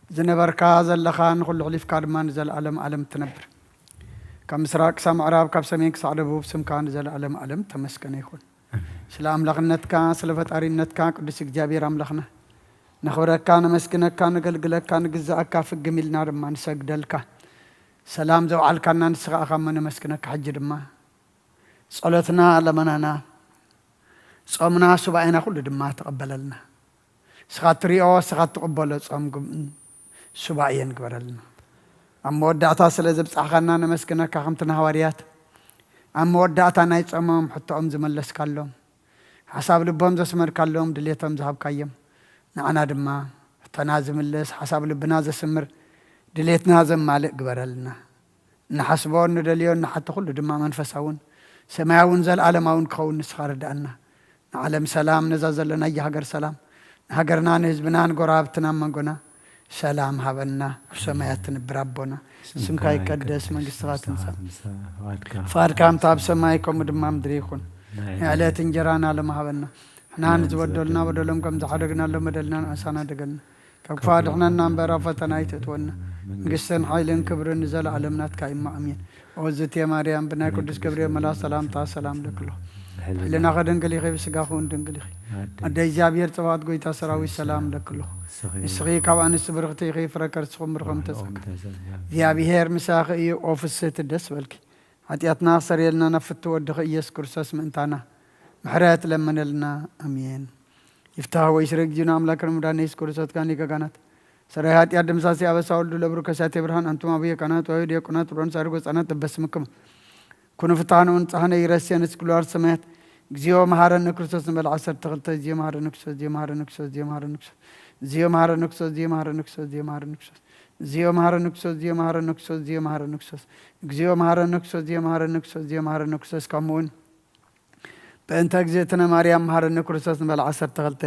زنبركا زلخان كل عليف كارمان زل عالم تنبر كم سراك سام عرب كم سميك صعدبو بسم كان زل عالم تمسكن يكون سلام لغنت كان سلفت أرينت كان قدس جابير أملخنا نخورك كان مسكنك كان قلقلك كان جزاك كاف جميل نار ما نسجدلك سلام زو على كان نسخ أخمن مسكنك حجر ما صلتنا لمننا صومنا سبعنا كل دم تقبل لنا سخاتريو سخات تقبل صوم سبعين قبل لنا أما ودعتا سلزب صحنا نمسكنك كخمتنا هواريات أما ودعتا نايت أمام حتى زملس كلهم حساب لبهم زسمر كلهم دليتهم ذهب كيم نعنا دما تنازم اللس حساب لبنا زسمر دليتنا زم مالك قبرلنا نحسبون ندليون حتى كل دما منفسون سماون زل عالمون كون نسخر دعنا نعلم سلام نزل لنا يهجر سلام هجرنا نهزبنا نقرابتنا منقنا سلام هبنا سمايات بربنا سمك يقدس من قصات انسان فاركام تاب سمايكم دمام دريكون على تنجرانا لما هبنا احنا نزودلنا ودلهم كم زحرقنا لما دلنا اسانا دقلنا كفادحنا نامبرا فتنا يتتونا قسن حيلن كبر نزل علمنا كايما امين وزت يا مريم بنا قدس كبريل ملا سلام تا سلام لكله لنا غدن قلي غيب سقاخون دنقلي ادي جابير توات قويتا سراوي سلام لكله اسغي كوان سبرغتي غي فركر سخم رقم تسك يا بهير مساخي اوفيس تدس بالك عطياتنا سريلنا نفت ودخ يس كرسس منتانا محرات لمن لنا امين يفتح ويشرق جنا املاك رمضان يس كرسات كاني كانت سريات يا دمساسي ابساول لبركسات ابراهيم انتم ابي كانت ويد يكونات برون سارغو صنات بسمكم كونوا فتانون صحنا يرسيان سكولار سمات جيو مهارن كرسس بال 10 تغلط جيو مهارن كرسس جيو مهارن كرسس جيو مهارن كرسس زيو مهارن كرسس جيو مهارن كرسس جيو مهارن كرسس زيو مهارن كرسس جيو مهارن كرسس جيو مهارن كرسس زيو مهارن كرسس جيو مهارن كرسس جيو مهارن كرسس كمون بنت اجزيتنا مريم مهارن كرسس بال 10 تغلط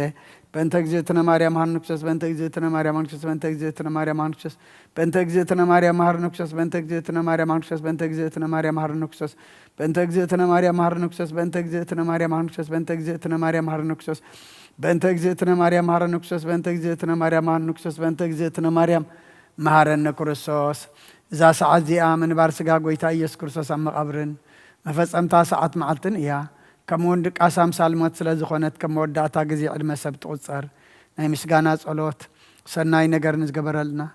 بنت اجزيتنا مريم مهارن كرسس بنت اجزيتنا مريم كرسس بنت اجزيتنا مريم كرسس بنت اجزيتنا مريم مهارن كرسس بنت اجزيتنا مريم كرسس بنت اجزيتنا مريم مهارن كرسس بنت اجزيتنا مريم مهارن كرسس بنت اجزيتنا مريم كرسس بنت اجزيتنا مريم مهارن كرسس بنت اجزيتنا مريم مهارن كرسس بنت اجزيتنا مريم مهارن كرسس بنت اجزيتنا مريم مهارن كرسس اذا ساعه زي امن بارسغا غويتا يس كرسس ام قبرن مفصمتا ساعات معلتن يا كمون دق اسام سالمات سلازخونت كموداتا غزي عدمه سبت قصر ناي مسغانا صلوت سناي نغر نزغبرلنا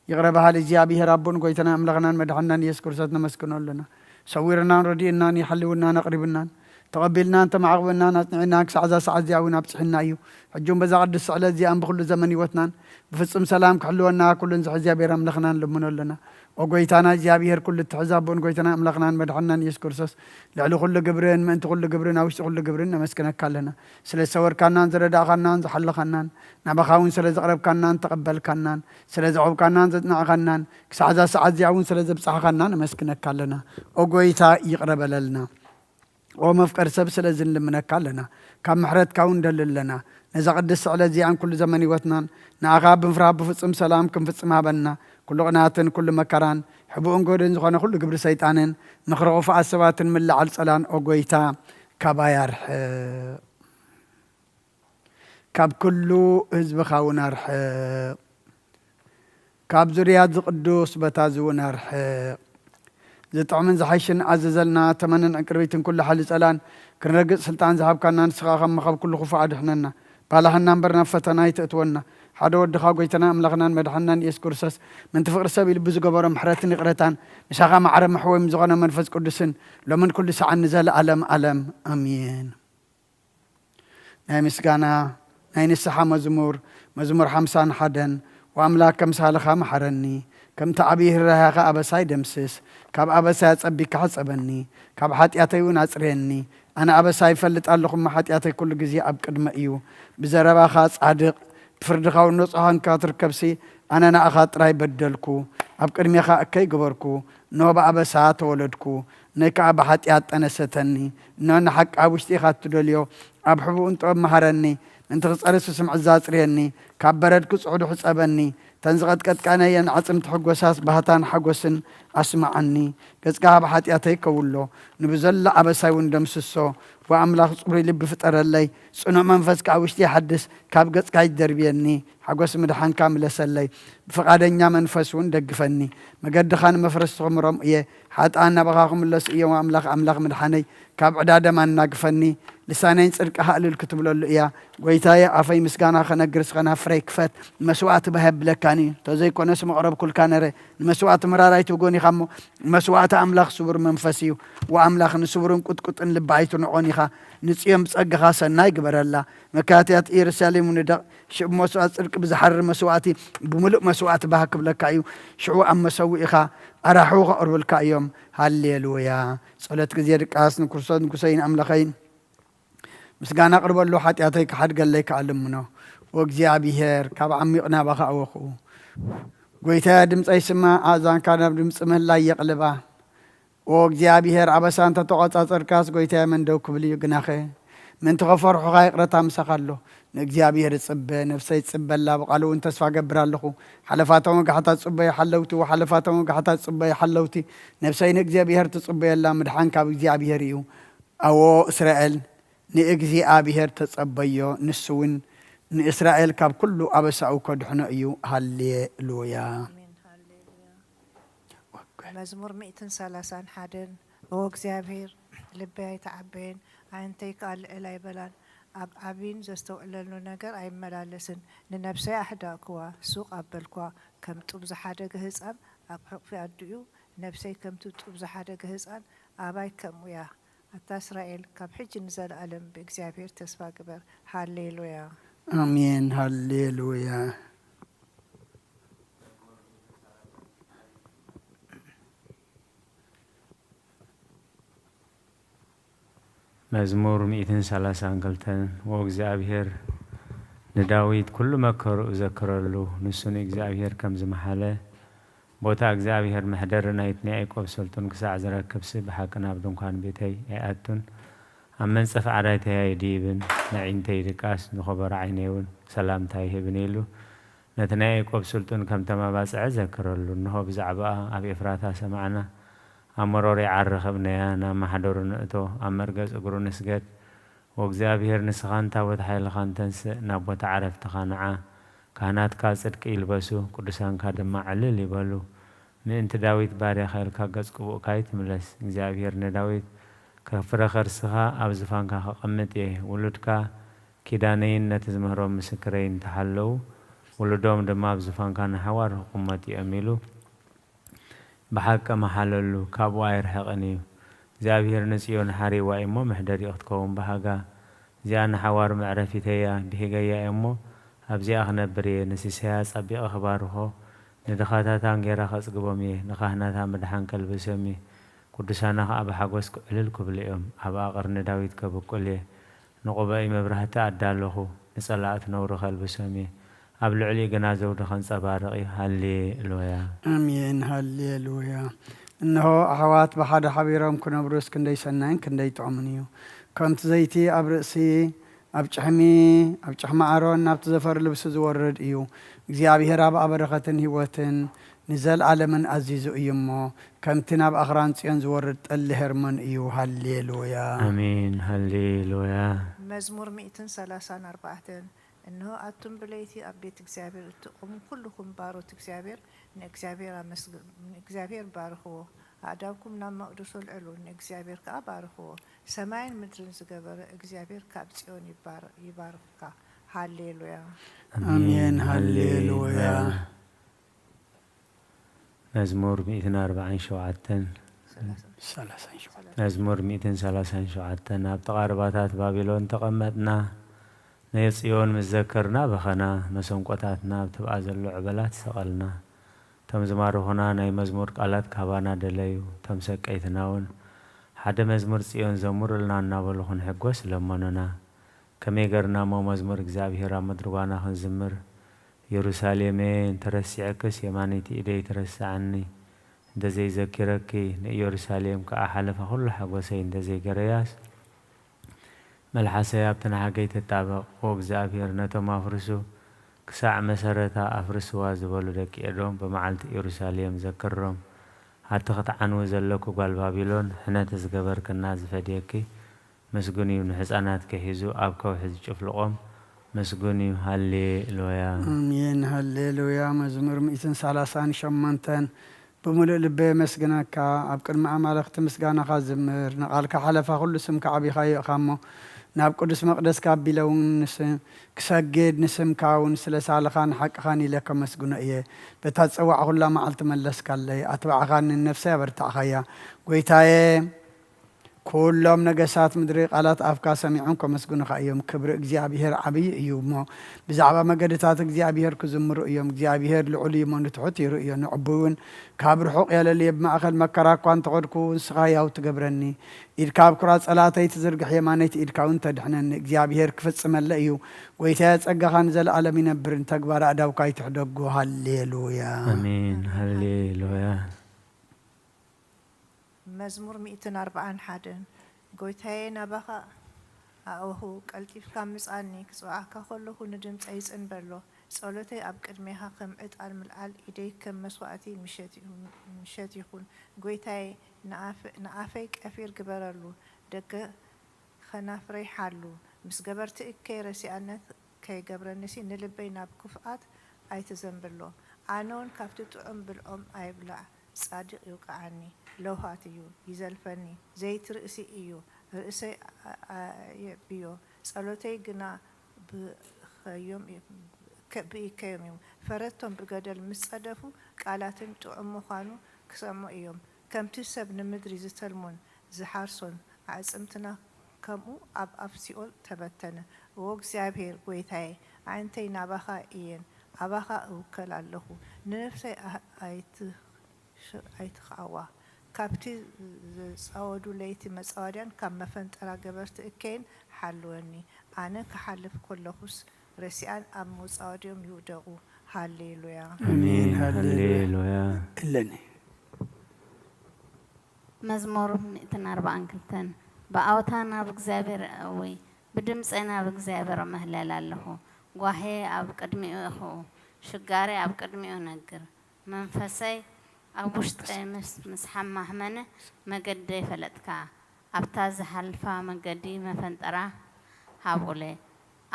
يقربها لجيابي ربون غويتنا املغنا مدحنا يس كرسس نمسكنولنا صورنا ردينا يحلونا نقربنا تقبلنا انت معقبنا نصنعنا كسعزا سعزا ونا بصحنا ايو حجون بزا قدس على زي ام بكل زمن يوتنا بفصم سلام كحلونا كل زحزا بيرم لخنا لمنولنا وغويتانا جابير كل التحزابون غويتنا املغنا مدحنا يسكرسس لعلو كل قبرين ما انت كل قبرين او كل قبرين مسكنك كلنا سلا صور كانان زردا خنان زحل خنان نبخاون سلا زقرب كانان تقبل كانان سلا زعوب كانان زدنا خنان كسعزا سعزا وين سلا زبصح خنان مسكنك كلنا وغويتا يقرب لنا ومفكر سبسل زن لمنك لنا كم محرت كون دللنا نزا قدس على زي عن كل زمن وتنان نعقاب بفراب بفصم سلام كم فصم هبنا كل قناتن كل مكران حبون قودن زغنا كل قبر سيطانن نخرقوا فعسوات من لعل سلان اوغويتا كباير كاب كله حزب خاونار كاب زريات قدوس بتازونار زطعمن زحيشن عززلنا تمنن اقربيتن كل حال سلان كنرقص سلطان ذهب كنا نسخاخم مخب كل خفا دحننا بالحنا نبرنا فتنا يتتونا حدا ودخا قويتنا املغنا مدحنا يسكرسس من تفقر سبيل بزو قبر محرتن قرتان مشاغا معرم محوي مزغنا منفس قدسن لمن كل ساعه نزل علم امين ناي مسغانا ناي نسحا مزمور 50 حدن واملاك كم سالخا محرني كم تعبيه الرهاقة أبساي دمسس كاب أبساي أصبيك حصبني كاب حاتياتي وناصريني أنا أبساي فلت ألقم حاتياتي كل جزي أبقد مأيو بزربا خاص عدق بفردخا ونصحان كاتر كبسي أنا أخاط راي بدلكو أبقد ميخا أكي قبركو نوبا أبساي تولدكو نيكا أبا حاتيات أنا ستني نونا حق أبوشتي خاتو دوليو أبحبو انتو مهرني انت غصارسو سمع الزاصريني كاب بردكو صعودو حصبني تنزغت قد كان ين عصم تحقوساس بهتان حقوسن اسمعني قصقا بحاتياتي كولو نبزل ابساي وندمسسو واملاخ صبري لب فطر لي صنع منفس كاوشتي حدث كاب قصقا يدربيني حقوس مدحان كامل سلي بفقادنيا منفسون دقفني مقدخان مفرس غمرم إيه حتى أنا بغاكم اللس إيه وأملاخ مدحاني كاب عدادة ما ناقفني لسانين صدق هقل الكتب له إياه ويتايا أفاي مسكانا خنقرس خنا فريك فات مسوات بهب لكاني تزي كون اسم قرب كل كان المسوات مراراي تقوني خمو مسوات أملاخ صبر منفسيو وأملاخ نصبرون قط إن لبعيتو نعوني خا نسيم صقخا سناي قبر الله مكاتيات إيرساليم وندق شب مسوات صدق بزحر مسواتي بملؤ مسوات بهك بلكايو شعو أم مسوي إخا أراحوغ قرب الكايوم هالليلويا صلت كزير قاس نكرسون نكسين أملاخين مسكان أقرب له حتى يعطيك حد قال لك علمنا وجزابيهر كاب عميقنا بخا وخو قويتا دمص أي سما آذان كان دمص مهلا يقلبه وجزابيهر عبسان تتوقع كاس قويتا من دوك بلي جناخه من تغفر حقائق رتام سخلو نجزابيهر تصب نفسي تصب الله بقالو انت سفا قبر له حلفاتهم قحطات تصب حلوتي وحلفاتهم قحطات تصب حلوتي نفسي نجزابيهر تصب الله مدحان كاب جزابيهر يو أو إسرائيل نأجزي أبيهر تصبيو نسون نإسرائيل كاب كله أبس أو كدحنا أيو هالليلويا مزمور 130 حدن وأجزابير لبي تعبين عينتي قال إلي بلان عبين زستوعلنو نجر أي ملالسن لنفسي أحداكوا سوق أبلكوا كم تبز حدا جهزان أبحق في أديو نفسي كم تبز حدا جهزان أباي كم وياه حتى إسرائيل كاب حج نزل ألم بإكزابير تسفى قبر هالليلويا آمين هالليلويا مزمور 130 قلتن وإكزابير نداويت كل مكر أذكر له نسون إكزابير كم زمحله بوتا إكزابير محدرنا يتنعي قبسلتون كساع زرق كبس بحقنا بدون كان بيتي أتون أمن صف عرايتي هاي ديبن نعين تيركاس نخبر عينيون سلام تايه بنيلو نتنعي قبسلتون كم تما باس أذكر له إنه بزعباء أبي إفراتا سمعنا أمروري عرخ بنيانا محدور نقطو أمرقز أقرو نسقت وإكزابير نسخان تاوت حيل خان تنس نابوت عرف تخانعا كانت كاسرك يلبسو قدسان كادم معلل يبالو ننت داويت باري خيل كاقز قبو كايت ملس إكزابير نداويت كفرخر سخا أبزفان كا قمتيه ولدكا كيدانين نتزمهرو مسكرين تحلو ولدوم دم أبزفان كان حوار قمتي أميلو بحق محللو كابو آير حقنيو إكزابير نسيون حاري وإمو محدري أختكوهم بحقا زيان حوار معرفي تيا بهيقايا إمو أبزي أخنبري نسيسيها صبي أخباره ندخاتاتان غير خاص قبومي نخاهناتا مدحان كالبسمي قدسانا أبا حقوس كعللكو باليوم أبا أقرن داويد كبكولي نقوبا مبرهتا أدالوخو نصلاة نورخ البسمي أبلو علي قنازو دخان صبارقي هالليلويا آمين هالليلويا إنه أحوات بحد حبيرهم كنا بروس كندي سنين كندي تعمنيو كنت زيتي أبرأسي أبجحمي عرون نابت زفر لبس زورد إيو إكزابيهر أب أبرختن هوتن نزل عالمن عزيزو إيمو كمتنا بأخران سيان زورد اللهرمن إيو هالليلويا آمين هالليلويا مزمور 134 إنه أتم بليتي أبيت إكزابير تقوم كلكم بارو إكزابير من إكزابير بارخو أعداكم نام مقدس العلو إن إكزابير كأبارخو سماين مدرن زجبر إكزابير كابسيون يبارك هالليلويا آمين هالليلويا مزمور 140 شوعتن مزمور 130 شوعتن أبتقارباتات بابلون تقمتنا نيصيون مذكرنا بخنا مسنقطاتنا بتبقى زلو عبلات سقلنا تمزمارو هنا ناي مزمور قالات كابانا دليو تمسك ايتناون حدا مزمور صيون زمور لنا نابلخون حقوس لمننا كميغرنا مو مزمور إكزابير مدروانا خنزمر يروساليمين ترسيعكس يمانيتي إيدي ترسعني دزي ذكركي يروساليم كأحلف كل حقوسين دزي قرياس ملحسي ابتنا حقيت التابق وإكزابير نتو مافرسو كساع مسارتا أفرسوا زبالو دك إدوم بمعالت يروساليم ذكرهم حتى قطعن وزلكو قال بابلون حنا تزقبر كنا زفديكي مسجوني من حسانات كهيزو أبكو حز شوف لقوم مسجوني هاليلويا امين هللويا مزمور 138 بملء لبي مسجنك ابقر مع مالخت مسجانا خازمر نقالك حلفا كل سمك عبي خاي خامو ناب قدس مقدس كابيلون نسم كسجد نسم كاون سلسال خان حق خاني لك مسجون ايه بتتصوع كل ما علت ملس كالي اتبع خان النفس برتع خيا قويتاي كلهم نجسات مدري قالات أفكار سميعهم مسجون خايم كبر እግዚአብሔር عبي يومه بزعبة مجدتات እግዚአብሔር كزمر يوم እግዚአብሔር لعلي من تحط يرؤي نعبون كابر حق يا للي بمأخذ مكرا كوان تقولكوا سخايا وتجبرني إذ كاب كرات صلاتي تزرق حيمانيت إذ كون تدحنن እግዚአብሔር كفت ملأيو ويتاز أجخان زل عالمين برن تكبر أداو كاي تحدقوا هالليلويا امين هاليلويا مزمور 141 قويتاي نبخا أوهو قلتي فكام مسألني كسوعك خلو ندمت أيسن بلو صلوتي أبقر ميها خم اتقال ملعال إيديك كم مسواتي مشات يخون قويتاي نعافيك أفير قبرلو دقا خنافري حالو مس قبرت إكي رسيانات كي قبرنسي نلبينا بكفئات أي تزنبلو عنون كافتو تعم بالأم أي بلع صادق يوقعني لو هاتيو يزلفني زيت رئسي إيو رئسي بيو صلوتي قنا بخيوم بإيكيوم يوم فردتهم بقدر مسعدفو قالاتهم تعمو خانو كسامو إيوم كم تسب نمدري زتلمون زحارسون عزمتنا كمو أب أفسيول تبتنا ووق زابير قويتاي عينتي نابخا إيين أبخا أوكل الله نفسي أيتخاوا كابتي صاودو ليتي مسعودان كم مفنت أرى قبرت إكين حلوني أنا كحلف كلهوس رسيان أمو صاوديوم يودعو هاليلويا امين هاليلويا إلني مزمور 140 كلتن بأوتانا بእግዚአብሔር أوي بدمصنا بእግዚአብሔር مهلل الله ጓሄ ኣብ ቅድሚኡ ኢኹ ሽጋሪ ኣብ ቅድሚኡ ነግር መንፈሰይ ኣብ ውሽጠይ ምስ ሓማሕመነ መገዲ ይፈለጥካ ኣብታ ዝሓልፋ መገዲ መፈንጠራ ሃብኡለ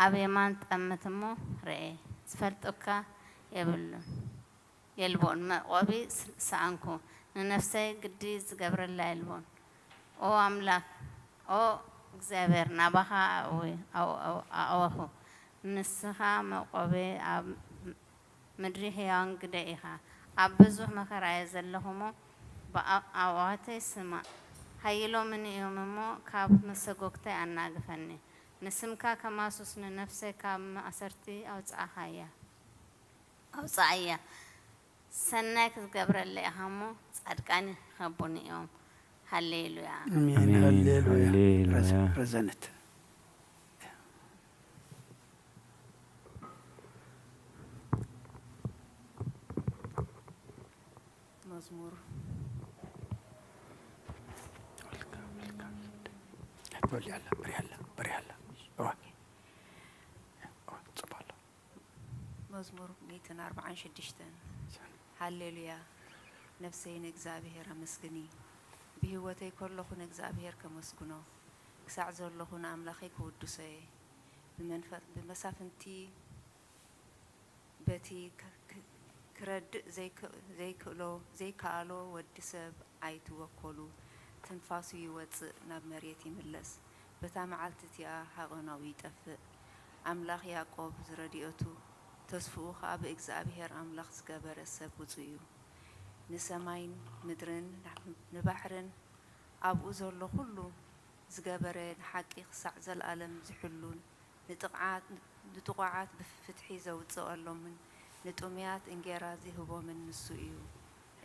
ኣብ የማን ጠመት እሞ ርአ ዝፈልጡካ የልቦን መቆቢ ሰኣንኩ ንነፍሰይ ግዲ ዝገብረላ የልቦን ኦ ኣምላኽ ኦ እግዚኣብሔር ናባኻ ኣወኹ ንስኻ መቆቤ ኣብ ምድሪ ሕያዋን ግደ ኢኻ ኣብ ብዙሕ መከራ እየ ዘለኹ እሞ ብኣዋተይ ስማዕ ሃይሎምን እዮም እሞ ካብ መሰጎግተይ ኣናግፈኒ ንስምካ ከማሱስ ንነፍሰይ ካብ ማእሰርቲ ኣውፃእያ ሰናይ ክትገብረለ ኢኻ እሞ ጻድቃን ይኸቡኒ እዮም ሃሌሉያ امين هللويا رزنت مزمور قول يلا بريلا صبالا مزمور 146 هللويا نفسي نእግዚአብሔር አመስግኒ بهوتي كلهن እግዚአብሔር كمسكنو كساع زلهن أملاخي كودسي بمسافنتي بتي كرد زي كالو ودسب أيتوكلو تنفاسي يوص ناب مريتي ملس بتا معلتتيا حقناوي طفء أملاخ يعقوب زرديوتو تسفوخ أب እግዚአብሔር أملاخ زغبر السب وصيو نسماين مدرن نبحرن أبو زلو كله زغبرن حقي خسع زل العالم زحلون نتقعات بفتحي زوصالهم نتوميات انجرازي هبو من نسويو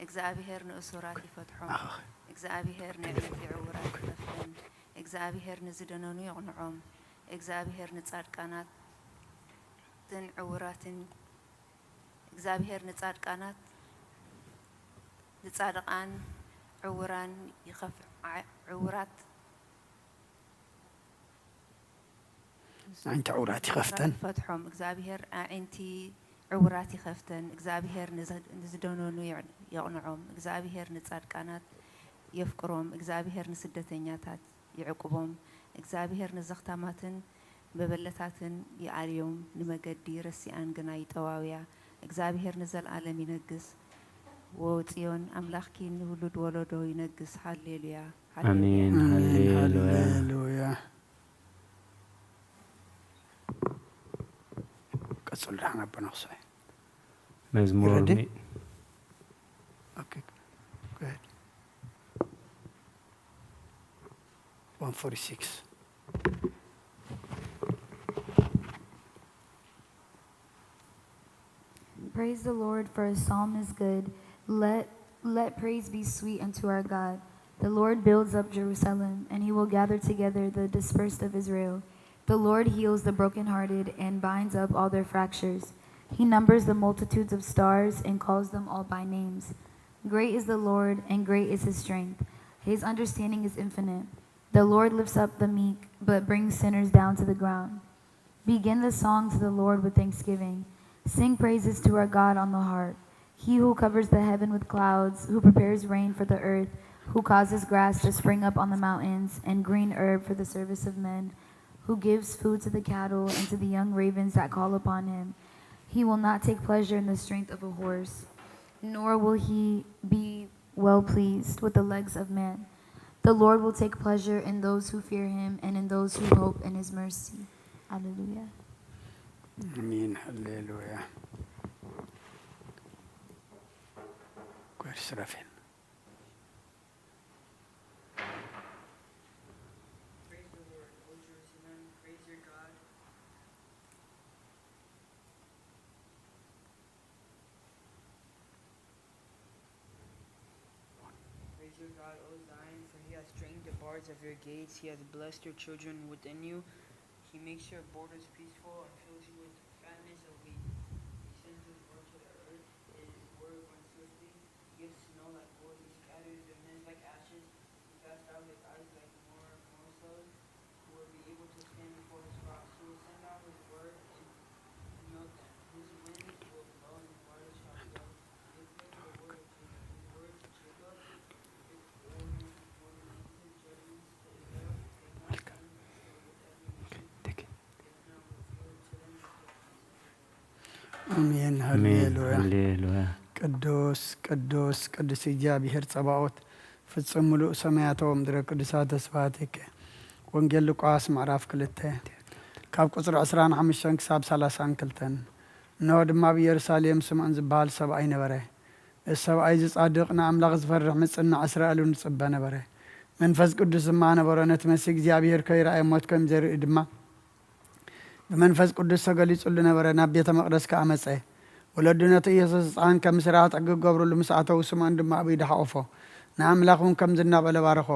እግዚአብሔር ንእሱራት ይፈትሖም እግዚአብሔር ንዕለት ይዕውራት ይፈትሕን እግዚአብሔር ንዝደነኑ ይቕንዖም እግዚአብሔር ንጻድቃናት ዕውራትን እግዚአብሔር ንጻድቃናት ንጻድቃን ዕውራን ይኸፍ ዕውራት أنت عوراتي خفتن فتحهم እግዚአብሔር አንቲ عوراتي خفتن እግዚአብሔር ንዝደነኑ يقنعهم እግዚአብሔር ንጻድቃናት يفقرهم እግዚአብሔር ንስደተኛታት يعقبهم እግዚአብሔር ንዘኽታማትን በበለታትን ይአልዮም ንመገዲ ረሲአን ግና ይጠዋውያ እግዚአብሔር ንዘለዓለም ይነግስ ወጽዮን አምላኽኪ ንውሉድ ወለዶ ይነግስ ሃሌሉያ አሜን ሃሌሉያ ሃሌሉያ ቀጽል ዳና በነክሳይ መዝሙር Okay, go ahead. 146. Praise the Lord, for his psalm is good. Let praise be sweet unto our God. The Lord builds up Jerusalem, and he will gather together the dispersed of Israel. The Lord heals the brokenhearted and binds up all their fractures. He numbers the multitudes of stars and calls them all by names. Great is the Lord, and great is his strength. His understanding is infinite. The Lord lifts up the meek, but brings sinners down to the ground. Begin the song to the Lord with thanksgiving. Sing praises to our God on the harp. He who covers the heaven with clouds, who prepares rain for the earth, who causes grass to spring up on the mountains, and green herb for the service of men, who gives food to the cattle and to the young ravens that call upon him. He will not take pleasure in the strength of a horse, nor will he be well pleased with the legs of man. The Lord will take pleasure in those who fear him and in those who hope in his mercy. Hallelujah. Amen. Hallelujah. Where's Raphael? Praise the Lord, O Jerusalem, praise your God. Praise your God, O Zion, for he has strengthened the bars of your gates. He has blessed your children within you. He makes your borders peaceful and fills you with fatness of wheat. He sends his word to the earth. His word runs swiftly. He gives snow like wool. He scatters the winds like ashes. He casts out his eyes like morsels. Who will be able to stand before his rocks? He will send out his word and melt them. His winds will blow and the waters shall flow. He declares the word of Jacob. His word to Jacob. His ordinances, judgments to Israel. They have done with every nation. አሜን አሜን ሃሌሉያ ሃሌሉያ ቅዱስ ቅዱስ ቅዱስ እግዚአብሔር ጸባኦት ፍጹም ሙሉእ ሰማያቶም ምድረ ቅዱሳት ተስፋቲከ ወንጌል ሉቃስ ምዕራፍ 2 ካብ ቁፅሪ 25 ክሳብ 32 እነሆ ድማ ብኢየሩሳሌም ስምዖን ዝበሃል ሰብኣይ ነበረ እዚ ሰብኣይ ዝጻድቕ ንኣምላኽ ዝፈርሕ ምጽናዕ እስራኤል ንጽበ ነበረ መንፈስ ቅዱስ ድማ ነበሮ ነቲ መሲ እግዚአብሔር ከይረኣየ ሞት ከም ዘርኢ ድማ በመንፈስ ቅዱስ ተገሊጹሉ ነበረ ናብ ቤተ መቅደስ ከኣመፀ ወለዱ ነቲ ኢየሱስ ሕፃን ከም ስርዓት ዕግብ ገብሩሉ ምስ ኣተው ስምዖን ድማ ኣብ ኢዱ ሓቆፎ ንኣምላኽ እውን ከም ዝናበለ ባረኾ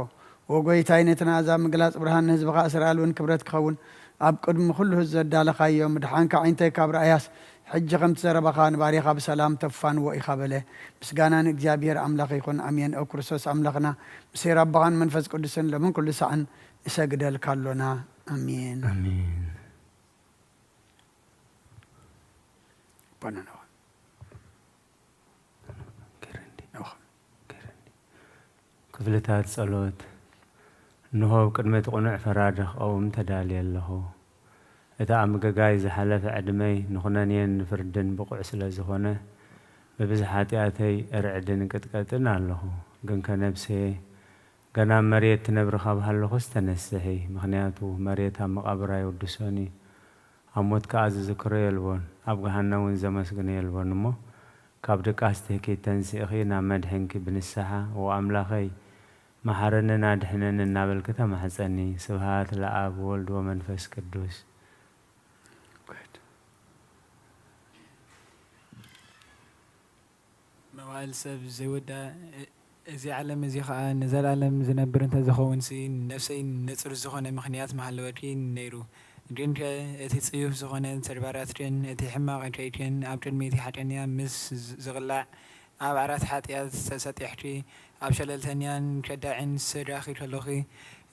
ወጎይታይ ነቲ ንኣሕዛብ ምግላፅ ብርሃን ንህዝብኻ እስራኤል እውን ክብረት ክኸውን ኣብ ቅድሚ ኩሉ ህዝቢ ዘዳለኻዮም ድሓንካ ዓይንተይ ካብ ረኣያስ ሕጂ ከምቲ ዘረባኻ ንባሪኻ ብሰላም ተፋንዎ ኢኻ በለ ምስጋና ንእግዚአብሔር ኣምላኽ ይኹን ኣሜን ኣብ ክርስቶስ ኣምላኽና ምስይ ረባኻን መንፈስ ቅዱስን ለምን ኩሉ ሰዓን እሰግደልካ ኣሎና ኣሜን አሜን ባናናዋ ክፍልታት ጸሎት እንሆ ቅድመ ቁኑዕ ፈራድ ክቐውም ተዳልየ ኣለኹ እታ ኣብ ምገጋይ ዝሓለፈ ዕድመይ ንኹነንየን ፍርድን ብቑዕ ስለ ዝኾነ ብብዝሕ ኃጢኣተይ እርዕድን ቅጥቀጥን ኣለኹ ግን ከነብሰየ ገና መሬት ትነብሪ ካብሃለኹ ዝተነስሒ ምኽንያቱ መሬት ኣብ መቓብራ ይውድሶኒ ኣብ ሞት ከዓ ዝዝክሮ የልቦን ኣብ ገሃነም እውን ዘመስግነ የልቦን እሞ ካብ ደቃስቲ ከይተን ሲእኺ ናብ መድሕንኪ ብንስሓ ወኣምላኸይ መሓረንን ኣድሕነን እናበልክ ተማሕፀኒ ስብሃት ለኣብ ወልድ ወመንፈስ ቅዱስ መዋዕል ሰብ ዘይወዳእ እዚ ዓለም እዚ ከዓ ንዘላለም ዝነብር እንተዝኸውን ነፍሰይ ንፅር ዝኾነ ምኽንያት መሃለወድኪ ነይሩ ግን እቲ ጽዩፍ ዝኾነ ተግባራትክን እቲ ሕማቕ ዕንጨይትን ኣብ ቅድሚ እቲ ሓጢአተኛ ምስ ዝቕላዕ ኣብ ዓራት ሓጢአት ተሰጢሕኪ ኣብ ሸለልተኛን ከዳዕን ዝረኺ ከለኺ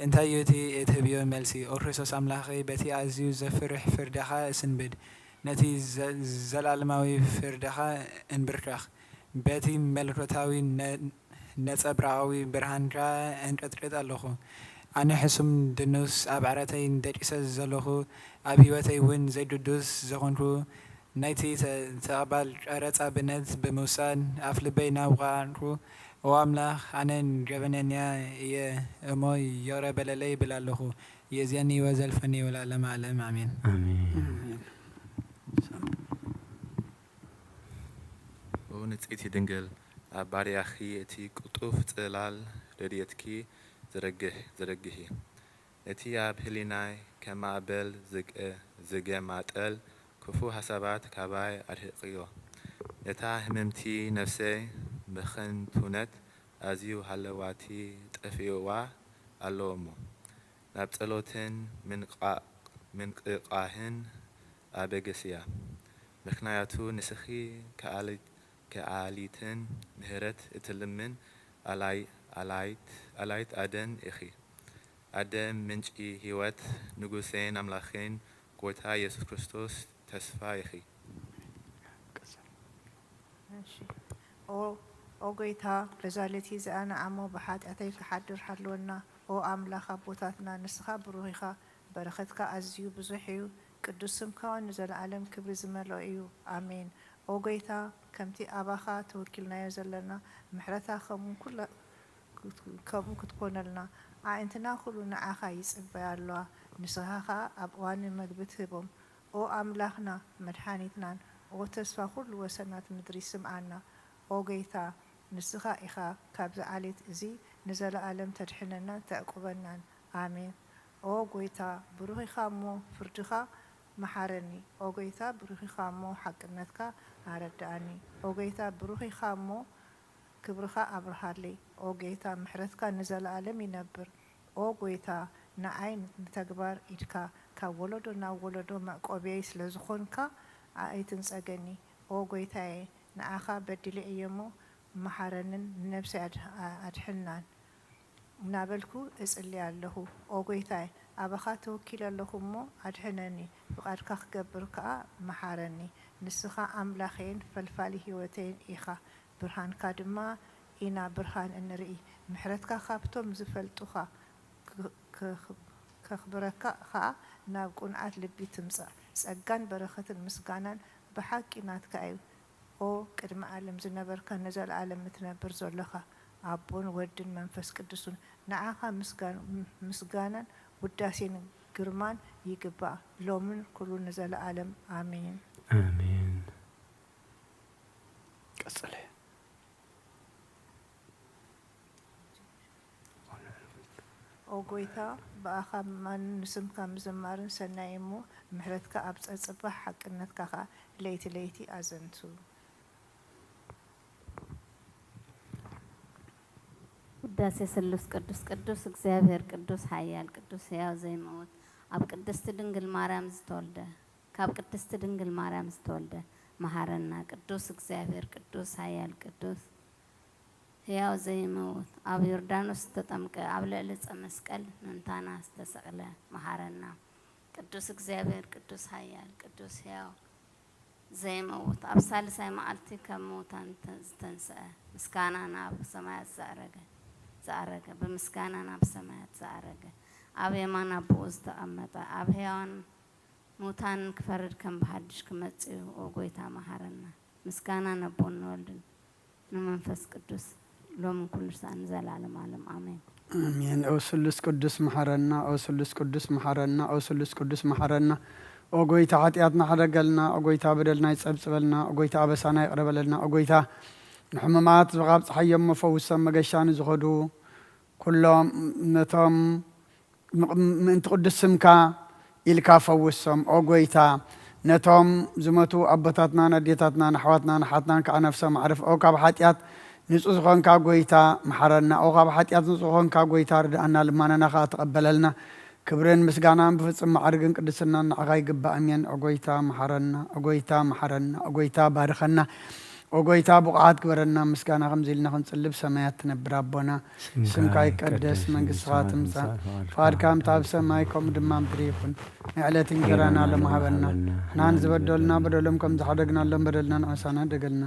እንታይ እዩ እቲ እትህብዮ መልሲ ኦ ክርስቶስ ኣምላኸይ በቲ ኣዝዩ ዘፍርሕ ፍርድኻ እስንብድ ነቲ ዘላለማዊ ፍርድኻ እንብርካኽ በቲ መለኮታዊ ነጸብራቃዊ ብርሃንካ እንቀጥቅጥ ኣለኹ أنا حسم دنوس أبعرتين دريسة زلخو أب هيوتي وين زيدودوس زغنرو نايتي تقبل أرات أبنت بموساد أفلبينا وغانرو وأملاخ أنا جبنانيا أمو يارا بلالي بلالخو يزياني وزلفني ولا لما علم آمين آمين ونتيتي دنجل أباري أخي أتي كتوف تلال رديتكي زرقهي أتي أب هليناي كما أبل زقة ماتل كفو حسابات كاباي أرهقيو نتا هممتي نفسي بخن تونت أزيو حلواتي تأفيوا ألومو نبتلوتن من قاهن أبقسيا مخناياتو نسخي كآليتن مهرت اتلمن አላይት አደን እኺ አደም ምንጭ ህይወት ንጉሴን አምላኼን ጌታ ኢየሱስ ክርስቶስ ተስፋ እኺ ኦ ጌታ በዛለቲ ዝኣነ ኣሞ ብሓጢኣተይ ክሓድር ሓልወና ኦ ኣምላኽ ኣቦታትና ንስኻ ብሩህ ኢኻ በረኸትካ ኣዝዩ ብዙሕ እዩ ቅዱስ ስምካ ንዘለዓለም ክብሪ ዝመልኦ እዩ ኣሜን ኦ ጌታ ከምቲ ኣባኻ ተወኪልናዮ ዘለና ምሕረታ ከምኡ ክትኮነልና ኣዕንትና ኩሉ ንዓኻ ይፅበያ ኣለዋ ንስኻ ኸ ኣብ እዋን መግቢ ትህቦም ኦ ኣምላኽና መድሓኒትናን ኦ ተስፋ ኩሉ ወሰናት ምድሪ ስምዓና ኦ ጌታ ንስኻ ኢኻ ካብዚ ዓሌት እዚ ንዘለኣለም ተድሕነናን ተዕቁበናን ኣሜን ኦ ጌታ ብሩህ ኢኻ እሞ ፍርድኻ መሓረኒ ኦ ጌታ ብሩህ ኢኻ እሞ ሓቅነትካ ኣረዳእኒ ኦ ጌታ ብሩህ ኢኻ እሞ ክብርኻ ኣብርሃለይ ኦ ጌታ ምሕረትካ ንዘለኣለም ይነብር ኦ ጌታ ንዓይ ንተግባር ኢድካ ካብ ወለዶ ናብ ወለዶ መዕቆብየይ ስለ ዝኾንካ ኣይትንፀገኒ ኦ ጌታዬ ንዓኻ በድለ እየ እሞ መሓረንን ንነብሰይ ኣድሕናን እናበልኩ እጽልይ ኣለኹ ኦ ጌታዬ ኣባኻ ተወኪል ኣለኹ እሞ ኣድሕነኒ ፍቓድካ ክገብር ከዓ መሓረኒ ንስኻ ኣምላኸይን ፈልፋሊ ህይወተይን ኢኻ ብርሃንካ ድማ ኢና ብርሃን እንርኢ ምሕረትካ ካብቶም ዝፈልጡኻ ከኽብረካ ከዓ ናብ ቁንዓት ልቢ ትምፅእ ጸጋን በረኸትን ምስጋናን ብሓቂ ናትካ እዩ ኦ ቅድሚ ዓለም ዝነበርካ ንዘለዓለም እትነብር ዘለኻ ኣቦን ወድን መንፈስ ቅዱስን ንዓኻ ምስጋናን ውዳሴን ግርማን ይግባእ ሎምን ኩሉ ንዘለዓለም ኣሜን آمين ቀጽለ ኦ ጌታ ብኣኻ ማን ንስምካ ምዝማርን ሰናይ እሞ ምሕረትካ ኣብ ፀፅባሕ ሓቅነትካ ኸ ለይቲ ለይቲ ኣዘንቱ ውዳሴ ስሉስ ቅዱስ ቅዱስ እግዚአብሔር ቅዱስ ኃያል ቅዱስ ሕያው ዘይመውት ኣብ ቅድስቲ ድንግል ማርያም ዝተወልደ ካብ ቅድስቲ ድንግል ማርያም ዝተወልደ መሃረና ቅዱስ እግዚአብሔር ቅዱስ ኃያል ቅዱስ ሕያው ዘይመውት ኣብ ዮርዳኖስ ዝተጠምቀ ኣብ ልዕሊ ዕፀ መስቀል ምንታና ዝተሰቕለ መሃረና ቅዱስ እግዚአብሔር ቅዱስ ኃያል ቅዱስ ሕያው ዘይመውት ኣብ ሳልሳይ መዓልቲ ካብ ምውታን ዝተንስአ ምስጋና ናብ ሰማያት ዝኣረገ ብምስጋና ናብ ሰማያት ዝኣረገ ኣብ የማን ኣቦኡ ዝተቐመጠ ኣብ ሕያዋን ሙታን ክፈርድ ከም ብሓድሽ ክመጽእ እዩ ኦ ጌታ መሃረና ምስጋና ነቦን ንወልድን ንመንፈስ ቅዱስ ሎምን ኩሉ ሰዓት ንዘለዓለም ዓለም ኣሜን አሜን ኦ ስሉስ ቅዱስ መሐረና ኦ ስሉስ ቅዱስ መሐረና ኦ ስሉስ ቅዱስ መሐረና ኦ ጌታ ኃጢአትና ሓደገልና ኦ ጌታ በደልና ይጸብጽበልና ኦ ጌታ አበሳና ይቅረበለልና ኦ ጌታ ንሕሙማት ዝቓብ ፀሓዮም መፈውሶም መገሻን ዝኸዱ ኩሎም ነቶም ምእንቲ ቅዱስ ስምካ ኢልካ ፈውሶም ኦ ጌታ ነቶም ዝመቱ ኣቦታትና ኣዴታትና ኣሕዋትና ኣሓትና ከዓ ነፍሶም ዓርፍ ኦ ካብ ኃጢአት ንጹህ ዝኾንካ ጌታ መሐረና ኦ ካብ ኃጢአት ንጹህ ዝኾንካ ጌታ ርድአና ልማናና ከዓ ተቐበለልና ክብርን ምስጋናን ብፍጹም ማዕርግን ቅድስናን ንዓኻ ይግባእ እሜን ኦ ጌታ መሐረና ኦ ጌታ መሐረና ኦ ጌታ ባርኸና ኦ ጌታ ቡቕዓት ግበረና ምስጋና ከምዚ ኢልና ክንጽልብ ሰማያት ትነብር ኣቦና ስምካ ይቀደስ መንግሥትኻ ትምጻእ ፍቓድካ ከምቲ ኣብ ሰማይ ከምኡ ድማ ምድሪ ይኹን ናይ ዕለት እንጀራና ሎሚ ሃበና ንሕና ንዝበደሉና በደሎም ከም ዝሓደግናሎም በደልና ንኣሳና ደገልና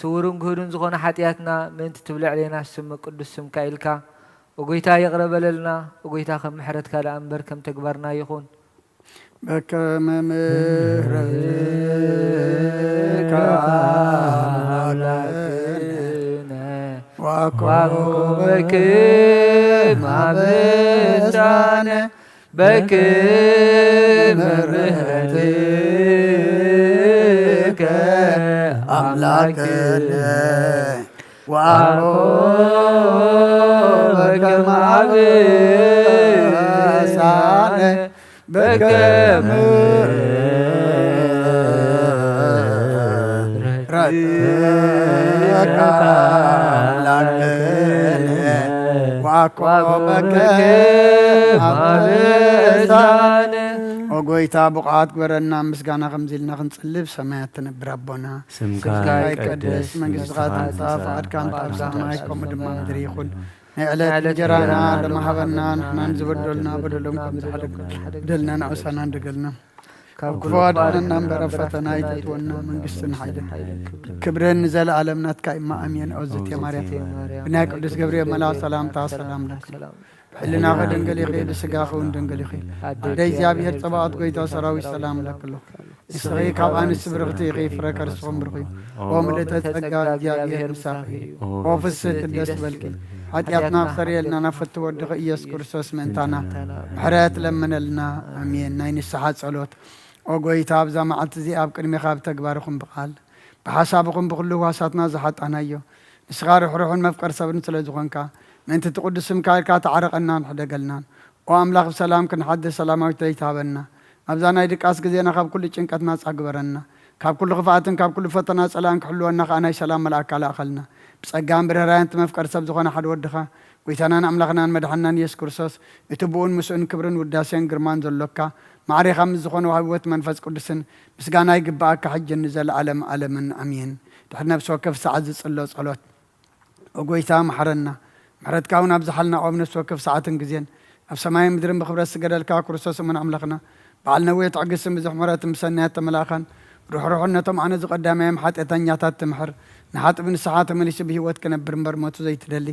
ስውርን ግህዱን ዝኾነ ሓጢኣትና ምእንቲ ትብልዕ ለና ስም ቅዱስ ስምካ ኢልካ ወጎይታ የቕረበለልና ወጎይታ ከም ምሕረትካ ደኣ እምበር ከም ተግባርና ይኹን በከመ ምሕረትከ አምላክነ ወኮበክም አበሳነ በክም ምሕረትከ አምላክነ ወኮበክም አበሳነ በከመ ምሕረትከ አምላክነ ወኮበክም አበሳነ ወጎይታ ቡቃት ግበረና ምስጋና ከምዚልና ክንጽልብ ሰማያት ትነብር አቦና ስምካ ይቀደስ መንግሥትካ ትምጻእ ፈቃድካ ኣብ ሰማይ ከምኡ ድማ ምድሪ ይኹን ናይ ዕለት እንጀራና ለማሃበና ንሕናን ዝበደሉና በደሎም ከም ዝሓደግ በደልና ንዕሳና እንደገልና ካብ ክፉ ኣድሕነና እምበር ኣብ ፈተና ኣይተእትወና መንግስትን ሓይልን ክብርን ዘለኣለም ናትካ ኢማ ኣሜን ኦዝት የማርያም ብናይ ቅዱስ ገብርኤል መልኣክ ሰላምታ ሰላም ለኪ ብሕልና ኸድንግል ይኺ ብስጋኸ እውን ድንግል ይኺ ኣደ እግዚኣብሔር ፀባኦት ጎይታ ሰራዊት ሰላም ለክሎ ንስኺ ካብ ኣንስቲ ብርኽቲ ኢኺ ፍረ ከርስኹም ብርኺ ኦ ምልእተ ጸጋ እግዚኣብሔር ምሳኺ ኦ ፍስሕቲ ደስ በልኪ ኃጢአትና ክሰረየልና ናብ ፍቲ ወድኺ ኢየሱስ ክርስቶስ ምእንታና ምሕረት ለምነልና ኣሜን ናይ ንስሓ ጸሎት ኦ ጎይታ ኣብዛ መዓልቲ እዚ ኣብ ቅድሚኻ ብተግባርኹም ብቓል ብሓሳብኹም ብኩሉ ህዋሳትና ዝሓጣናዮ ንስኻ ርሕሩሕን መፍቀር ሰብን ስለ ዝኾንካ ምእንቲ ትቅዱስ ስምካ ኢልካ ተዓረቐና ንሕደገልናን ኦ ኣምላኽ ብሰላም ክንሓድር ሰላማዊት ዘይትሃበና ኣብዛ ናይ ድቃስ ግዜና ካብ ኩሉ ጭንቀት ናፃ ግበረና ካብ ኩሉ ክፍኣትን ካብ ኩሉ ፈተና ጸላን ክሕልወና ከዓ ናይ ሰላም መልኣክ ካላእኸልና ብጸጋን ብርህራይን ትመፍቀር ሰብ ዝኾነ ሓደ ወድኻ ጎይታናን ኣምላኽናን መድሓናን ኢየሱስ ክርስቶስ እቲ ብኡን ምስኡን ክብርን ውዳሴን ግርማን ዘሎካ ማዕሪኻ ምስ ዝኾነ ውሃብወት መንፈስ ቅዱስን ምስጋና ይግባኣካ ሕጅን ዘለዓለም ዓለምን ኣሜን ድሕሪ ነብሲ ወከፍ ሰዓት ዝጽሎ ጸሎት ጎይታ መሓረና ምሕረትካ እውን ኣብ ዝሓልና ቆም ነብሲ ወከፍ ሰዓትን ግዜን ኣብ ሰማይ ምድርን ብክብረት ስገደልካ ክርስቶስ እሙን ኣምላኽና በዓል ነዊሕ ትዕግስትን ብዙሕ ምሕረትን ብሰናያት ተመላኻን ርሕሩሕነቶም ኣነ ዝቐዳማዮም ሓጢአተኛታት ትምሕር ንሓጥብ ንስሓ ተመሊሱ ብሂወት ክነብር እምበር ሞቱ ዘይትደሊ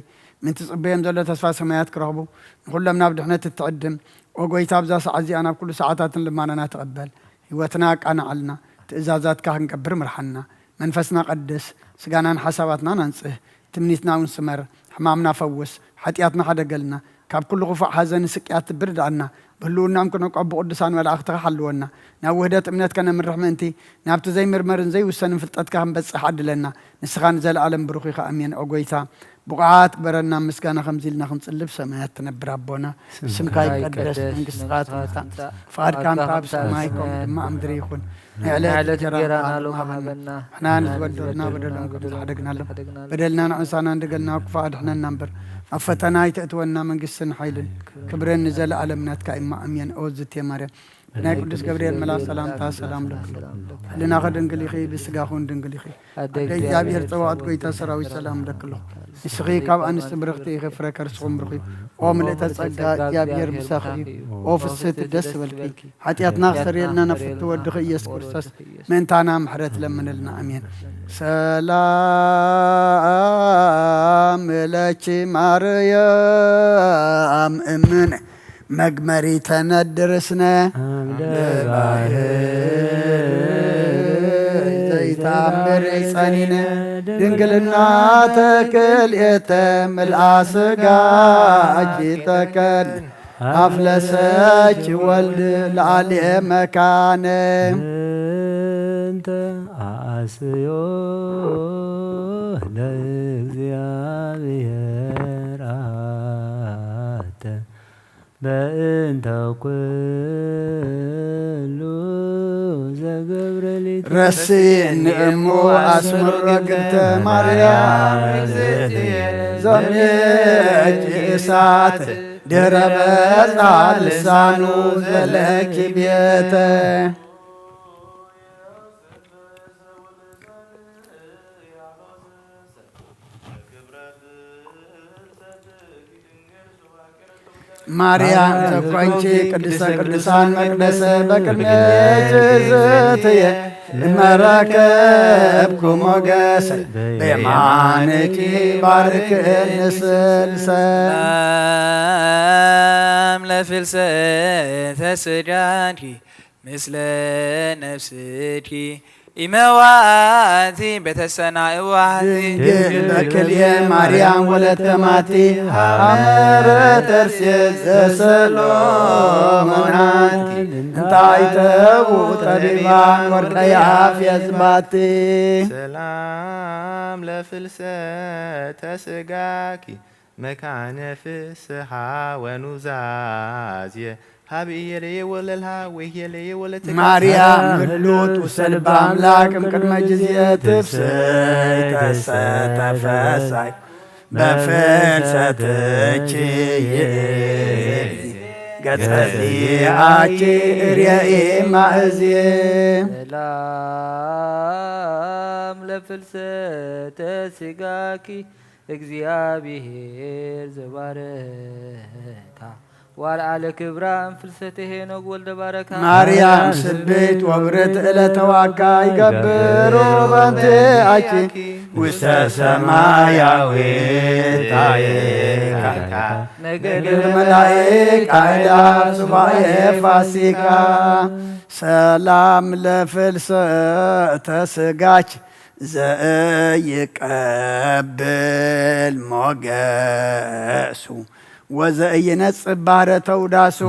ምንቲ ጽበዮም ዘሎ ተስፋ ሰማያት ክረኽቡ ንኩሎም ናብ ድሕነት እትዕድም ኦ ጎይታ ኣብዛ ሰዓት እዚኣ ናብ ኩሉ ሰዓታትን ልማናና ትቐበል ህይወትና ቃናዓልና ትእዛዛትካ ክንገብር ምርሓና መንፈስና ቀድስ ስጋናን ሓሳባትናን አንጽህ ትምኒትና እውን ስመር ሕማምና ፈውስ ሓጢአትና ሓደገልና ካብ ኩሉ ክፉእ ሓዘን ስቅያት ትብርዳኣና ብህልውናም ክነቋ ብቅዱሳን መላእኽትኻ ሓልወና ናብ ውህደት እምነት ከነምርሕ ምእንቲ ናብቲ ዘይምርመርን ዘይውሰንን ፍልጠትካ ክንበፅሕ ዓድለና ንስኻ ንዘለኣለም ብሩኽ ኢኻ ኣሜን ኦ ጎይታ ቡቕዓት ግበረና ምስጋና ከምዚ ኢልና ክንጽልብ ሰማያት ትነብር ኣቦና ስምካ ይቀደስ መንግስትኻ ትምጻእ ፍቃድካ ኣብ ሰማይ ከምኡ ድማ ኣብ ምድሪ ይኹን ናይ ዕለት እንጀራና ሎሚ ሃበና ንሕና ንዝበደሉና በደሎም ከም ዝሓደግናሎም በደልና ንዕሳና እንደገልና ክፉ ኣድሕነና እምበር ኣብ ፈተና ይተእትወና መንግስትን ሓይልን ክብርን ንዘለኣለም ናትካ ኢማ ኣሜን ኦዝት የማርያም ናይ ቅዱስ ገብርኤል መልኣክ ሰላምታ ሰላም ለክሎ ሕልና ኸድንግል ይኺ ብስጋኹን ድንግል ይኺ ኣደ እግዚኣብሔር ፀባኦት ጎይታ ሰራዊት ሰላም ለክሎ ንስኺ ካብ ኣንስቲ ብርኽቲ ኢኺ ፍረ ከርስኹም ብርኺ ኦ ምልእተ ጸጋ እግዚኣብሔር ምሳኺ እዩ ኦ ፍስሕቲ ደስ በልኪ ሓጢአትና ክሰረየልና ናብ ፍቲ ወድኺ ኢየሱስ ክርስቶስ ምእንታና ምሕረት ለምንልና ኣሜን ሰላም ለኪ ማርያም እምነ መግመሪ ተነድርስነ ለባህር ዘይታምር ጸኒነ ድንግልና ተክልኤተ ምልአ ስጋ እጅተከን አፍለሰች ወልድ ለዓልየ መካነ እንተ አስዮ ለእግዚአብሔር አተ በእንተ ኩሉ ዘገብረሊት ረሲን እሙ አስምሮ ግብተ ማርያም እግዝእትየ ዘምየጅ እሳት ድህረ በጽሐ ልሳኑ ዘለኪ ቤተ ማርያም ዘኮንቺ ቅድስተ ቅዱሳን መቅደሰ በቅድሜ እግዝእትየ مركبكم موجس بيمانك بارك النسل سلام لفلسة سجانك مثل نفسك إمواتي بتسنع وعدي جلبك اليا مريم ولتماتي أمر ترسيز سلوم عنتي انت عيتو تريبان ورقيا في أزباتي سلام لفلسة تسقاكي مكان فسحة ونزازية هابي يلي وللها وهي لي ولت مريم ملوت وسلب أملاك مكرمة جزية تفسي تفسي بفلستك قتلي عاكي ريائي مأزي سلام لفلسة سقاكي እግዚአብሔር ዘባረካ ወልዓለ ክብራን ፍልሰትሄ ነጎል ደባረካ ማርያም ስቤት ወብረት እለተዋካ ይገብሩ በንቴ አኪ ውስተ ሰማያዊ ታየካ ነገድ መላእክ አእላፍ ሱባኤ ፋሲካ ሰላም ለፍልሰተ ስጋች ዘእይቀብል ሞገሱ ወዘእይነጽብ ባህረ ተውዳሱ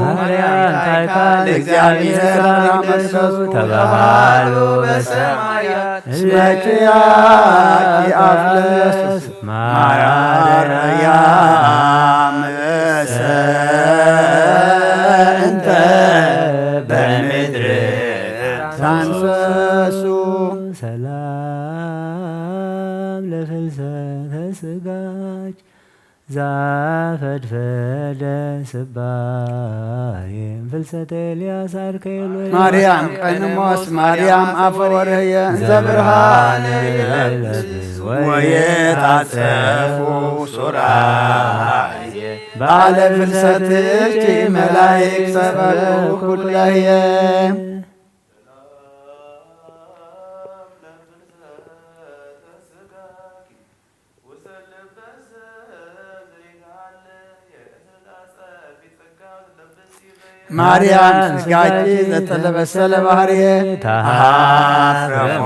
ለእግዚአብሔር መቅደሱ ተባሉ በሰማያት ስመኪያኪ አፍለስ ማርያም እንተ በምድር ታንሰሱ ሰላም ለፍልሰተ ስጋች ዛፈድፈደ ስባዬ ፍልሰተ ኤልያስ አርከይሎ ማርያም ቀንሞስ ማርያም አፈወርህየ ዘብርሃን ወየታጸፉ ሱራየ ባለ ፍልሰትች መላይክ ሰበኩ ኩለየ ማርያም ስጋጂ ዘተለበሰለ ባህርየ ታፍረሞ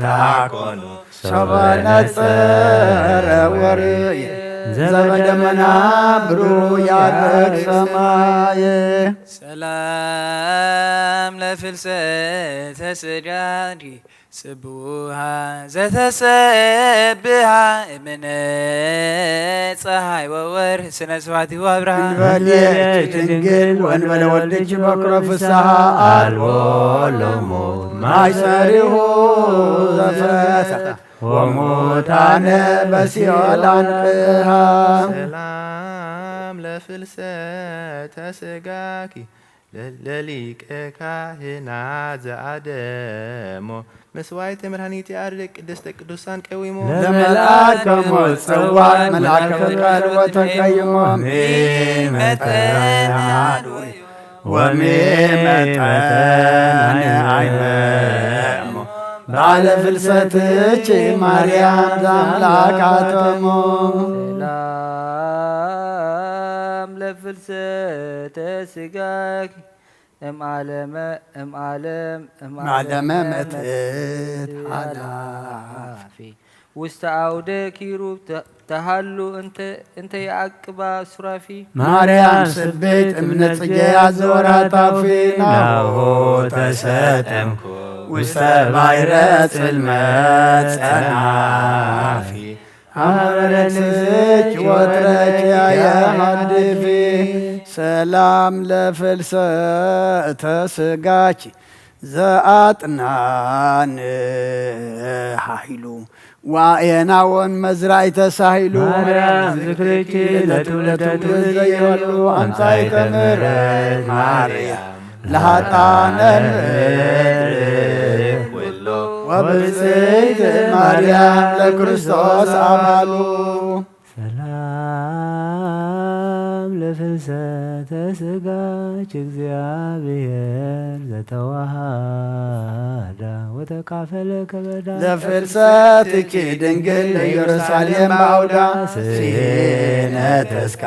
ታኮኑ ሰበነጸረ ወርየ ዘበደመና ብሩህ ያረግ ሰማየ ሰላም ለፍልሰተ ስጋጂ ስቡሃ ዘተሰብሃ እምነ ፀሐይ ወወርህ ስነ ስብሐት ወብርሃን እንበልየች ድንግል ወንበለ ወልድች በኩረ ፍስሐ አልቦ ለሞት ማይሰሪሁ ዘፈሰ ወሙታነ በሲኦል አንቅሃ ሰላም ለፍልሰተ ስጋኪ ለሊቀ ካህናት ዘአደሞ መስዋዕተ መድኃኒት ያርቅ ቅድስተ ቅዱሳን ቀዊሞ ለመልአክ ከሞት ጽዋ መልአከ ቀልቦ ተቀይሞ ሚመጠናድ ወሚመጠን አይመሞ ባለ ፍልሰትች ማርያም ዘአምላክ አተሞ ሰላም ለፍልሰተ ስጋኪ እምዓለመ መትት ኃላፊ ውስተ አውደ ኪሩብ ተሃሉ እንተ ያዕቅባ ሱራፊ ማርያም ስቤት እምነት ጽጌ ያዘወርሃ ታፊ ናሁ ተሰጠምኩ ውስተ ባሕረ ጽልመት ጸናፊ አመረትች ወትረች ያየሃድፊ ሰላም ለፍልሰተ ስጋች ዘአጥናን ኃይሉ ዋየናወን መዝራዕተ ሳሂሉ ማርያም ዝክርኪ ለትውልደ ዘይወሉ አምሳዕተ ምሕረት ማርያም ለኃጥአነ ምድር ኩሎ ወብፅዕት ማርያም ለክርስቶስ አማሉ ሰላም ለፍልሰተ ስጋች እግዚአብሔር ዘተዋሃዳ ወተካፈለ ከበዳ ለፍልሰትኪ ድንግል ለኢየሩሳሌም ባውዳ ሲነ ተስካ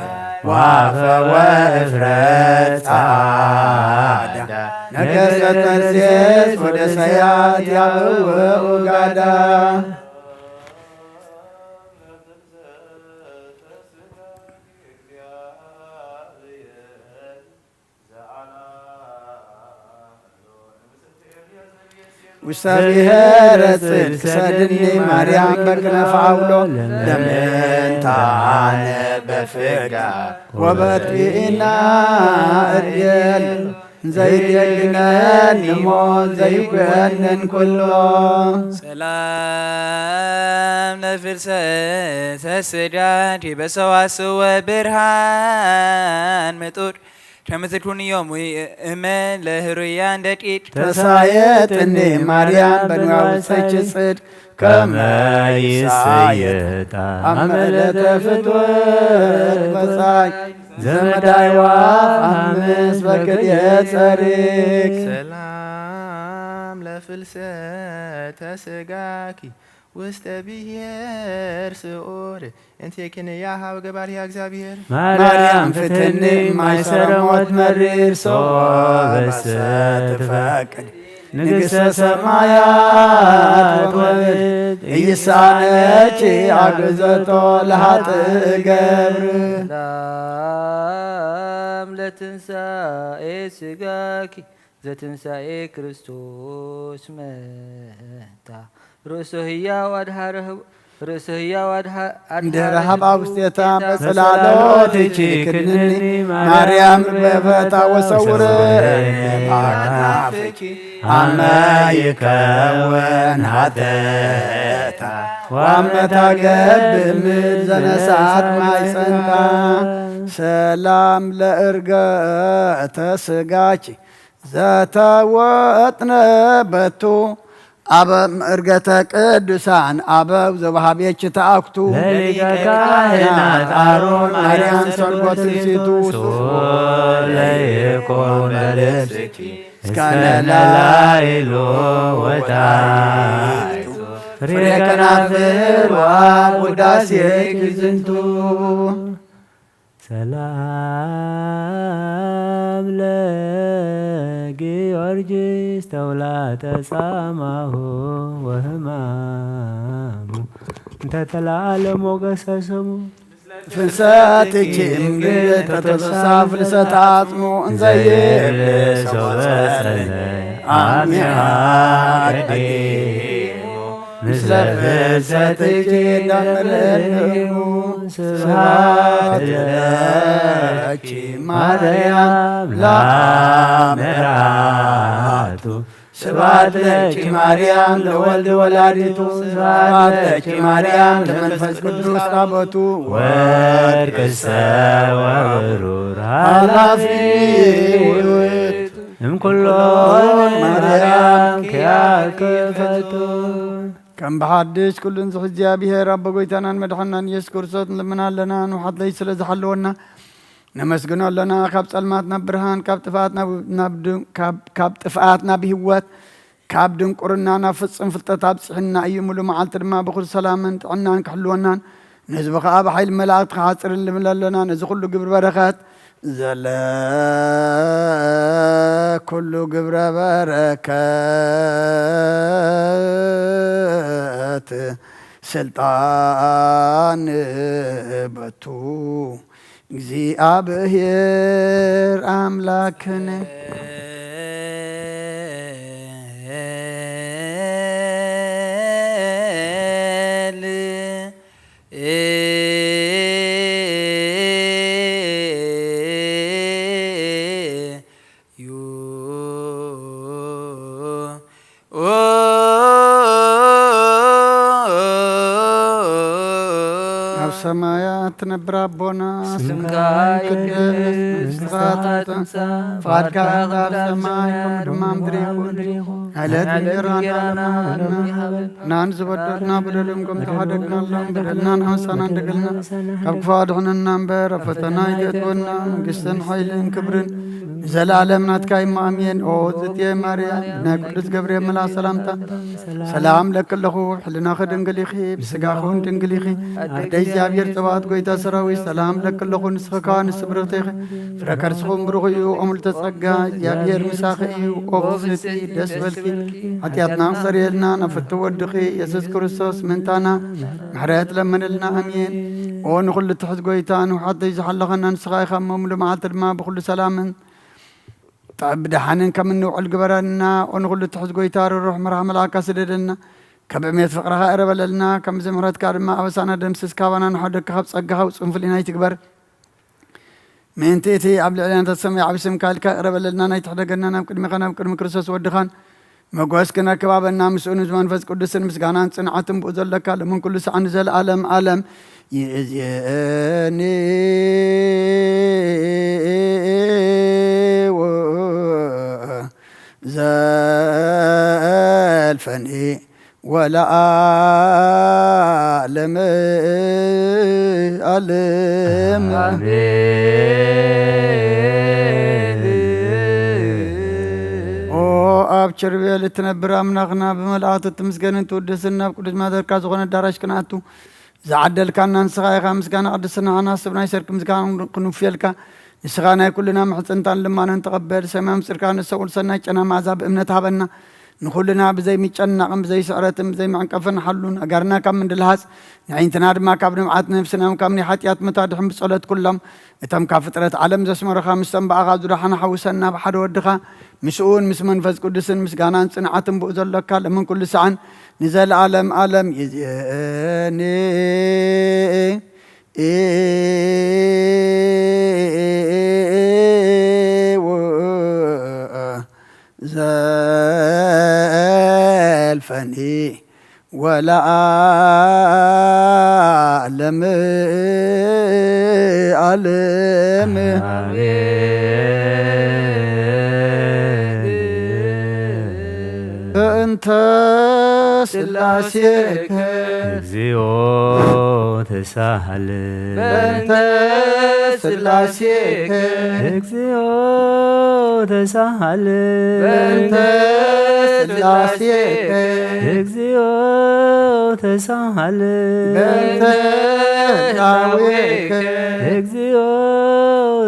ዋፈ ወእፍረት ጻዳ ነገሥተ ተርሴስ ወደ ሰያት ያበወ ጋዳ ውስተ ብሔረ ጽድቅ ሰድኒ ማርያም በክነፈ አውሎ ለምንታነ በፍጋ ወበጥቢና እድል ዘይደግነን ሞት ዘይኮነን ኩሎ ሰላም ለፍልሰተ ስጋኪ በሰዋስወ ብርሃን ምጡር ከምትኩን ዮም እመን ለህሩያን ደቂቅ ተሳየጥኒ ማርያም በንዋውፀች ጽድቅ ከመይስየጣ አመለተ ፍትወት በጻይ ዘመዳይ ዋፍ አምስት በክልኤ ጸሪቅ ሰላም ለፍልሰተ ስጋኪ ውስተ ብሔር ስዑር እንቴክንያ ሀብ ገባርያ እግዚአብሔር ማርያም ፍትኒ ማይሰረሞት መሪር ሶበሰ ትፈቅድ ንግሥተ ሰማያት ወምድር ኢይሳነች አግዘቶ ለኃጥእ ገብር ሰላም ለትንሣኤ ስጋኪ ዘትንሣኤ ክርስቶስ መታ ርእሶ ሕያው እንድኅረ ሀባ ውስቴታ በጽላሎትኪ ክድንኒ ማርያም በፈታ ወሰውርኒ በአክናፍኪ አመ ይከውን ኃጢአታ ወአመ ታገብእ ምድር ዘነሣት ማይጸንታ ሰላም ለዕርገተ ሥጋኪ ዘተወጥነ በቱ አበ ዕርገተ ቅዱሳን አበው ዘወሃቤች ተአክቱ ለሊቀ ካህናት አሮን ማርያም ሰርጎት ሲቱ ለይቆም በልብስኪ እስከ ነላይሎ ወጣይቱ ፍሬ ከናፍር ውዳሴኪ ዝንቱ ሰላም ለጊዮርጊስ ተውላጠ ጻማሁ ወህማሙ እንተ ተለዓለም ሞገሰ ስሙ ፍልሰትኪ እምግል ተተሳ ፍልሰት አጽሙ እንዘይብሰው በጸለይ አሚሃ ምስለ ፍልሰትኪ እንዳመለክሙ ስብሐት ለኪ ማርያም ላምራቱ ስብሐት ለኪ ማርያም ለወልድ ወላዲቱ ስብሐት ለኪ ማርያም ለመንፈስ ቅዱስ ታቦቱ ወርቅሰ ወብሩር ኃላፊ ኃላፊ እምኩሎን ማርያም ከያክፈቱ ከም ብሓድሽ ኩሉን ዝሕ እግዚኣብሔር ኣቦ ጎይታናን መድሓናን ኢየሱስ ክርስቶስ ንልምና ኣለና ንውሓትለይ ስለ ዝሓለወና ነመስግኖ ኣለና ካብ ጸልማት ናብ ብርሃን ካብ ጥፍኣት ናብ ህይወት ካብ ድንቁርና ናብ ፍጽም ፍልጠት ኣብፅሕና እዩ ሙሉእ መዓልቲ ድማ ብኩሉ ሰላምን ጥዕናን ክሕልወናን ንህዝቢ ከዓ ብሓይሊ መላእክቲ ክሓፅርን ልብል ኣለና ነዚ ኩሉ ግብሪ በረኸት ዘለ ኩሉ ግብረ በረከት ስልጣን በቱ እግዚአብሔር አምላክነ ሰማያ ትነብር አቦና ስምካ ይቅደስ ፈቃድካ ኣብ ሰማይ ከምኡ ድማ ምድሪ ይኹን ዕለት እንጀራና ናን ዝበደልና በደሎም ከም ተሓደግናሎም በደልናን ኣንሳና እንደገልና ካብ ክፉ ኣድሕነና እምበር ኣብ ፈተና ይእትወና መንግስትን ሓይልን ክብርን ዘላለም ናትካ ይማእምየን ኦ ዝትየ ማርያም ናይ ቅዱስ ገብርኤል መልኣክ ሰላምታ ሰላም ለክለኹ ሕልናኸ ድንግል ኢኺ ብስጋኹን ድንግል ኢኺ ኣደይ እግዚኣብሔር ጽባኦት ጐይታ ሰራዊት ሰላም ለክለኹ ንስኽካ ንስብርኽቲ ኢኺ ፍረ ከርስኹም ብሩኽ እዩ ኦሙልተ ጸጋ እግዚኣብሔር ምሳኺ እዩ ኦ ብስቲ ደስ በልኪ ኃጢአትና ክሰሪየልና ናብ ፍቲ ወድኺ ኢየሱስ ክርስቶስ ምንታና ምሕረት ለመነልና ኣሜን ኦ ንኹሉ ትሕት ጐይታ ንውሓተይ ዝሓለኸና ንስኻ ኢኻ እሞ መዓልቲ ድማ ብኩሉ ሰላምን ብድሓንን ከም እንውዕል ግበረና ኦ ንኹሉ ትሕት ጐይታ ርሩሕ ምርሃ መልኣካ ስደደልና ካብ ዕሜት ፍቕረኻ እረበለልና ከምዚ ምሕረትካ ድማ ኣበሳና ደምስስ ካባና ንሓደግካ ካብ ጸጋኻ ውፅም ፍሉይ ናይ ትግበር ምእንቲ እቲ ኣብ ልዕልና ተሰማይ ዓብ ስምካ ኢልካ እረበለልና ናይ ትሕደገና ናብ ቅድሚኻ ናብ ቅድሚ ክርስቶስ ወድኻን መጓስ ክነክባበና ምስኡን ዝመንፈስ ቅዱስን ምስጋናን ጽንዓትን ብኡ ዘለካ ለምን ኩሉ ሰዓን ዘለዓለም ዓለም ይእዜኒ ዘልፈኒ ወለዓለም ዓለም ኣብ ቸርቤል እትነብር ኣምላኽና ብመልኣኽቲ እትምስገንን ትውደስን ናብ ቅዱስ ማደርካ ዝኾነ ኣዳራሽ ክንኣቱ ዝዓደልካና ንስኻ ኢኻ ምስጋና ቅድስና ሓናስብ ናይ ሰርክ ምስጋና ክንውፍየልካ ንስኻ ናይ ኩልና ምሕፅንታን ልማንን ተቐበል ሰማይ ምፅርካ ንሰውል ሰናይ ጨና መዓዛ ብእምነት ሃበና ንኹልና ብዘይሚጨናቕን ብዘይስዕረትን ብዘይማዕንቀፍን ሓሉን ኣጋርና ካብ ምንድልሃፅ ንዒንትና ድማ ካብ ንምዓት ነፍስናም ካብ ናይ ሓጢኣት መታድሕን ብጸሎት ኩሎም እቶም ካብ ፍጥረት ዓለም ዘስመረኻ ምስቶም በኣኻ ዙዳሓና ሓዊሰና ብሓደ ወድኻ ምስኡን ምስ መንፈስ ቅዱስን ምስጋናን ጽንዓትን ብኡ ዘለካ ለምን ኩሉ ሰዓን ንዘለዓለም ዓለም ይእዜኒ ዘልፈኒ ወለዓለም ዓለም በእንተ ስላሴከ እግዚኦ ተሳሃለ በእንተ ስላሴከ እግዚኦ ተሳሃለ በእንተ ስላሴከ እግዚኦ ተሳሃለ በእንተ ዳዌከ እግዚኦ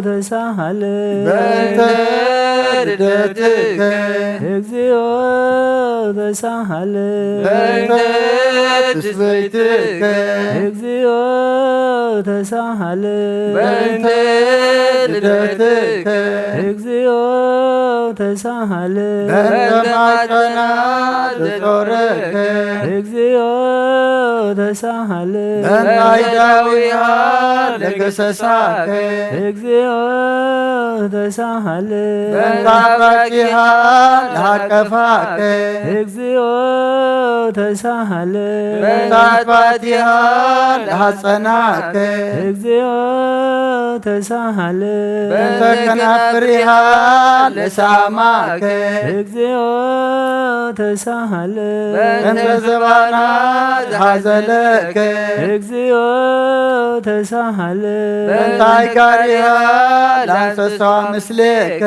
ተሳሃለ በእንተ ልደትከ እግዚኦ ተሳሃለ በእንተ ትስበይትከ እግዚኦ ተሳሃለ በእንተ ልደትከ እግዚኦ ተሳሃለ በእንተ ማፀና ዘጾረከ እግዚኦ ተሳሃለ በእንተ አይዳዊሃ ለገሰሳከ እግዚኦ ተሳሃለ በእንተ አባቂሃ ለሃቀፋከ እግዚኦ ተሳሃለ በእንተ አጥባቲሃ ለሃጸናከ እግዚኦ ተሳሃለ በእንተ ከናፍሪሃ ለሳማከ እግዚኦ ተሳሃለ በእንተ ዘባና ዝሃዘለከ እግዚኦ ተሳሃለ በእንተ አይጋሪሃ ለአንሰሳዋ ምስሌከ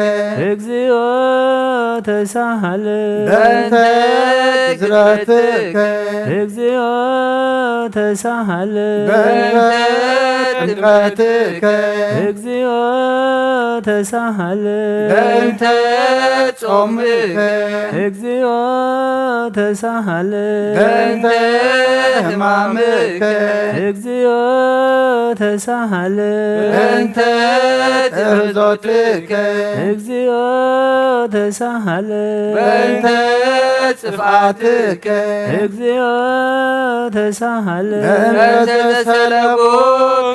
እግዚኦ ተሳሃለ በእንተ ዝረትከ እግዚኦ ተሳሃለ በእንተ ጥምቀትከ እግዚኦ ተሳሃለ በእንተ ጾምከ እግዚኦ ተሳሃለ በእንተ ሕማምከ እግዚኦ ተሳሃለ በእንተ ጥህዞትከ እግዚኦ ተሳሃለ በእንተ ጽፍአትከ እግዚኦ ተሳሃለ በእንተ ዘሰለቦ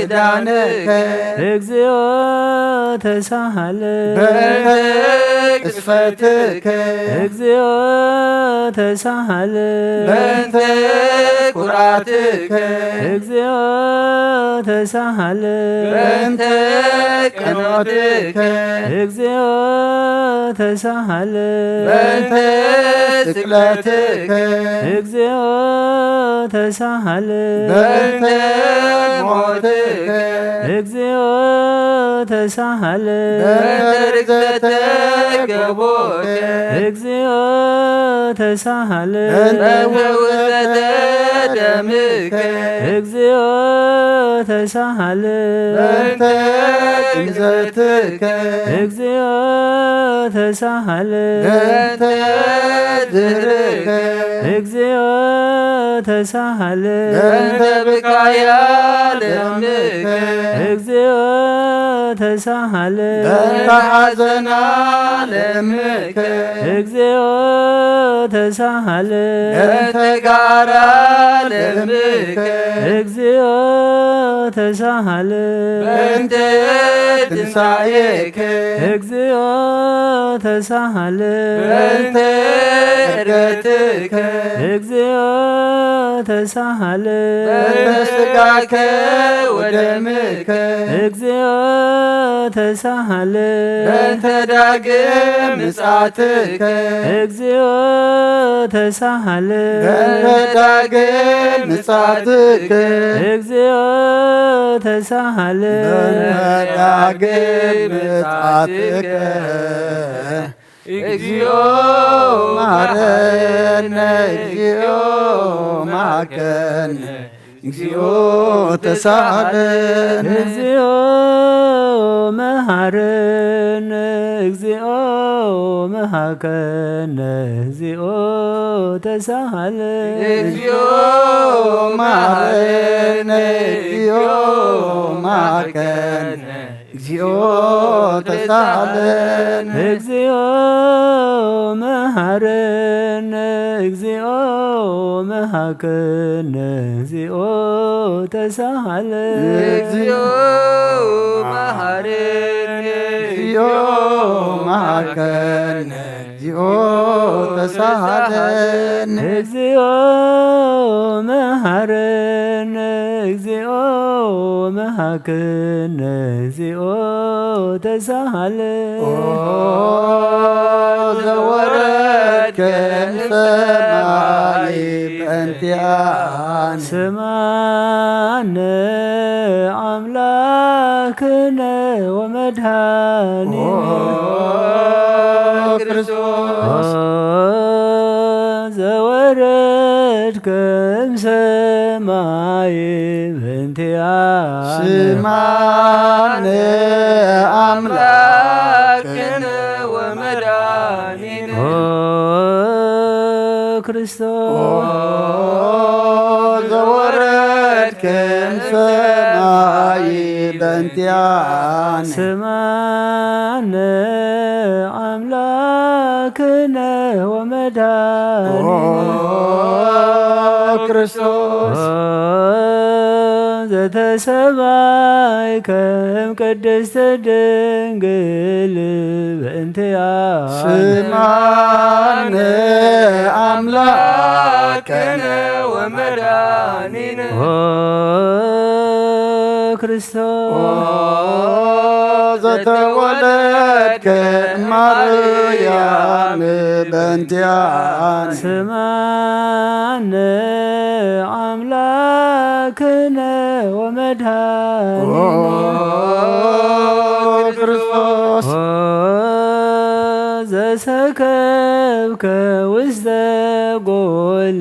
ክዳንከ እግዚኦ ተሳሃለን ቅስፈትከ እግዚኦ ተሳሃለን በእንተ ኩርዓትከ እግዚኦ ተሳሃለን በእንተ ቅንዖትከ እግዚኦ ተሳሃለን በእንተ ስቅለትከ እግዚኦ ተሳሃለን በእንተ ሞትከ እግዚኦ ተሳሃለን በእንተ ርግዘተ ገቦከ እግዚኦ ተሳሃለን በእንተ ውእተተ ደምከ እግዚኦ ተሳሃለን በእንተ ግንዘትከ እግዚኦ ተሳሃለን በእንተ ዝህርከ እግዚኦ ተሳሃለን በእንተ ብካያ ለምከ እግዚኦ ተሳሃለን በእንተ ሐዘና ለምከ እግዚኦ ተሳሃለን በእንተ ጋራ ለምከ እግዚኦ ተሳሃለን በእንተ ትንሣኤከ እግዚኦ ተሳሃለን በእንተ ዕርገትከ እግዚኦ ተሳሃለን በእንተ ሥጋከ ወደምከ እግዚኦ ተሳሃለን በእንተ ዳግም ምጽአትከ እግዚኦ ተሳሃለን በእንተ ዳግም ምጽአትከ እግዚኦ ተሳሃለን ዳግም ምጽአትከ እግዚኦ ማረነ እግዚኦ ማከነ እግዚኦ ተሳሃለን እግዚኦ መሐረነ እግዚኦ መሐከነ እግዚኦ ተሳሃለን እግዚኦ ማረነ እግዚኦ ማከነ እግዚኦ ተሳሃለን እግዚኦ መሐረነ እግዚኦ መሐከነ እግዚኦ ተሳሃለን እግዚኦ መሐረነ እግዚኦ ማከነ እግዚኦ ተሳሃለን እግዚኦ መሐረነ እግዚኦ መሐከነ እግዚኦ ተሳሃለን ዘወረድከ እምሰማይ በእንቲአነ ስማነ አምላክነ ወመድኃኒነ ክርስቶስ ዘወረድከ እምሰማይ በእንቲአነ ስማነ አምላክነ ወመድኃኒነ ክርስቶስ ዘወረድከ እምሰማይ በእንቲአነ ስማነ አምላክነ ወመድኃኒነ ክርስቶስ ዘተሰማይከ እምቅድስተ ድንግል በእንቲአነ ስማነ አምላክነ ወመድኃኒነ ክርስቶስ ዘተወለድከ እማርያም በእንቲአነ ስማነ አምላክነ ወመድኃኒነ ክርስቶስ ዘሰከብከ ውስተ ጎል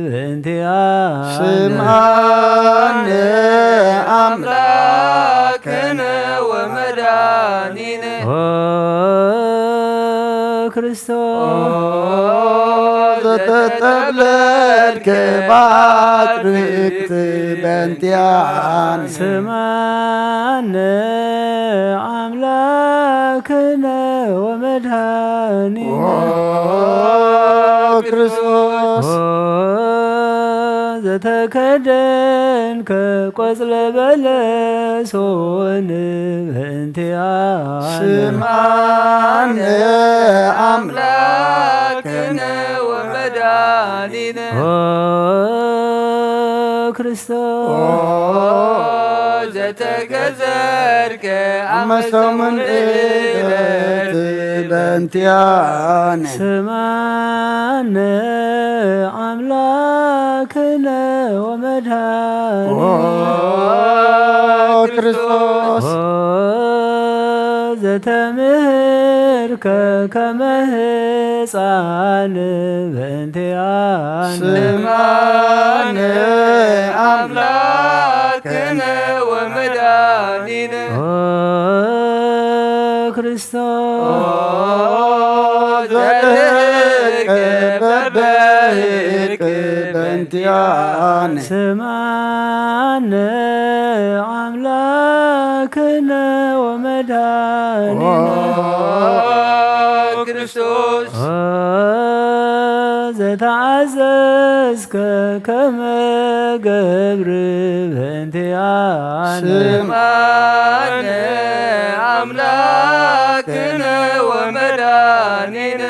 በእንቲአነ ስማነ አምላክነ ወመድኃኒነ ክርስቶስ ዘተጠብለልከ ባትርክት በእንቲአነ ስማነ አምላክነ ወመድኃኒነ ክርስቶስ ዘተከደን ከቆጽለ በለሶን በእንቲአነ ስምዓነ አምላክነ ወመድኃኒነ ክርስቶስ ዘተገዘርከ አመሰሙን ዕለት በእንቲአነ ስምዓነ አምላክነ ወመድኃኒነ ክርስቶስ ዘተምህርከ ከመ ሕፃን በእንቲአነ ስምዓነ አምላክነ ወመድኃኒነ ክርስቶስ ዘተከ በበህቅ በእንቲአነ ስምዓነ አምላክነ ወመድኃኒነ ክርስቶስ ዘተዓዘዝከ ከመ ገብር በእንቲአነ ስምዓነ አምላክነ ወመድኃኒነ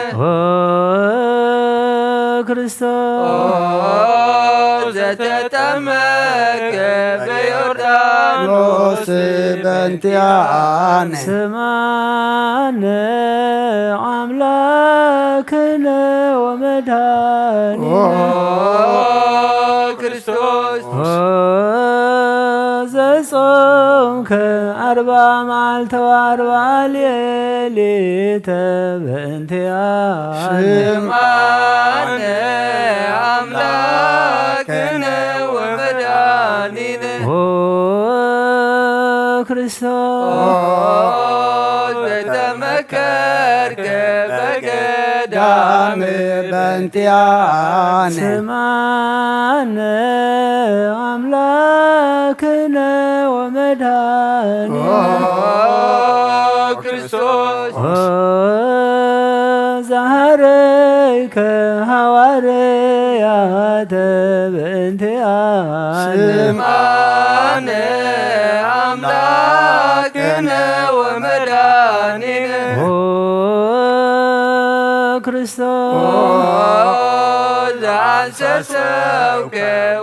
ክርስቶስ ዘተጠመቀ በዮርዳኖስ በእንቲአነ ስምዓነ አምላክነ ወመድኃኒነ ክርስቶስ ዘጾምከ 40 መዓልተ ወ40 ሌሊተ በእንቲአነ ስምዓነ አምላክነ ወመድኃኒነ ክርስቶስ ዘተመከርከ በገዳም በእንቲአነ ስምዓነ አምላክነ ወመድኃኒነ ክርስቶስ ዘሃረይከ ሐዋርያተ በእንቲአነ ስምዓነ አምላክነ ወመድኃኒነ ክርስቶስ ዘአንሰሰውከ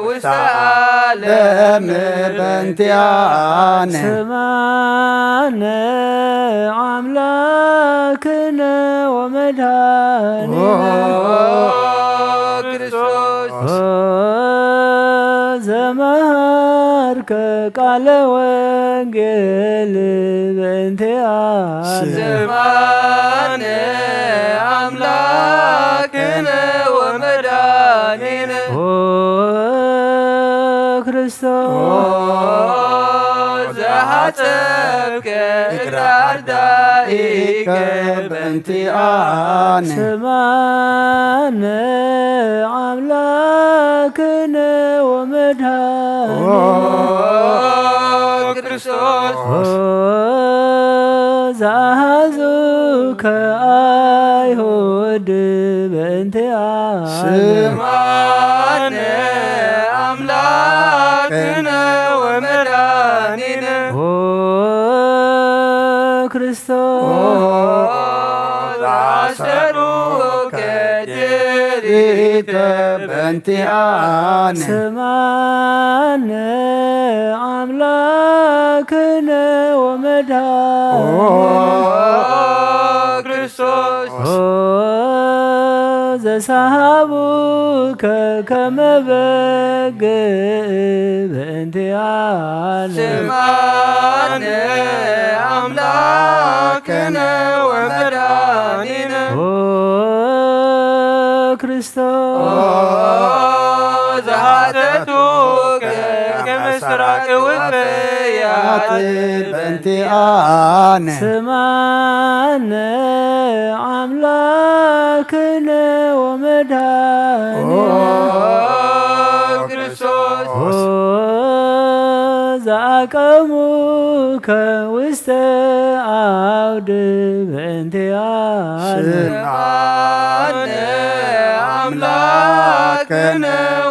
ውስተ ዓለም ዓለም በእንቲአነ ስምዓነ አምላክነ ወመድኃኒነ ክርስቶስ ዘመሃርከ ቃለ ወንጌል በእንቲአነ ስምዓነ አምላክነ ወመድኃኒነ ክርስቶስ ዘሐጸብከ እግረ አርዳኢከ በእንቲአነ ስምዓነ አምላክነ ወመድኃኒነ ክርስቶስ ዘአሐዙከ አይሁድ በእንቲአነ ስምዓነ አምላክነ ወመድኃኒነ ክርስቶስ አሰሩከ ሪተ በእንቲአነ ስምዓነ አምላክነ ወመድኃኒነ ክርስቶስ ዘሳሃቡከ ከመ በግ በእንቲአነ ስምዓነ አምላክነ ወመድኃኒነ ክርስቶስ ዘሐተቱከ ከምስራቅ ውፍያት በእንቲአነ ስምዓነ አምላክነ ወመድኃኒነ ክርስቶስ ዘአቀሙከ ውስተ አውድ በእንቲአነ ስምዓነ አምላክነ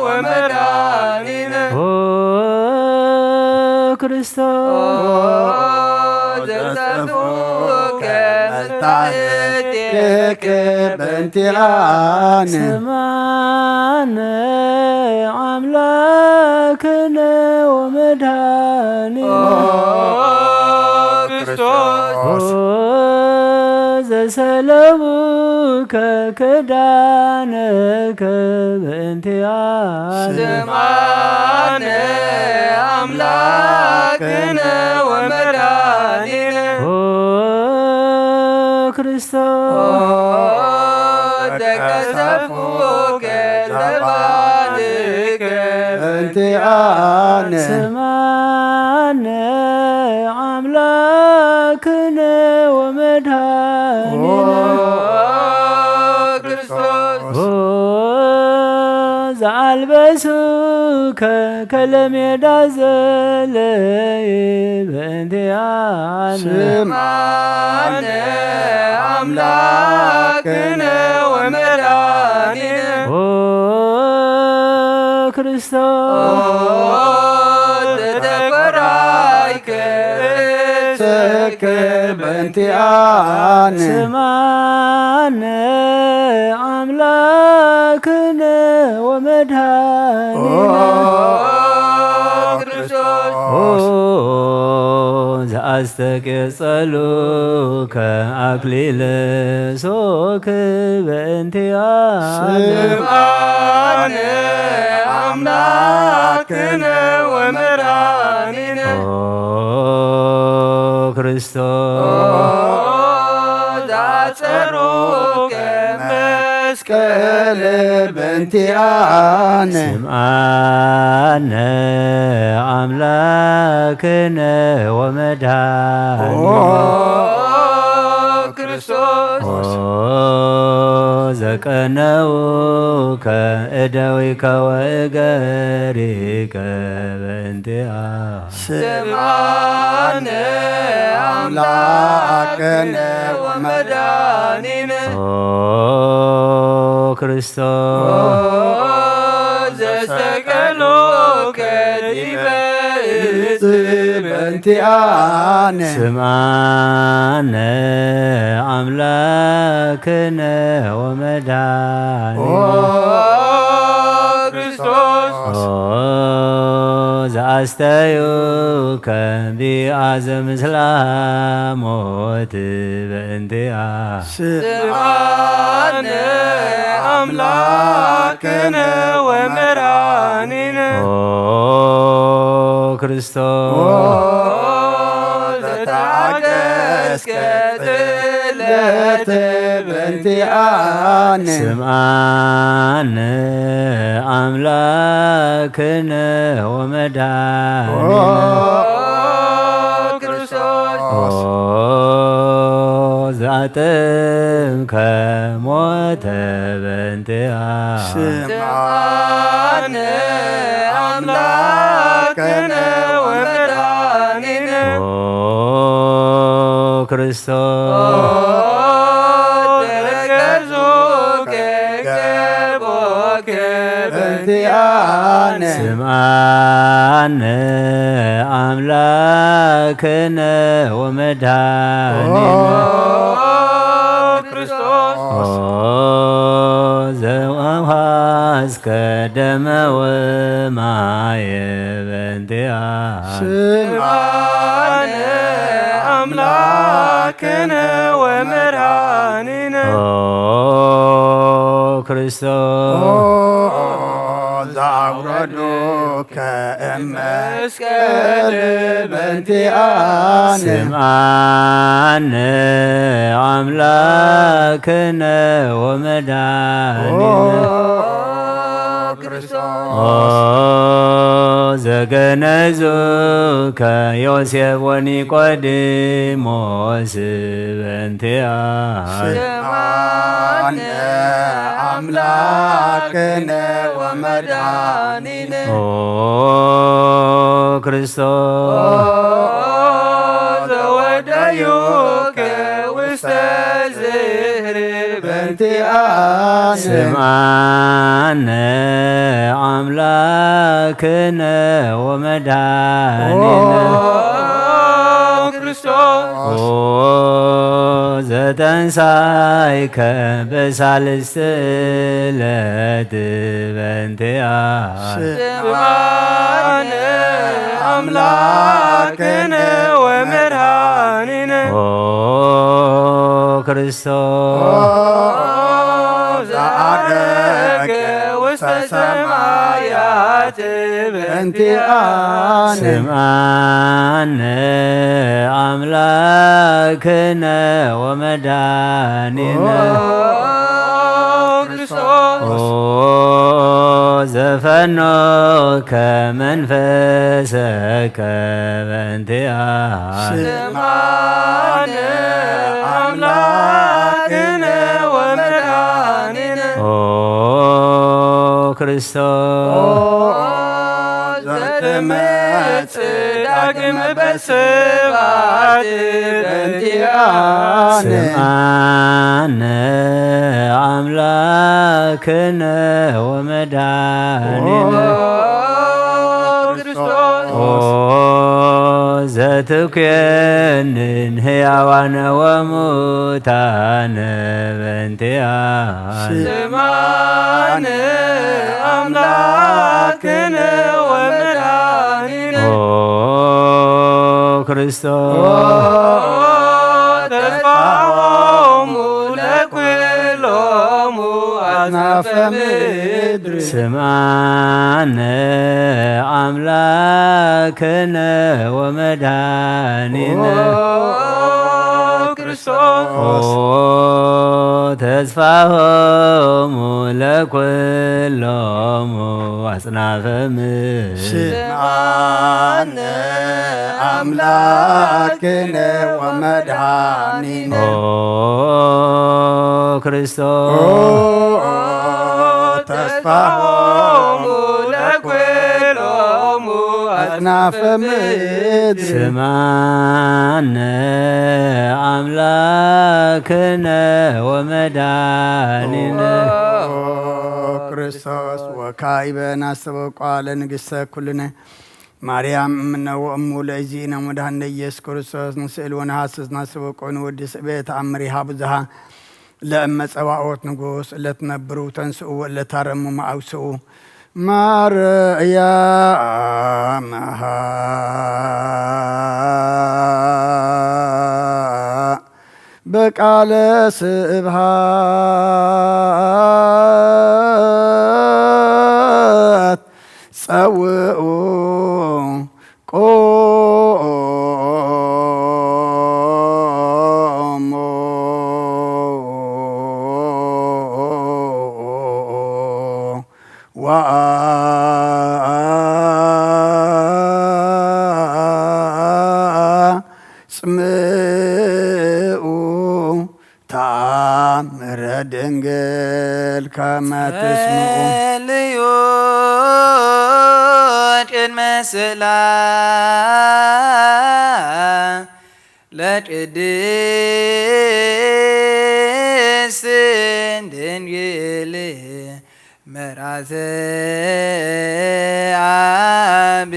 ወመድኃኒነ ክርስቶስ ዘጸፍኡከ መልታእትከ በእንቲአነ ስማነ አምላክነ ወመድኃኒነ ክርስቶስ ዘሰለሙከ ክዳነከ በእንቲአነ ስማነ አምላክነ ወመድኃኒነ ክርስቶስ ተቀሰፉከ ለባልከ በእንቲአነ ስማነ አምላክነ ወመድኃኒነ ክርስቶስ ዘአልበሱከ ከለሜዳ ዘለየ በእንቲአነ ስማነ አምላክነ ወመድኃኒነ ክርስቶስ ተተቆራይከ ሰከ በእንቲአነ ስማነ አምላክነ ወመድኃኒነ ክርስቶስ ዘአስተቄጸሉከ አክሊለ ሶክ በእንቲአነ ስማነ አምላክነ ወመድኃኒነ ክርስቶስ ዘአጸሩከ መስቀለ በእንቲአነ ስምዓነ አምላክነ ወመድኃኒነ ክርስቶስ ዘቀነውከ እደዊከ ወእገሪከ በእንቲአነ ስምዓነ አምላክነ ወመድኃኒነ ክርስቶስ ዘሰቀሎከ ዲበ ዕፅ በእንቲአነ ስምዓነ አምላክነ ወመድኃኒነ ክርስቶስ ዘአስተዩከ ቢአዘ ምስለ ሞት በእንቲአነ ስምዓነ አምላክነ ወመድኃኒነ ክርስቶስ ዘታገስከ ጽለተ በእንቲአነ ስምዓነ አምላክነ ወመድኃኒነ ክርስቶስ ዘአጥምከ ሞተ በእንቲአነ ስምዓነ አምላክነ ወመድኃኒነ ክርስቶስ ተገዙከ ገቦከ በእንቲአነ ስምዓነ አምላክነ ወመድኃኒነ ክርስቶስ ዘወሃዝከ ደመ ወማየ በእንቲአነ ስምዓነ አምላክነ ወመድኃኒነ ክርስቶስ ዘአውረዱከ መስቀል በእንቲአነ ስምዓነ አምላክነ ወመድኃኒነ ክርስቶስ ዘገነዙከ ዮሴፍ ወኒቆዲሞስ በእንቲአነ ስምዓነ አምላክነ ወመድኃኒነ ክርስቶስ ዘወደዩከ ውስተ زهر بنتيان سمعنا أملاكنا ومداننا ክርስቶስ ዘተንሳይከ በሳልስት ዕለት በእንቲአነ ስምዓነ አምላክነ ወመድኃኒነ ክርስቶስ ዘዐረገ ውስተ ሰማያት በእንቲአነ ስምዓነ አምላክነ ወመድኃኒነ ክርስቶስ ዘፈኖከ መንፈሰከ በእንቲአነ ስምዓነ አምላክነ ወመድኃኒነ ክርስቶስ ዘትመጽእ ዳግመ በስብሐት በእንቲአነ ስምዓነ አምላክነ ወመድኃኒነ ክርስቶስ ዘትኮንን ሕያዋነ ወሙታነ በእንቲአነ ስምዓነ አምላክነ ወመድኃኒነ ክርስቶስ ተስፋሆሙ ለኵሎሙ አጽናፈ ምድር ስምዓነ አምላክነ ወመድኃኒነ ክርስቶስ ተስፋሆሙ ለኵሎሙ አጽናፈ ምድር ስምዓነ አምላክነ ወመድኃኒነ ክርስቶስ ተስፋሆሙ ለኵሎሙ አጽናፈ ምድር ስምዓነ አምላክነ ወመድኃኒነ ክርስቶስ ወካዕበ ናስተበቋ ለንግሥተ ኩልነ ማርያም እምነ ወእሙ ለእግዚእነ ወመድኃኒነ ኢየሱስ ክርስቶስ ንስእል ወነሐስስ ናስተበቆ ንወድስ በተአምሪሃ ብዙሃ ለእመ ጸባኦት ንጉሥ እለትነብሩ ተንስኡ ወእለታረምሙ አውስኡ ማርያም በቃለ ስብሐት ጸውኡ ቆሞ ወአጽምዑ ተአምረ ድንግል ከመ ትስምዑ ልዩ ቅድመ ስእላ ለቅድስት ድንግል መራዘ አብ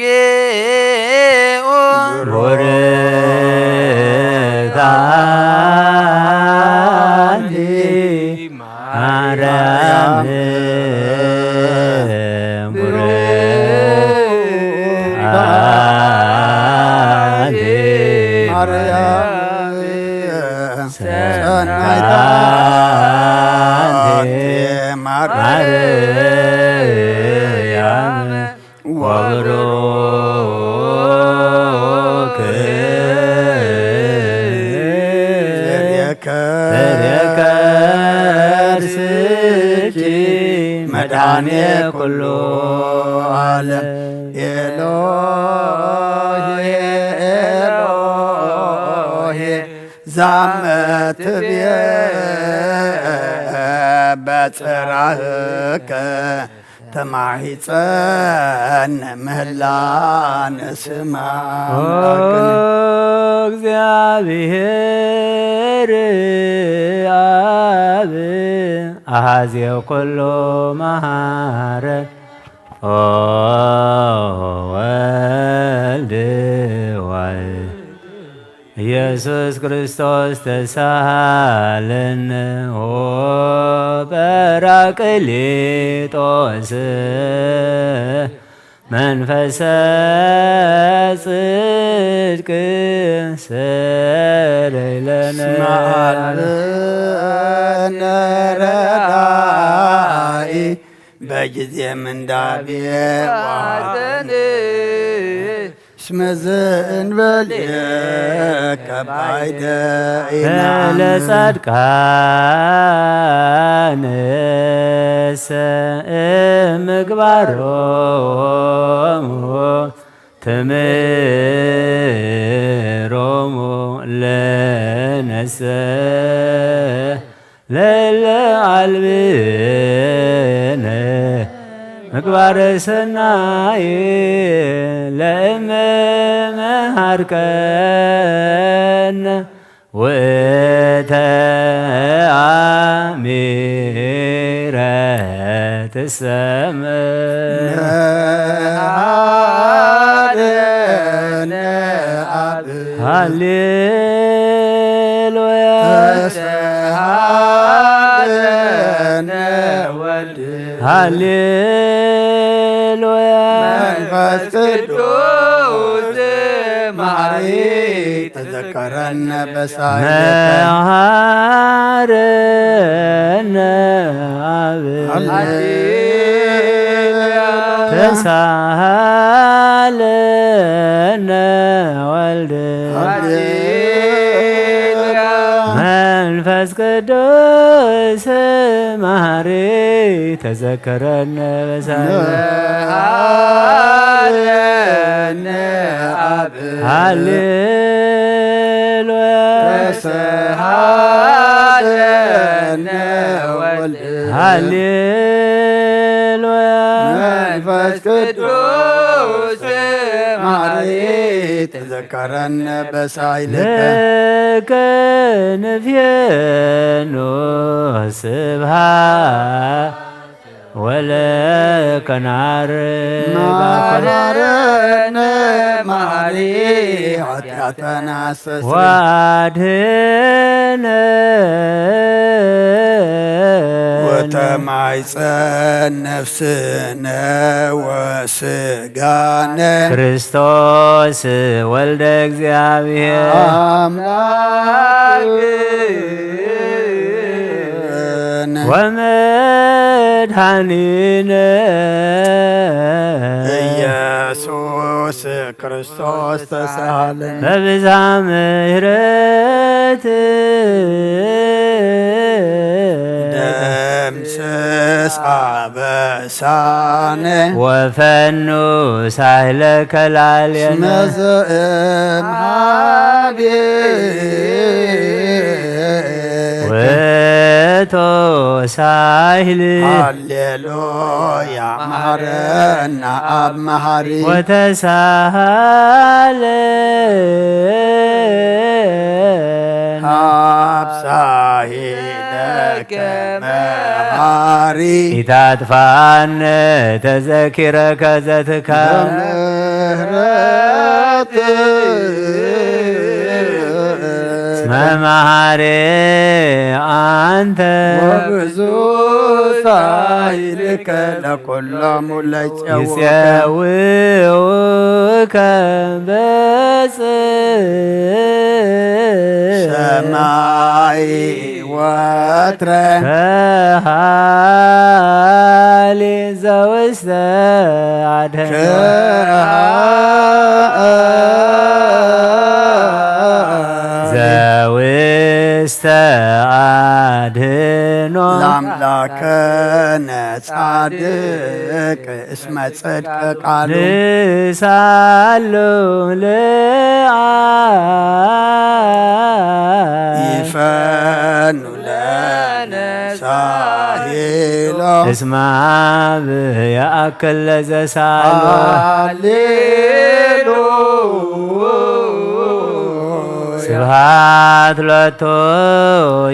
ወመበንጌኡ ቡርክት አንቲ ማርያም ቡርክት አንቲ ማርያም ሰናይታ ማርያም ወቡሩክ ከርስኪ መድኃኔ ኩሉ ዓለም ኤሎሄ ኤሎሄ ዛመትብየ በጽራህከ ተማሂፀን ምህላን ስማ እግዚአብሔር አብ አሐዜ ኩሉ መሃረ ወልድ ኢየሱስ ክርስቶስ ተሳሃለን ጰራቅሊጦስ መንፈሰ ጽድቅ ሰረይ ለነ ነረዳኢ በጊዜ ምንዳቤ ዋዘን እስመዝ እንበል ከባይደ ለጻድቃን ምግባሮሙ ትምሮሙ ለነሰ ለለዓልብነ ምግባረ ሰናይ ለእመመሃርከነ ወተአሚረ ተሰመሃደነ አብ ሃሌሉያ ተሰሃደነ ወልድ ሃሌሉያ መንፈስ ቅዱስ መሐሪ ተዘከረነ በሳይለከ መሐረነ አብ ተሳሃለነ ወልድ መንፈስ ቅዱስ መሐሪ ተዘከረነ በሳይለከ አብ ሃሌሉያ ተሰሃለነ ወልድ ሃሌሉያ መንፈስ ቅዱስ መሐሪ ተዘከረነ በሳይለከ ለከ ንፍየኑ ስብሐት ወለከ ማረነ መሐሪ ኃጢአተና አስተስርይ ዋድኅነ ወተማይፀን ነፍስነ ወስጋነ ክርስቶስ ወልደ እግዚአብሔር አምላክነ ወመድኃኒነ ኢየሱስ ክርስቶስ ተሳሃለን በብዝኃ ምሕረት ደምስስ አበሳነ ወፈኑ ሳህለከ ላዕሌነ እስመ ዘእምኀቤ ውእቱ ሳህል ሃሌሉያ መሐረነ አብ መሐሪ ወተሳሃለነ አብ ሳሂለከ መሐሪ ኢታጥፋነ ተዘኪረከ ዘትካነ በምህረት እስመ መሐሪ አንተ ወብዙ ሳይልከ ለኩሎሙ ለይፄውከ ይፄውከ በጽድቅ ሰማይ ወትረ ከሃሊ ዘውስተ አድኅኖ ዘውስተ አድኅኖ ለአምላከነ ጻድቅ እስመ ጽድቅ ቃሉ ንሳሎ ይፈኑ ለነ ሳሂሎ እስማ ብያእክል ለዘሳሎ ሃሌሉያ ስብሐት ሎቶ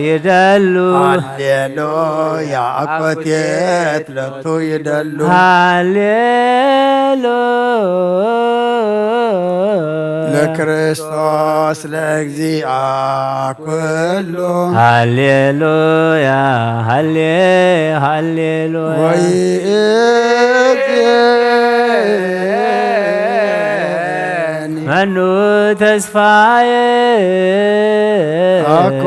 ይደሉ ሃሌሉያ አኮቴት ለቱ ይደሉ ሃሌሉያ ለክርስቶስ ለእግዚአ ኩሉ ሃሌሉያ ሃሌሉያ ወይእዜኒ መኑ ተስፋዬ አኮ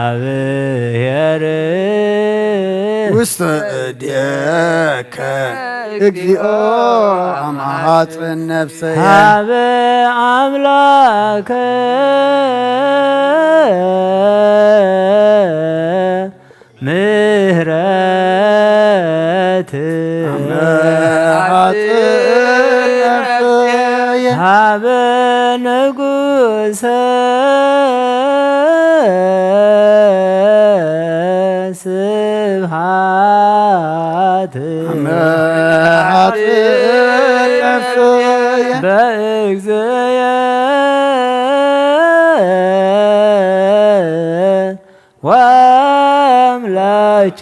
እግዚአብሔር ውስተ እዴከ እግዚኦ አማሃፅን ነፍሰየ ሀበ አምላከ ምህረት አማሃፅን ነፍሰየ ሀበ ንጉሰ ስብሐት አማሃፅን ነፍሰየ በእግዚእየ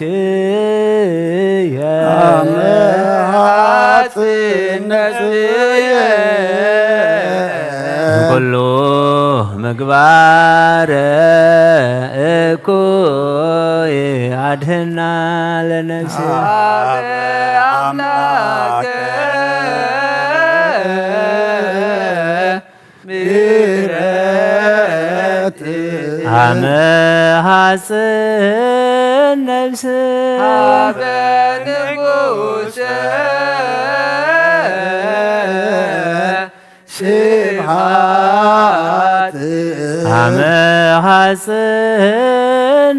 ወአምላክየ አማሃፅን ነፍሰየ ኩሉ ምግባረ እኩይ አድህና ለነፍሴ አምላከ ምሕረት አመ ሐጽን ነፍስ ሀበ ንጉሰ ስብሐት አመ ሐጽን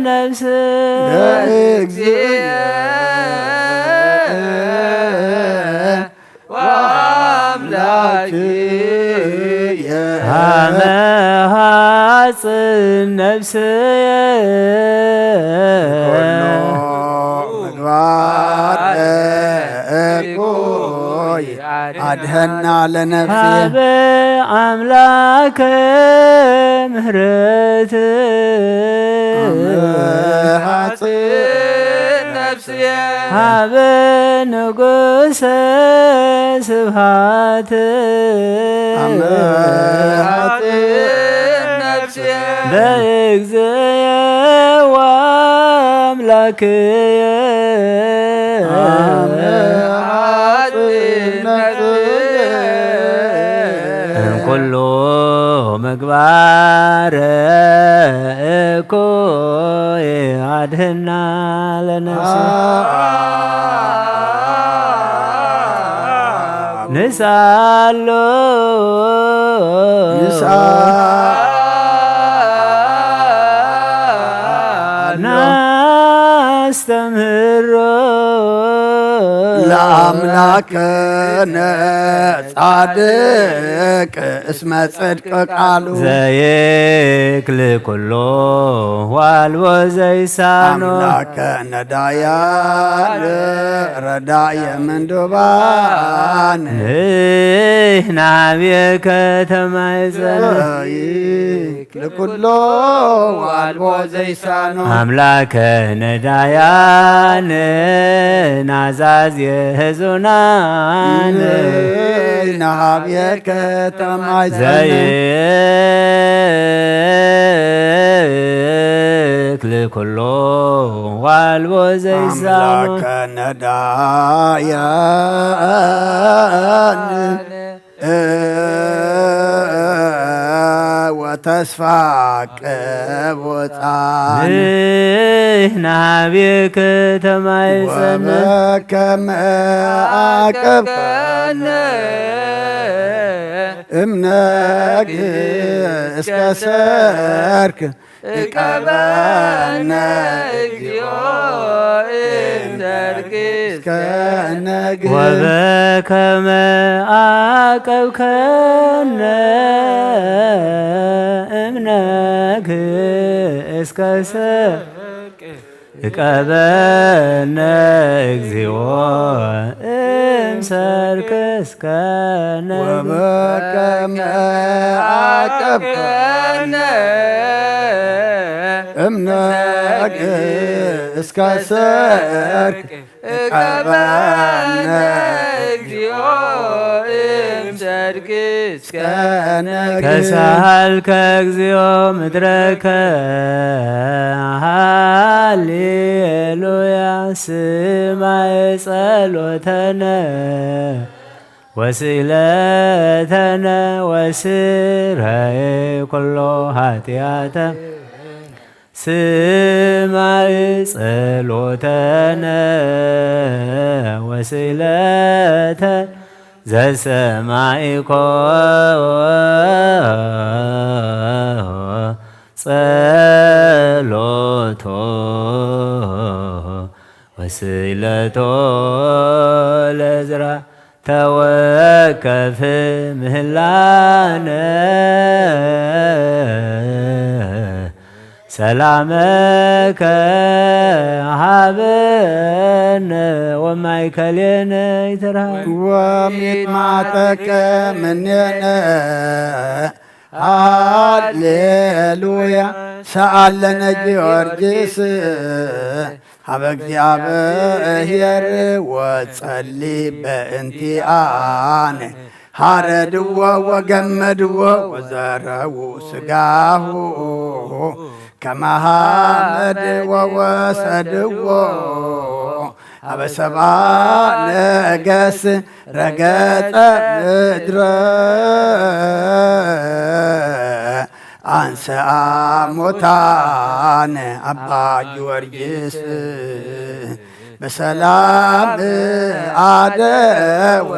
ነፍስ ለእግዚእ ወአምላክየ አመ ሐጽን ነፍስየ ምግባር እኩይ አድህና ለነፍሴ ሀበ አምላከ ምህረት ሐጽን ነፍስየ ሀበ ንጉሰ ስብሐት ሐጽን ነፍስየ በእግዚእየ ወአምላክየ ሐጽን ነፍስየ እምኩሉ ምግባረ እኩይ አድህና ለነፍሴ ንሳሎ ናስተምህሮ ለአምላክነ ጻድቅ እስመ ጽድቅ ቃሉ ዘይክል ኩሎ ዋልቦ ዘይሳኖ አምላከ ነዳያን ረዳየ ምንዱባን ንሕና ቤከ ተማይጸን ለኩሎ ዋልቦ ዘይሳኖ አምላከ ነዳያን ናዛዝ የህዙናን ናብየ ከተማይጸን ዘይክል ኩሎ ዋልቦ ዘይሳኖ አምላከ ነዳያን ወተስፋ ቅቦፃን ንሕና ቤከ ተማይጸን ወበከመ አቀብከነ እምነግ እስከ ሰርክ እቀበነ እግዚኦ እምተርክስከ ነግህ ወበከመ አቀብከነ እምነግህ እስከ ሰርቅ እቀበነ እግዚኦ እምሰርክ እስከ ወበከመ አቀብከነ እምነግህ እስከ ሰርክ እቀበነ እግዚኦ እምሰርክ እስከ ነግህ ከሳልከ እግዚኦ ምድረከ ሃሌሉያ ስማዕ ጸሎተነ ወስእለተነ ወስረይ ኩሎ ኃጢአተ ስማዕ ጸሎተነ ወስእለተ ዘሰማዕኮ ጸሎቶ ወስእለቶ ለዝራ ተወከፍ ምህላነ ሰላመከ ሀበነ ወማእከሌነ ይትርሃብ ወሚጥማተከ ምኔነ ሃሌሉያ ሰአለነ ጊዮርጊስ ሀበ እግዚአብሔር ወጸሊ በእንቲአነ ሃረድዎ ወገመድዎ ወዘረው ስጋሁ ከመሃመድ ወወሰድዎ ሀበ ሰብአ ነገስ ረገጸ ምድረ አንሰአ ሞታነ አባ ጊዮርጊስ በሰላም አደወ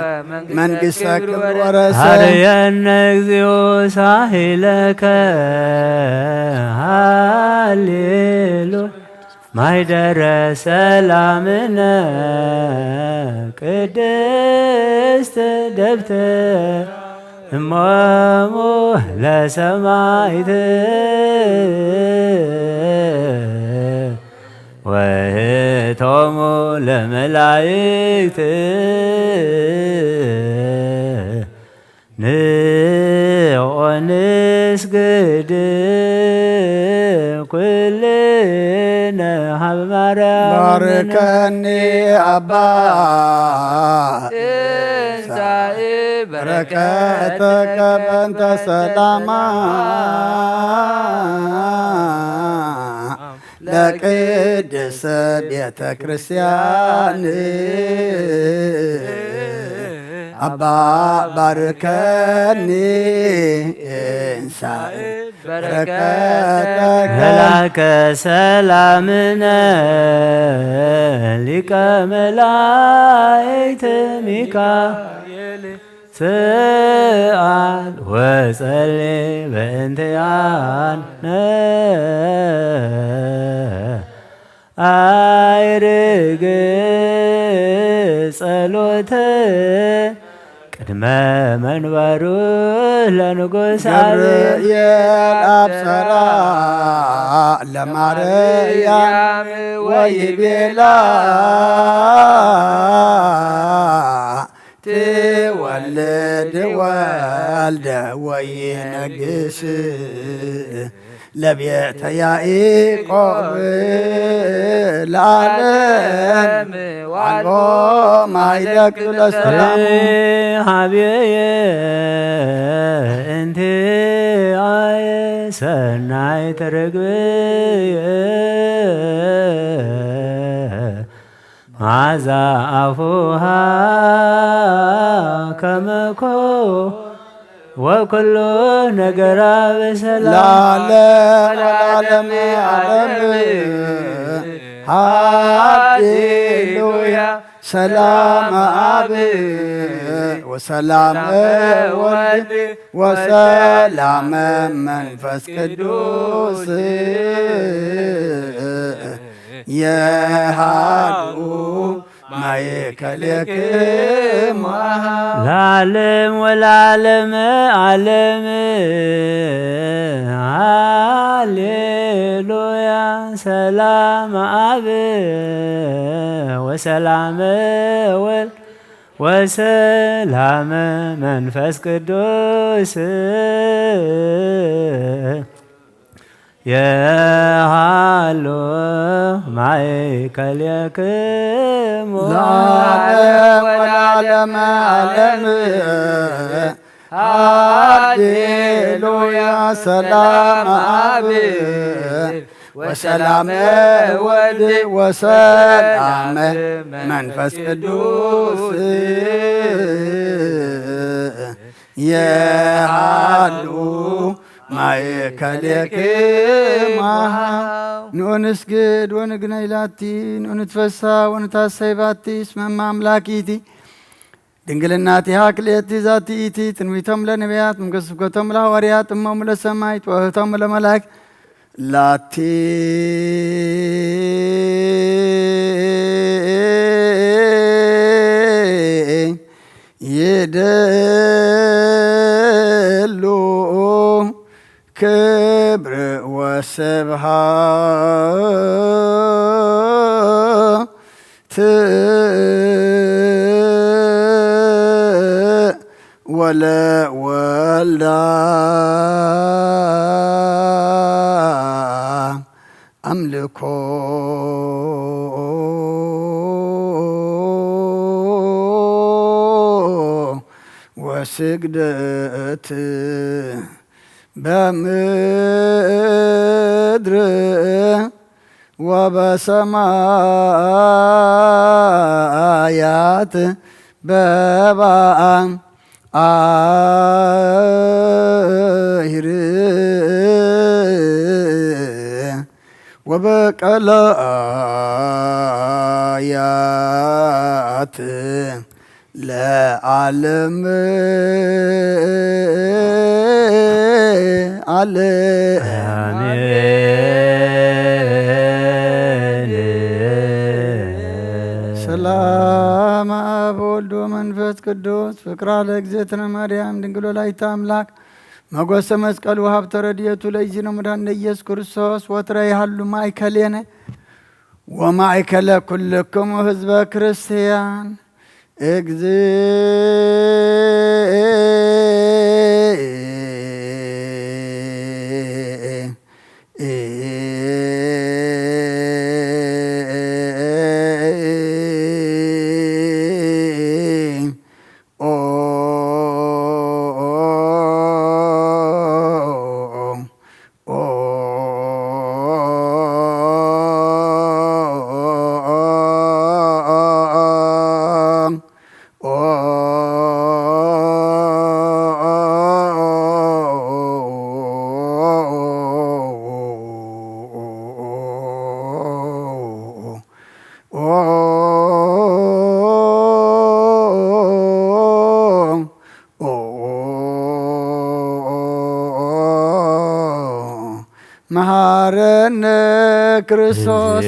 መንግሥተ ክብር ወረሰ ሀረየነ እግዚኦ ሳሂለከ ሃሌሉ ማይደረ ሰላምነ ቅድስት ደብተር እሞሙ ለሰማዕት ወእቶሙ ለመላእክት ንስግድ ኩልነ ሀበ ማርያም ባርከኒ አባ በረከተከ በእንተ ሰላማ ለቅድስት ቤተ ክርስቲያን አባ ባርከኒ እንሳእ በረከተከ መላከ ሰላምነ ሊቀ መላእክት ሚካኤል ስአል ወጸልይ በእንቲአነ አይርግ ጸሎተ ቅድመ መንበሩ ለንጉሥ ገብርኤል አብሰራ ለማርያም ወይቤላ ትወልድ ወልደ ወይነግስ ለቤተ ያዕቆብ ለዓለም ዋልቦ ማይደቅ ለሰላም ሀቤየ እንቲ አየ ሰናይ ተረግብየ ማዛ አፉሃ ከመኮ ወኩሉ ነገራ በሰላም ለዓለም ዓለም ሃሌሉያ ሰላም አብ ወሰላም ወልድ ወሰላም መንፈስ ቅዱስ የሃሉ ማእከልክሙ ለዓለም ወለዓለመ ዓለም ሃሌሉያ ሰላም አብ ወሰላም ወልድ ወሰላም መንፈስ ቅዱስ የሃሎ ማእከልክሙ ለዓለም ወለዓለመ ዓለም ሃሌሉያ ሰላም አብ ወሰላም ወልድ ወሰላም መንፈስ ቅዱስ የሃሉ ማእከልክሙ ንስግድ ወንግነይ ላቲ ንትፈሳ ወንታሰይ ባቲ እስመ አምላኪቲ ድንግልናቲሃ ክልኤቲ ዛቲ ኢቲ ትንቢቶም ለነቢያት ስብከቶም ለሐዋርያት እሞሙ ለሰማዕት ወእህቶሙ ለመላእክት ላቲ ይደሉ ክብር ወስብሐት ወለወልድ አምልኮ ወስግደት በምድር ወበሰማያት በባሕር ወበቀላያት ለዓለም ሰላም አብ ወልድ ወመንፈስ ቅዱስ ፍቅራ ለእግዝእትነ ማርያም ድንግል ወላዲተ አምላክ መጎሰ መስቀሉ ሀብተ ረድኤቱ ለእግዚእነ መድኃኒነ ኢየሱስ ክርስቶስ ወትረ ይሃሉ ማእከሌነ ወማእከለ ኩልክሙ ህዝበ ክርስቲያን መሐረነ ክርስቶስ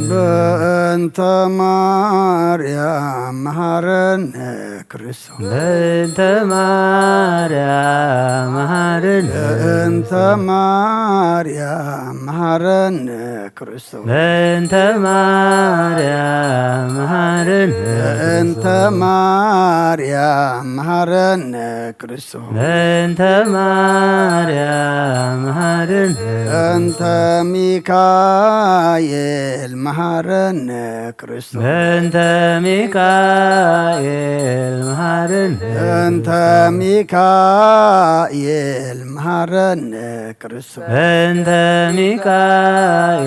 በእንተ ማርያም መሐረነ ክርስቶስ በእንተ ማርያም መሐረነ በእንተ ማርያም መሐረነ ክርስቶስ በእንተ ማርያም መሐረነ በእንተ ማርያም መሐረነ ክርስቶስ በእንተ ማርያም መሐረነ በእንተ ሚካኤል መሐረነ ክርስቶስ በእንተ ሚካኤል መሐረነ በእንተ ሚካኤል መሐረነ ክርስቶስ በእንተ ሚካኤል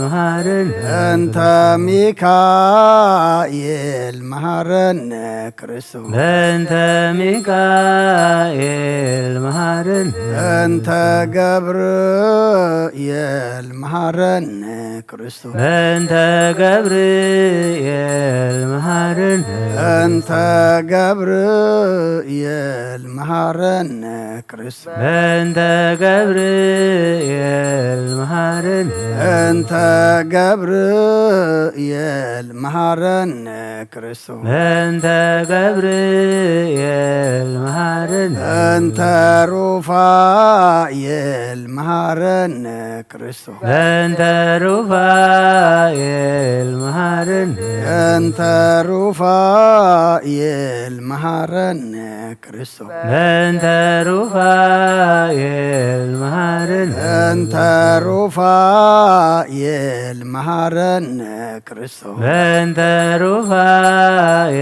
መሐረነ በእንተ ሚካኤል መሐረነ ክርስቶስ በእንተ ሚካኤል መሐረነ በእንተ ገብርኤል መሐረነ ክርስቶስ በእንተ ገብርኤል መሐረነ በእንተ ገብርኤል መሐረነ ክርስቶስ በእንተ ገብርኤል መሐረነ በእንተ ገብርኤል መሐረነ ክርስቶስ በእንተ ገብርኤል መሐረነ በእንተ ሩፋኤል መሐረነ ክርስቶስ በእንተ ሩፋኤል መሐረነ በእንተ ሩፋኤል መሐረነ ክርስቶስ በእንተ ሩፋኤል መሐረነ በእንተ ሩፋኤል መሐረነ ክርስቶስ በእንተ ሩፋኤል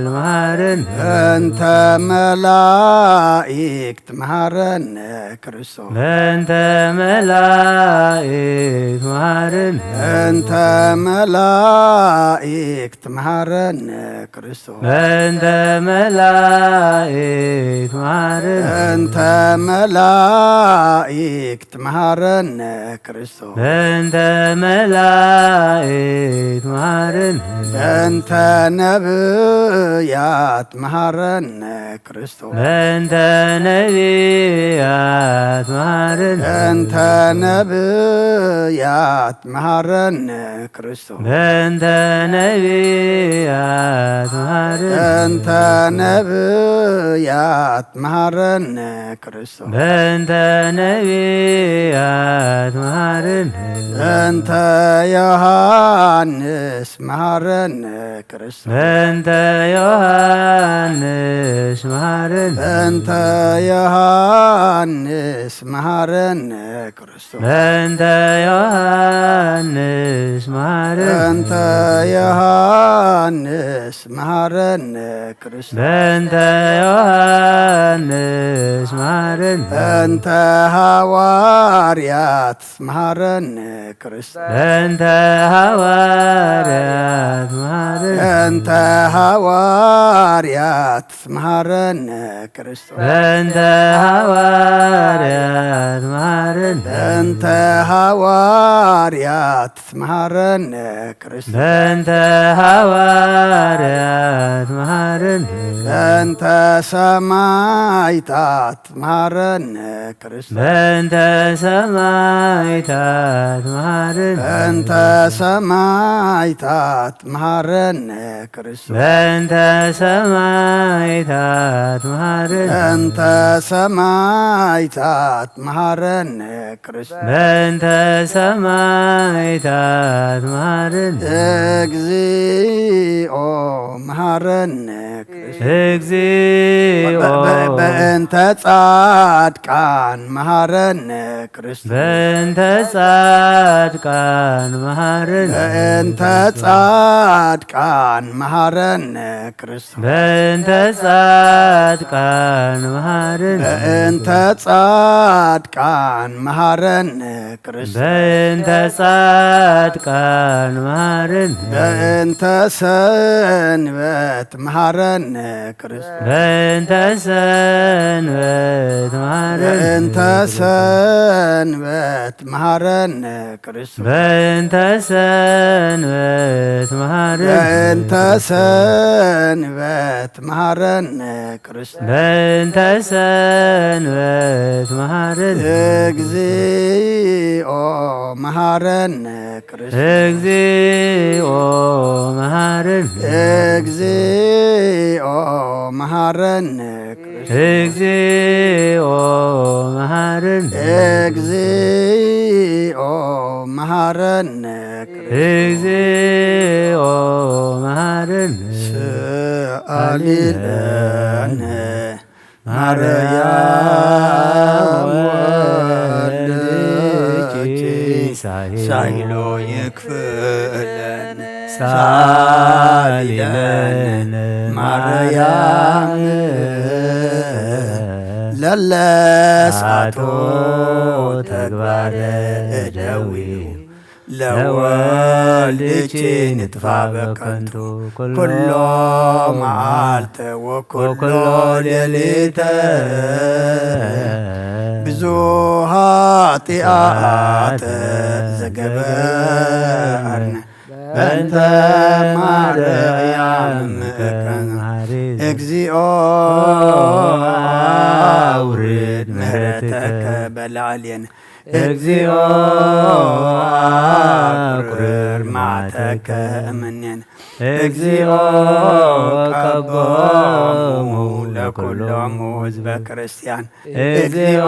መሐረነ በእንተ መላእክት መሐረነ ክርስቶስ በእንተ መላእክት መሐረነ በእንተ መላእክት መሐረነ ክርስቶስ በእንተ መላእክት መሐረነ በእንተ መላእክት መሐረነ ክርስቶስ በእንተ መላእክት መሐረነ በእንተ ነብያት መሐረነ ክርስቶስ በእንተ ነቢያት መሃረን በእንተ ነቢያት መሃረነ ክርስቶስ በእንተ ነቢያት መሃረን በእንተ ነቢያት መሃረነ ክርስቶስ በእንተ ነቢያት መሃረን በእንተ ዮሐንስ መሃረነ ክርስቶስ በእንተ ዮሐንስ መሃረን በእንተ ዮሐንስ መሃረነ ክርስቶስ በእንተ ዮሐንስ መሃረን በእንተ ዮሐንስ መሃረነ ክርስቶስ በእንተ ዮሐንስ መሃረን በእንተ ሐዋርያት መሃረነ ክርስቶስ በእንተ ሐዋርያት መሃረን በእንተ ሐዋርያት መሃረነ ክርስቶስ በእንተ ሐዋርያት መሃረን በእንተ ሐዋርያት መሃረነ ክርስቶስ በእንተ ሐዋርያት መሃረን በእንተ ሰማዕታት መሃረነ ክርስቶስ በእንተ ሰማዕታት መሃረን በእንተ ሰማዕታት መሃረነ ክርስቶስ በእንተ ሰማዕታት መሃረን በእንተ ሰማዕታት መሃረነ ክርስቶስ በእንተ ሰማዕታት መሃረን እግዚኦ መሃረነ ክርስቶስ እግዚኦ በእንተ ጻድቃን መሃረነ ክርስቶስ በእንተ ጻድቃን መሃረን በእንተ ጻድቃን መሃረነ ክርስቶስ በእንተ ጻድቃን መሃረን በእንተ ጻድቃን መሃረነ ክርስቶስ በእንተ ጻድቃን መሃረን በእንተ ሰንበት መሃረነ ክርስቶስ በእንተ ሰንበት መሃረን በእንተ ሰንበት መሃረነ ክርስቶስ በእንተ ሰንበት መሃረን በእንተ ሰንበት መሃረነ ክርስቶስ በእንተ ሰንበት መሃረን እግዚኦ መሃረነ ክርስቶስ እግዚኦ መሃረን እግዚኦ መሃረነ ክርስቶስ እግዚኦ መሃረን እግዚኦ መሃረነ ክርስቶስ እግዚኦ መሃረን ስአሊለነ ማርያም ወልድኪ ሳይሎ ይክፍለን ሳሊለነ ማርያም ለለሳቶ ተግባረ እደዊው ለወልድኪ ንጥፋ በከንቱ ኩሎ መዓልተ ወኩሎ ሌሊተ ብዙ ኃጢአተ ዘገበርነ በእንተ ማርያም እግዚኦ አውርድ ምሕረተከ በላዕሌነ እግዚኦ አቁርር መዓተከ እምኔነ እግዚኦ ቀቦሙ ለኩሎሙ ሕዝበ ክርስቲያን እግዚኦ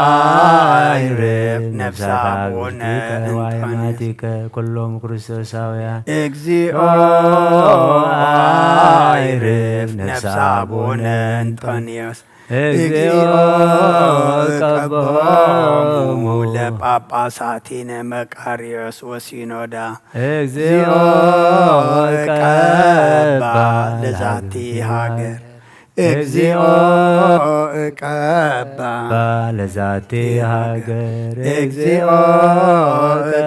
አይርብ ነፍሰ አቡነ ዋይማቲከ ኩሎም ክርስቶሳውያን እግዚኦ አይርብ ነፍሰ አቡነ እንጦንዮስ እግዚኦ ቀቦሙ ለጳጳሳቲነ መቃርዮስ ወሲኖዳ እግዚኦ ቀባ ለዛቲ ሀገር እግዚኦ ቀባ ለዛቲ ሀገር እግዚኦ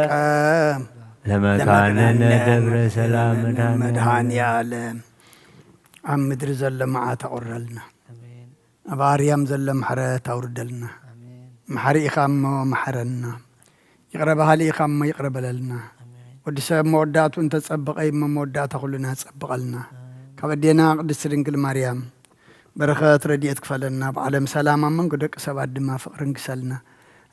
ቀም ለመካነነ ደብረ ሰላም መድኃኔዓለም ኣብ ምድሪ ዘሎ መዓት ኣቑረልና ኣብ ኣርያም ዘሎ ምሕረት ኣውርደልና መሓሪ ኢኻ እሞ መሓረና ይቕረ ባህሊ ኢኻ እሞ ይቕረ በለልና ወዲ ሰብ መወዳእቱ እንተፀበቐ እሞ መወዳእታ ኩሉና ፀብቐልና ካብ ኣዴና ቅድስቲ ድንግል ማርያም بركات رديت كفلنا بعالم سلام من قدك سبعد ما فقرن كسلنا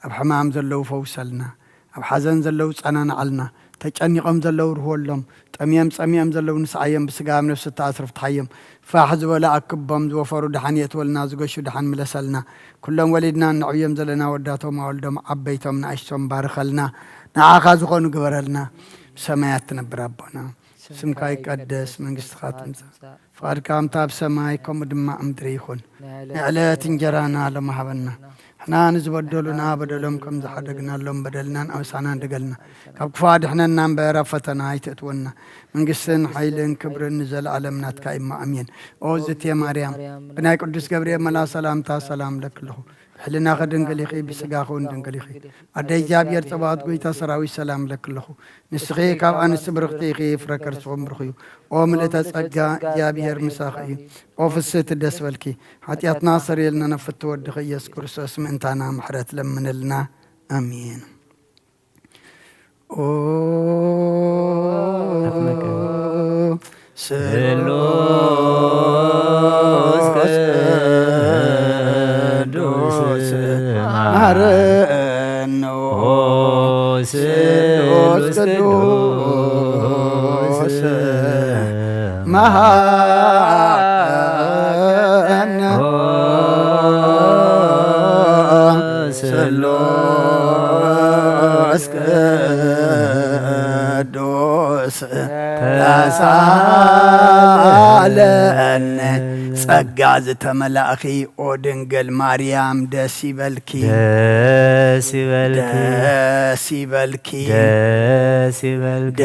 أب حمام زلوا فوسلنا أب حزن زلوا أنا علنا تجاني قم زلوا رهولهم تأميم زلوا نسعيم بسقام نفس التأثرف تحيم فاحز ولا أكبهم وفروا دحانية والناس قشوا دحان ملسلنا كلهم ولدنا نعيم زلنا وداتهم وولدهم عبيتهم نعيشهم بارخلنا نعاخذ خونو قبرلنا سمايات تنبر ربنا سمك يقدس منقست خاتم فقد كام تاب سمايكم دماء أمدريخون نعلات انجرانا لما حبنا احنا نزبدلنا بدلهم كم زحدقنا لهم بدلنا أوسانا دقلنا كاب كفاد احنا نام بيرافتنا هايتتونا منقسن حيلين كبر نزل علمنا تكايم أمين أوزت يا مريم بناي قدس قبرية ملا سلام تا سلام لك له حلنا خدن قليخي بسقاخون دن قليخي أدي جاب يرتباط قويتا سراوي سلام لك له نسخي كاب أنس برختيخي فركر صوم برخيو وملت أسقا جاب يرمساخي وفسيت الدس والكي حتى يتناصر يلنا نفت ودخي يسكر اسم انتانا محرت لمن لنا أمين سلوس قدوس مهرنو سلوس قدوس مهرنو سلوس قدوس تسالن ጸጋዝ ተመላእኺ ኦ ድንግል ማርያም ደስ ይበልኪ ደስ ይበልኪ ደስ ይበልኪ ደስ ይበልኪ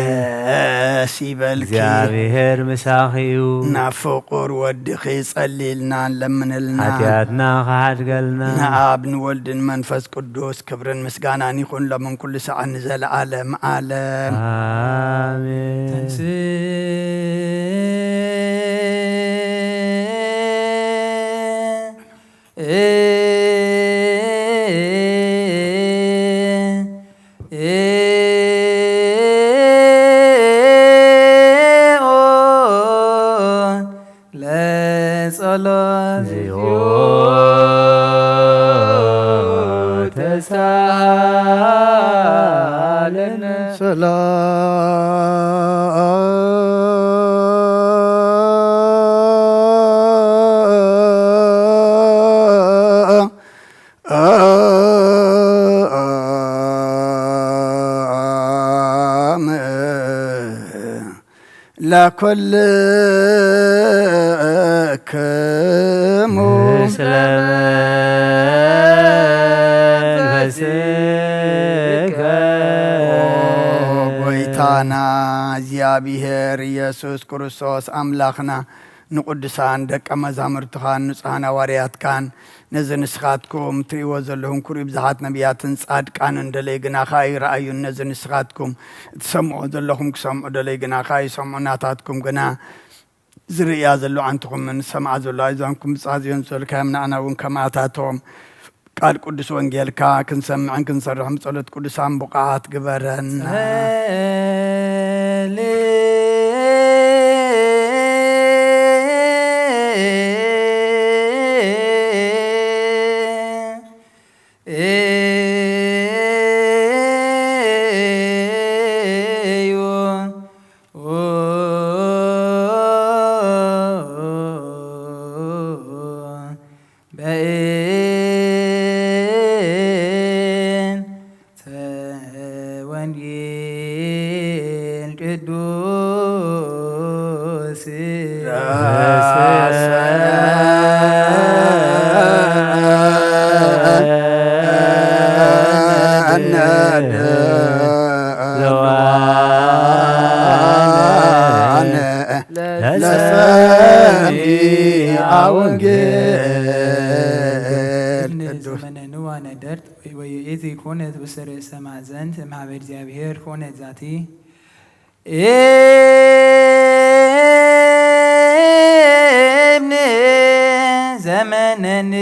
ደስ ይበልኪ እግዚአብሔር ምሳኺዩ ናብ ፍቁር ወድኺ ጸሊልና ለምንልና ኃጢአትና ካድገልና ንአብ ንወልድን መንፈስ ቅዱስ ክብርን ምስጋናን ይኹን ለምን ኩሉ ሰዓት ንዘለዓለም ዓለም አሜን። ለኩልክሙ ምስለ መንፈስከ ጎይታና እግዚአብሔር ኢየሱስ ክርስቶስ አምላኽና ንቅዱሳን ደቀ መዛሙርትኻን ንጹሓን ሐዋርያትካን ነዚ ንስኻትኩም ትሪእዎ ዘለኹም ኩሩይ ብዙሓት ነቢያትን ጻድቃን እንደለይ ግና ይረአዩን ነዚ ንስኻትኩም ትሰምዑ ዘለኹም ክሰምዑ ደለይ ግና ይሰምዑ ናታትኩም ግና ዝርያ ዘሎ አንትኹምን ሰምዓ ዘሎ አይዛንኩም ጻዝዮን ዘልካ ምናና እውን ከማታቶም ቃል ቅዱስ ወንጌልካ ክንሰምዕን ክንሰርሕም ጸሎት ቅዱሳን ቡቃት ግበረና ويأتي كونت بسر السماء زنت مع እግዚአብሔር كونت ذاتي ابن زمنن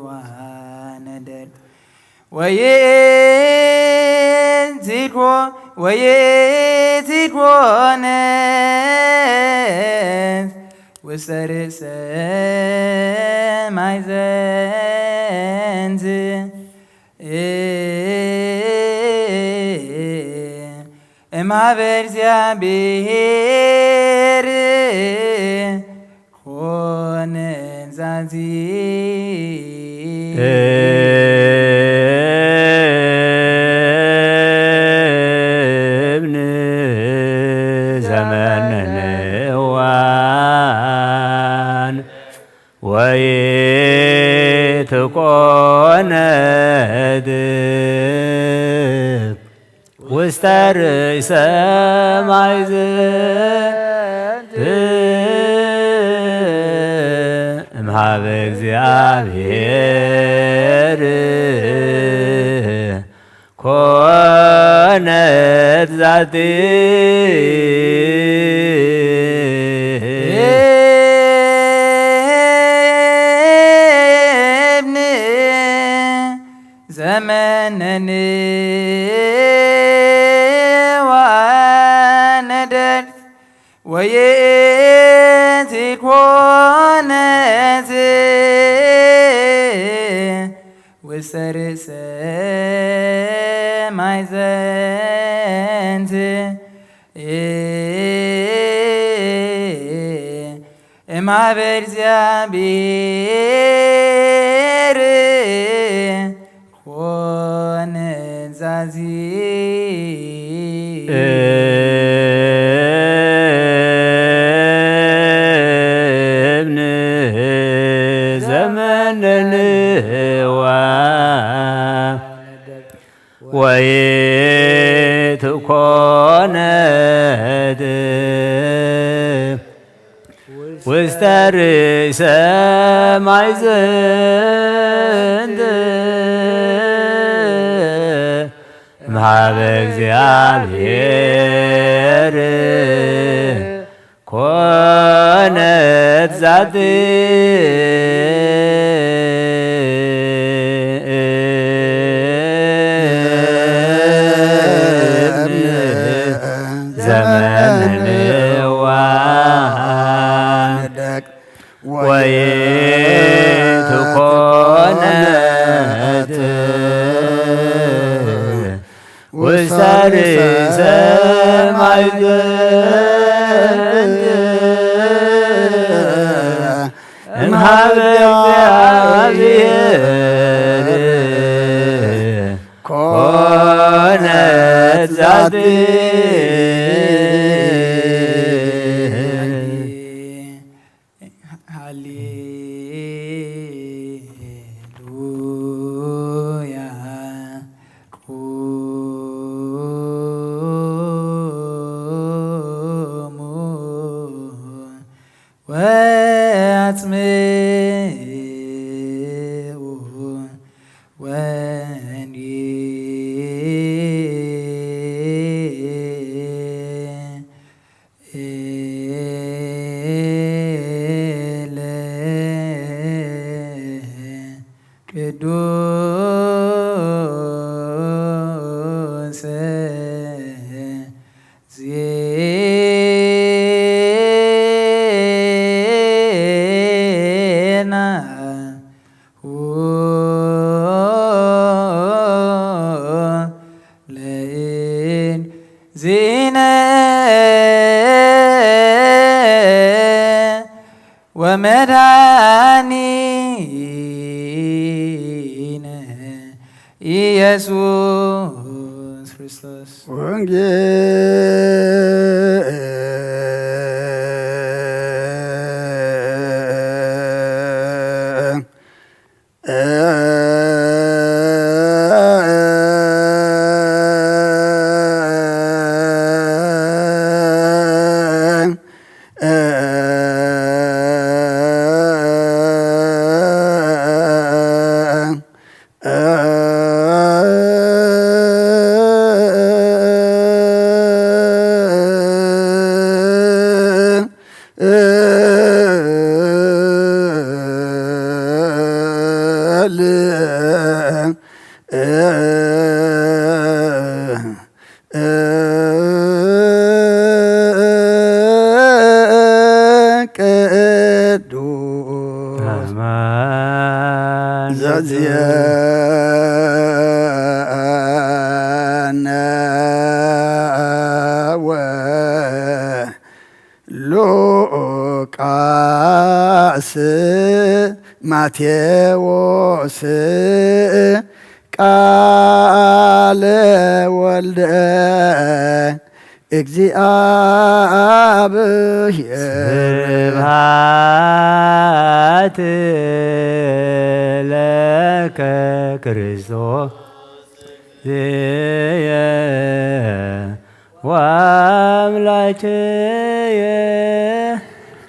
وندر ويأتي كونت وسرس مايزنز ما برزيا بهير خون زازي ابن زمن نوان ويتقوند وستر سماي زنت امها بእግዚአብሔር ኮነት ዛቲ ابن زمن وندرت ويأتي كونت وسرس مايزنت ما برزيا بير كون زازي ابن زمن نوان ويتكوند وستر سماي زند مع بእግዚአብሔር ኮነት ዛቲ زمن نوان ويتكوند وسر سماي زند امها بእግዚአብሔር ኮነት ዛቲ هاليلويا قوموا واطمئوا ቅዱስ ዜና ለእን ዜነ ወመድኃኒነ ኢየሱስ ክርስቶስ زيانا ولوقاس ماتيوس قال ولد እግዚአብሔር ስብሐት ለከ ክርስቶስ ዝየ ወአምላክየ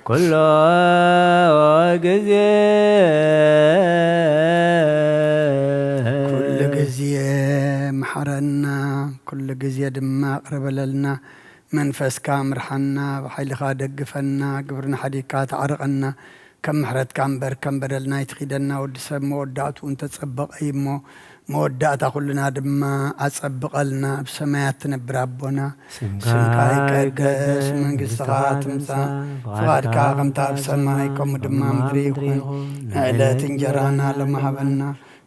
ኩሎ ጊዜ ኩሉ ጊዜ መሐረና ኩሉ ጊዜ ድማ ቅርበለልና መንፈስካ ምርሐና ብሓይልኻ ደግፈና ግብርና ሓዲካ ተዓርቐና ከም ምሕረትካ እምበር ከም በደልና ይትኺደና ወዲ ሰብ መወዳእቱ እንተጸበቐ እሞ መወዳእታ ኩልና ድማ ኣጸብቐልና ብሰማያት ትነብር ኣቦና ስምካ ይቀደስ መንግስትኻ ትምጻእ ፍቓድካ ከምታ ኣብ ሰማይ ከምኡ ድማ ምድሪ ይኹን ንዕለት እንጀራና ሎሚ ሃበና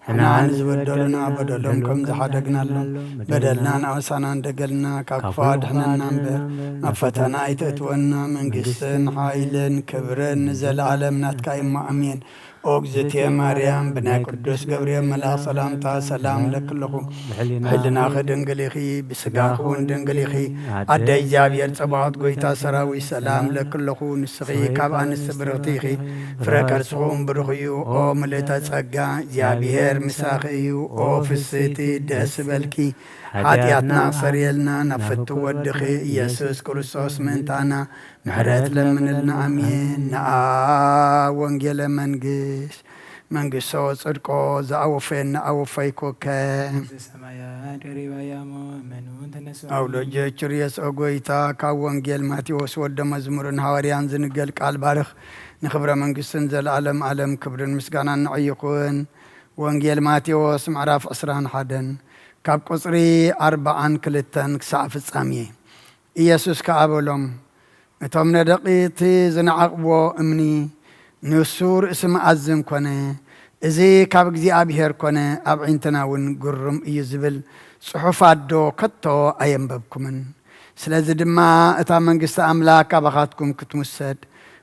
ሕና ንዝበደሉና በደሎም ከም ዝሓደግናሎም በደልና ናወሳና እንደገልና ካብ ክፉ ኣድሕነና እምበር ኣብ ፈተና ኣይተእትወና መንግስትን ሓይልን ክብርን ንዘለዓለም ናትካ እሞ ኣሜን ኦ እግዝእትየ ማርያም ብናይ ቅዱስ ገብርኤል መልኣኽ ሰላምታ ሰላም ለክለኹ ብሕሊናኺ ድንግል ኢኺ ብስጋኺ እውን ድንግል ኢኺ ኣደ እግዚኣብሔር ፀባዖት ጎይታ ሰራዊት ሰላም ለክለኹ ንስኺ ካብ ኣንስቲ ብርኽቲ ኢኺ ፍረ ከርስኹም ብሩኽ እዩ ኦ ምልእተ ጸጋ እግዚኣብሔር ምሳኺ እዩ ኦ ፍስቲ ደስ በልኪ ኃጢአትና ሰርየልና ናፍቱ ወድኺ ኢየሱስ ክርስቶስ ምእንታና ምሕረት ለምንልና አሜን ነአ ወንጌለ መንግስቶ ጽድቆ ዘአወፈና አወፈይኮከ አውሎጀ ችርየስ ኦጎይታ ካብ ወንጌል ማቴዎስ ወደ መዝሙርን ሐዋርያን ዝንገል ቃል ባርኽ ንኽብረ መንግስትን ዘለዓለም ዓለም ክብርን ምስጋናን ንዕይኹን ወንጌል ማቴዎስ ምዕራፍ 21 ካብ ቁጽሪ 42 ክሳዕ ፍጻሜ ኢየሱስ ከኣበሎም እቶም ነደቂቲ ዝነዓቕቦ እምኒ ንሱ ርእሲ መኣዝን ኮነ እዚ ካብ እግዚኣብሔር ኮነ ኣብ ዒንትና እውን ግሩም እዩ ዝብል ጽሑፍ ኣዶ ከቶ ኣየንበብኩምን ስለዚ ድማ እታ መንግስቲ ኣምላክ ኣባኻትኩም ክትምሰድ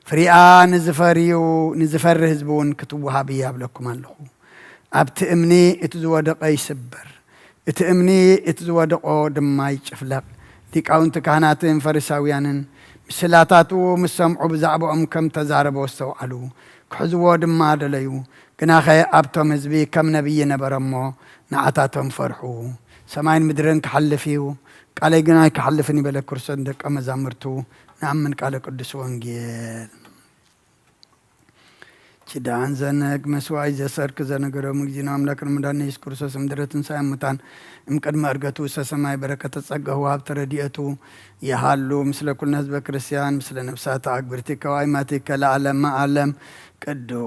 ፍሪኣ ንዝፈሪ ህዝቢ እውን ክትወሃብ እያ ኣብለኩም ኣለኹ ኣብቲ እምኒ እቲ ዝወደቐ ይስበር እቲ እምኒ እቲ ዝወደቆ ድማ ይጭፍለቕ ሊቃውንቲ ካህናትን ፈሪሳውያንን ምስላታቱ ምስ ሰምዑ ብዛዕባኦም ከም ተዛረቦ ዝተውዓሉ ክሕዝዎ ድማ ደለዩ ግናኸ ኣብቶም ህዝቢ ከም ነቢይ ነበረ እሞ ንዓታቶም ፈርሑ ሰማይን ምድርን ክሓልፍ እዩ ቃለይ ግን ኣይክሓልፍን ይበለ ክርስቶስ ደቀ መዛሙርቱ ንኣምን ቃለ ቅዱስ ወንጌል ኪዳን ዘነግ መስዋዕት ዘሰርክ ዘነገሮም እግዚእና አምላክን መድኃኒነ ኢየሱስ ክርስቶስ ምድረ ትንሣኤ ሙታን እምቅድመ ዕርገቱ ውስተ ሰማይ በረከተ ጸጋሁ ሀብተ ረድኤቱ የሃሉ ምስለ ኩልነ ህዝበ ክርስቲያን ምስለ ነፍሳት አግብርቲከ ወአእማቲከ ለዓለመ ዓለም ቅዱስ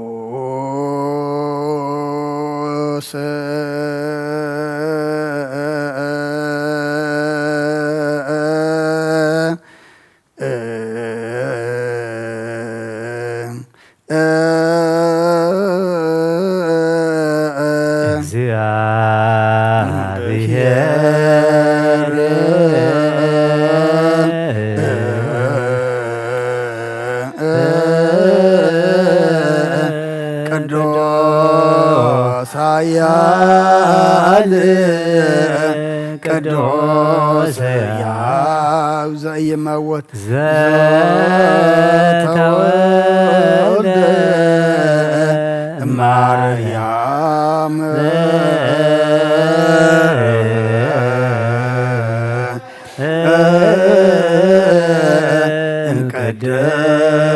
ቅዱስ ሕያው ዘኢይመውት ዘተወልደ እማርያም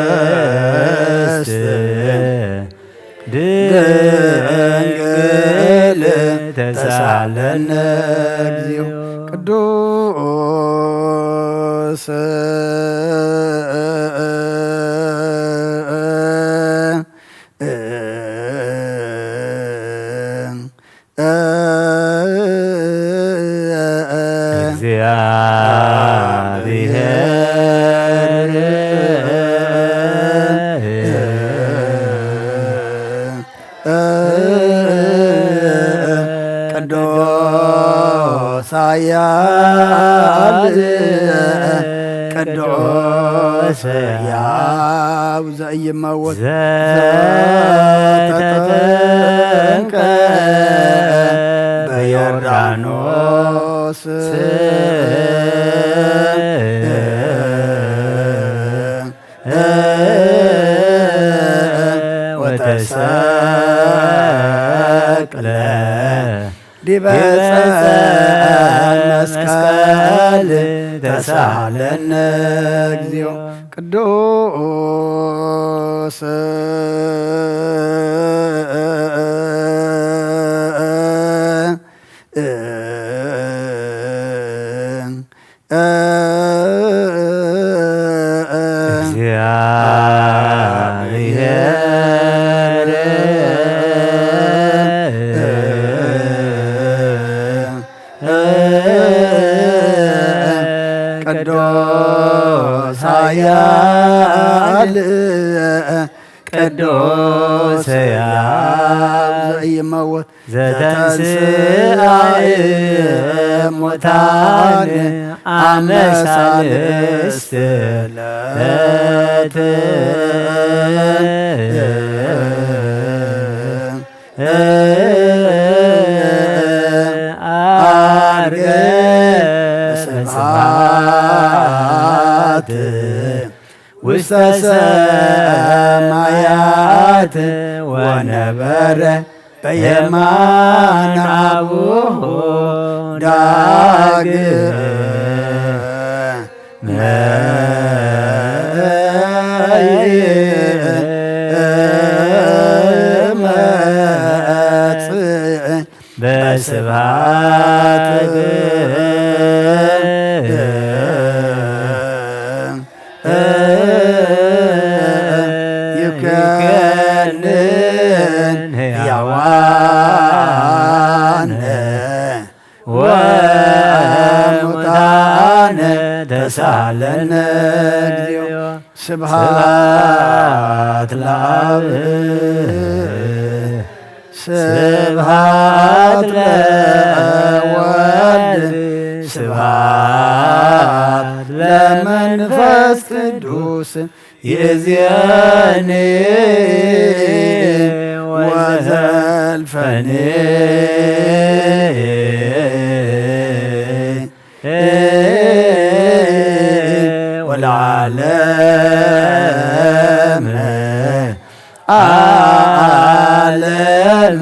ቅድስት ድንግል ተሳለነ እግዚኦ ቅዱስ እግዚአብሔር ኃያል ቅዱስ ሕያው ዘኢይመውት ዘተጠምቀ በዮርዳኖስ ወተሰቅለ ዲበ ዕፀ መስቀል ተሳሃለነ እግዚኦ ቅዱስ ቅዱስ ኃያል ቅዱስ ሕያው ዘኢይመውት ዘተንሥአ እሙታን አመ ሣልስት ዕለት ዐርገ በስብሐት ውስተ ሰማያት ወነበረ በየማነ አቡሁ ዳግመ ይመጽእ በስብሐት ይከንን ሕያዋን ወሙታን ተሳሃለነ እግዚኦ ስብሐት ለአብ ስብሐት ለወልድ ስብሐት ለመንፈስ ቅዱስ ይእዜኒ ወዘልፈኒ ወለዓለመ ዓለም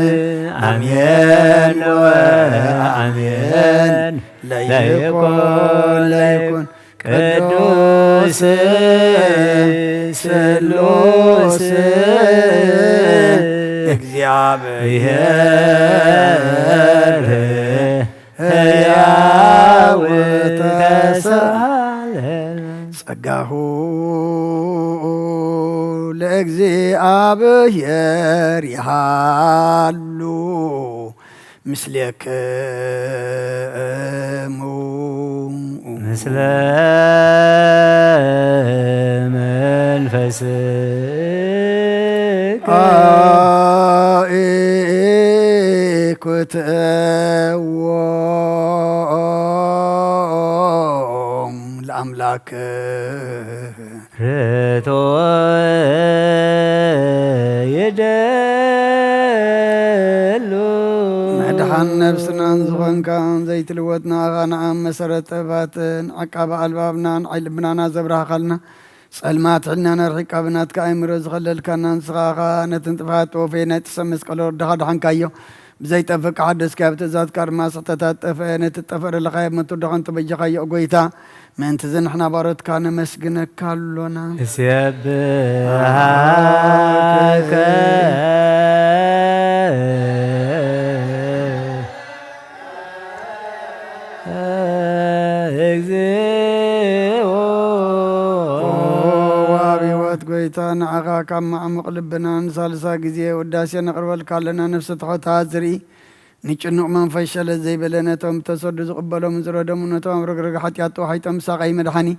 አሜን ወአሜን ለይኩን ቅዱስ ስሉስ እግዚአብሔር ሕያው ተሳሃለነ ጸጋሁ ለእግዚአብሔር ይሃሉ ምስሌክሙ ምስለ መንፈስከ ኢኩትዎ ለአምላክ ርቶ ይደሉ መድኃን ነብስናን ዝኾንካን ዘይትልወጥና ኻናኣን መሰረት ጥበባትን ዓቃባ ኣልባብናን ዓይልብናና ዘብራኻልና ጸልማት ሕልናን ኣርሒቃ ብናትካ ኣእምሮ ዝኸለልካና ንስኻኻ ነትን ጥፋት ወፈይ ናይ ጥሰብ መስቀሎ ወርድኻ ድሓንካዮ ብዘይጠፍቅ ሓደስካ ኣብ ትእዛዝካ ድማ ስሕተታት ጠፍአ ነቲ ጠፈረለኻዮ መትወድኻ እንተበጀኻዮ ጎይታ ምእንቲ ዝንሕና ባሮትካ ነመስግነካ ኣሎና እስየብሃከ እግዚኦ ዋቢወት ጎይታ ንዓኻ ካብ ማዕሙቕ ልብና ንሳልሳ ግዜ ውዳሴ ነቕርበልካ ኣለና ነፍሲ ትሖታት ዝርኢ ንጭኑቕ መንፈስ ሸለት ዘይበለ ነቶም ተሰዱ ዝቕበሎም ዝረደሙ ነቶም ረግረግ ሓጢኣት ጥዋሓይጦም ሳቐይ መድሓኒ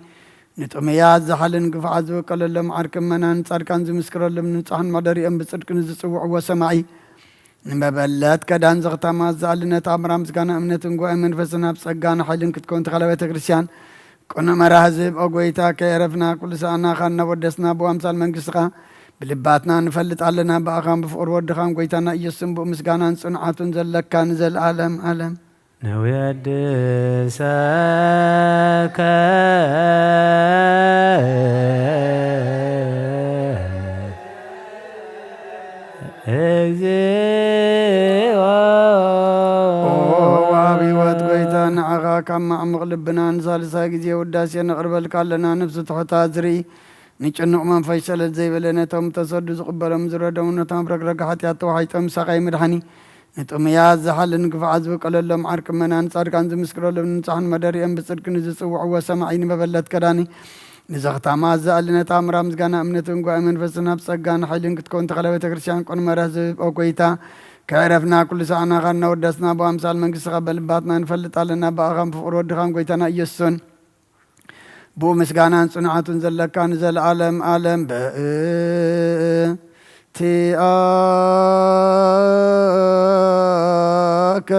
ንጥሙያት ዝሓልን ግፍዓት ዝወቀለሎም ዓርክመናን ጻድቃን ዝምስክረሎም ንጻሕን ማደሪኦም ብጽድቅን ዝጽውዕዎ ሰማዒ نببلات كدان زغتما زالنا تامرام زغانا امنتن غو منفسنا بصغانا حيلن كتكون تخلا بيت كريستيان كنا مراهزب اوغويتا كيرفنا كل سانا خنا ودسنا بو امثال منغسخا بلباتنا نفلط علنا باخام بفور ودخام غويتانا يسم بو مسغانا صنعاتن زلكا نزل عالم عالم نويد ساك نعغا كما مغلبنا نزال ساقزي وداسي نقرب لنا نفس تحتا زري نيچنو من فيصل زي بلنا تم تصد زقبل مزردون تام رك حتى حيتم سقي مدحني نتم يا زحل نقف عزب قلل معرك من انصار كان مسكرل نصحن مدريم بصدق نزصوع وسمعين ببلت كداني نزغتا ما زالنا تام رامز غانا امنتن غو منفسنا بصغان حيلن كتكون تخلبت كريستيان كون مرز او كويتا كعرفنا كل ساعة غنا ودسنا بأمثال منكس قبل باتنا نفلت علينا بأغام فقر ودخان قويتنا يسون بو مسقانا صنعات زلك كان زل عالم عالم تي آك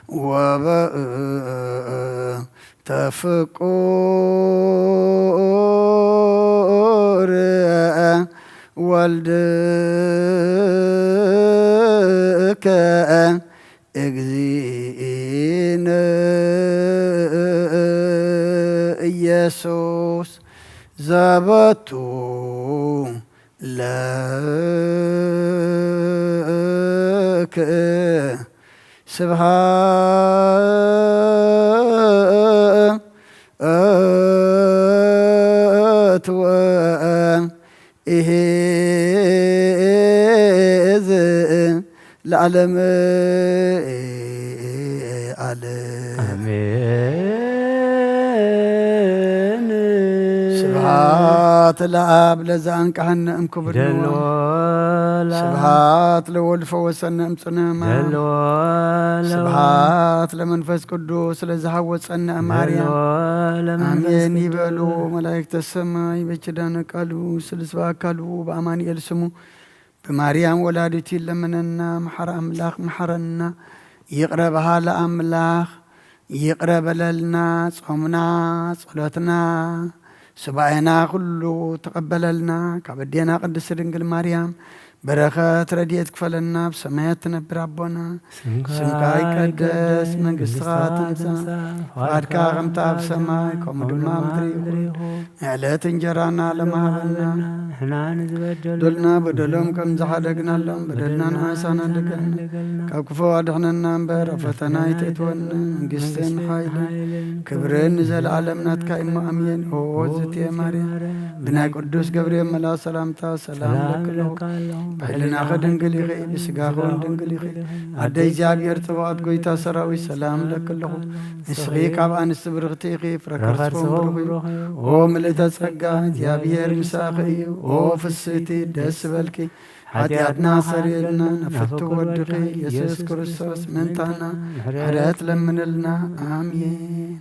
وبأ تفقور والدك اجزين يسوس زبطو لك سبحات إهز العالم آمين سبحات العاب لزان كهن أمكبر سبحات لولف وسن أمسنا سبحات لمنفس قدوس لزهوت سن مريم آمين يبلو ملائكة السماء بجدان قالوا سلسوا قالوا بأمان يلسمو بمريم ولادتي لمننا محر أملاخ محرنا يقربها لأملاخ يقرب لنا صومنا صلاتنا سبعنا كله تقبل لنا كبدينا قدس دنجل مريم بركات رديت كفلنا بسماياتنا بربنا سمكاي قدس من قصاتنا فاركا غمتا بسماي كومدما مدري علات انجرانا لما هبنا دلنا بدلهم كم زحدقنا لهم بدلنا نحسانا لقنا كوكفو أدحنا نمبر فتنا يتتونا قستين حايلين كبرين نزل عالمنا تكايم أمين ووزت يا مريم بنا قدوس قبريم ملا سلامتا سلام لك له بحلنا خدنقلي غي بسقاخون دنقلي غي عدي جابير تبعات قويتا سراوي سلام لك له نسغيك عبان السبرغتي غي فركرتكم برغي وملتا سقا جابير مساقي وفسيتي دس بالكي حتياتنا سريرنا نفتو ودقي يسوس كريستوس منتانا حرات لمن لنا آمين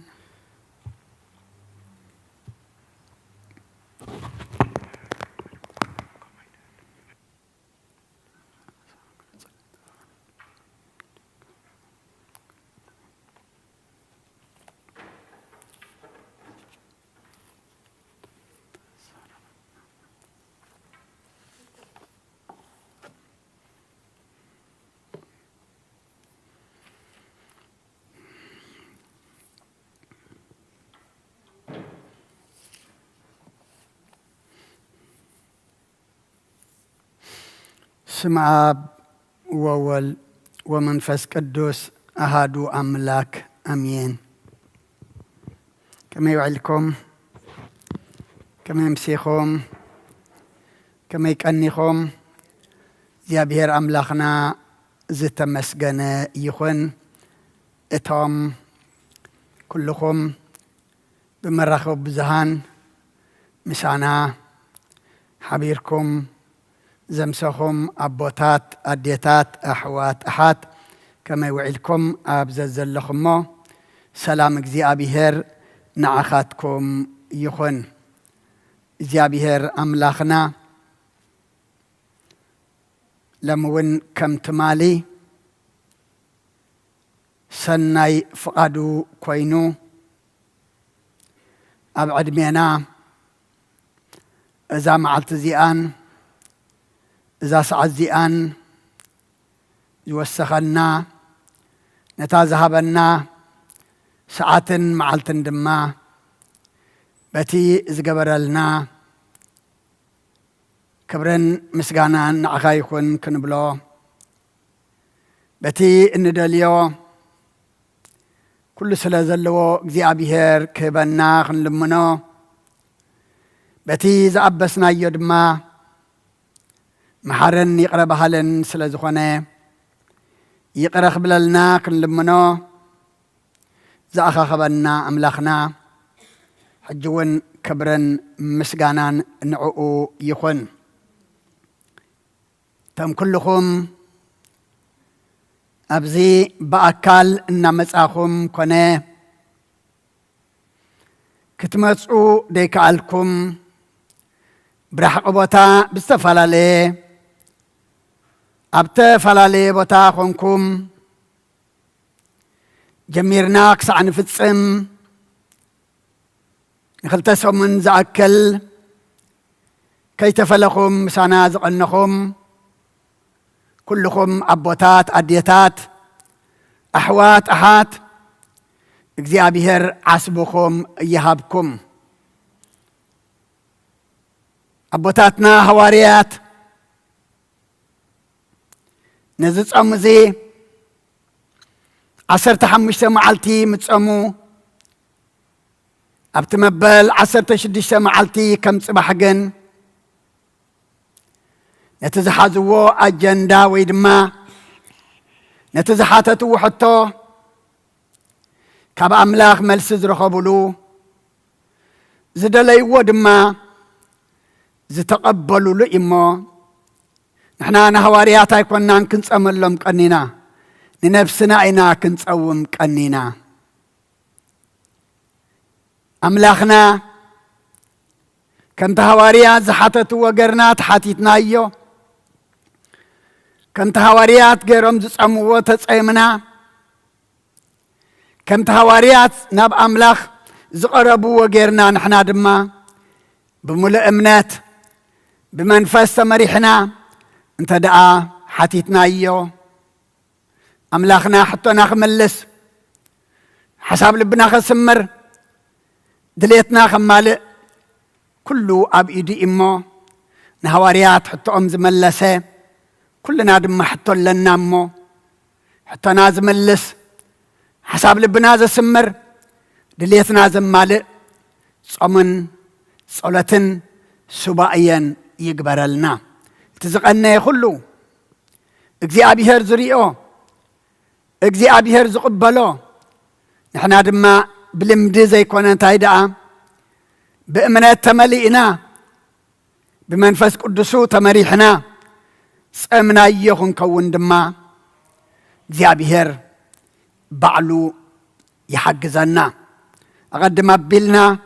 ስም አብ ወወልድ ወመንፈስ ቅዱስ አሃዱ አምላክ አሜን። ከመይ ውዕልኩም ከመይ ምሲኹም ከመይ ቀኒኹም እግዚአብሔር አምላኽና ዝተመስገነ ይኹን። እቶም ኩልኹም ብመራኸቢ ብዙሃን ምሳና ሓቢርኩም زمسخم أبوتات أديتات أحوات أحات كما يوعلكم أبزل لخمو سلام እግዚአብሔር نعخاتكم يخون እግዚአብሔር أملاخنا لمون كم تمالي سناي فقادو كوينو أبعد مينا إذا معلت زيان إذا سعد زيان يوسخنا نتازهبنا ساعات معلت دما بتي زقبرلنا كبرن مسقانا نعخايخون كنبلو بتي الندليو كل سلازلو እግዚአብሔር كبنا خنلمنو بتي زعبسنا يدما محرن يقرب هالن سلازخونه يقرخ بللنا كنلمنو زاخا خبنا املاخنا حجون كبرن مسقانان نعو يخون تم كلكم أبزي بأكال نمساخم كونه كتمسعو ديكالكم برحق بوتا بستفلالي أبتفلالي بوتا خونكم جميرنا كسعن فتسم نخلتسهم من زعكل كي تفلخم سانا زقنخم كلكم أبوتات أديتات أحوات أحات እግዚአብሔር عسبكم يهابكم أبوتاتنا هواريات نزت أمزي 15 معلتي متصمو أبتمبل 16 معلتي كم صباحجن نتزحزو أجندا ويدما نتزحاتتو حتى كاب أملاخ ملسز رخبلو زدلي ودما زتقبلوا لإما نحنا نهواريات يكوننا كنصمل لهم قنينا ننفسنا إنا كنصوم قنينا أملاخنا كنت هواريات زحاتتو وقرنا تحاتيتنا أيو كنت هواريات غيرهم زصموا تصيمنا كنت هواريات ناب أملاخ زقربوا وغيرنا نحنا دما بملء امنات بمنفس مريحنا انت دعا حاتيتنا ايو املاخنا حطونا خملس حساب لبنا خسمر دليتنا خمالئ كله اب ايدي امو نهواريات حطو ام زملسه كلنا دم حطو لنا امو حطونا زملس حساب لبنا زسمر دليتنا زمالئ صمن صلاتن سباعيا يقبرلنا تزقنا يخلو እግዚአብሔር ዝሪኦ እግዚአብሔር ዝቅበሎ نحنا دما بلمد زي كون انتاي دعا بأمنات تملئنا بمنفس قدسو تمريحنا سأمنا يخون كون دما እግዚአብሔር بعلو يحجزنا أقدم بلنا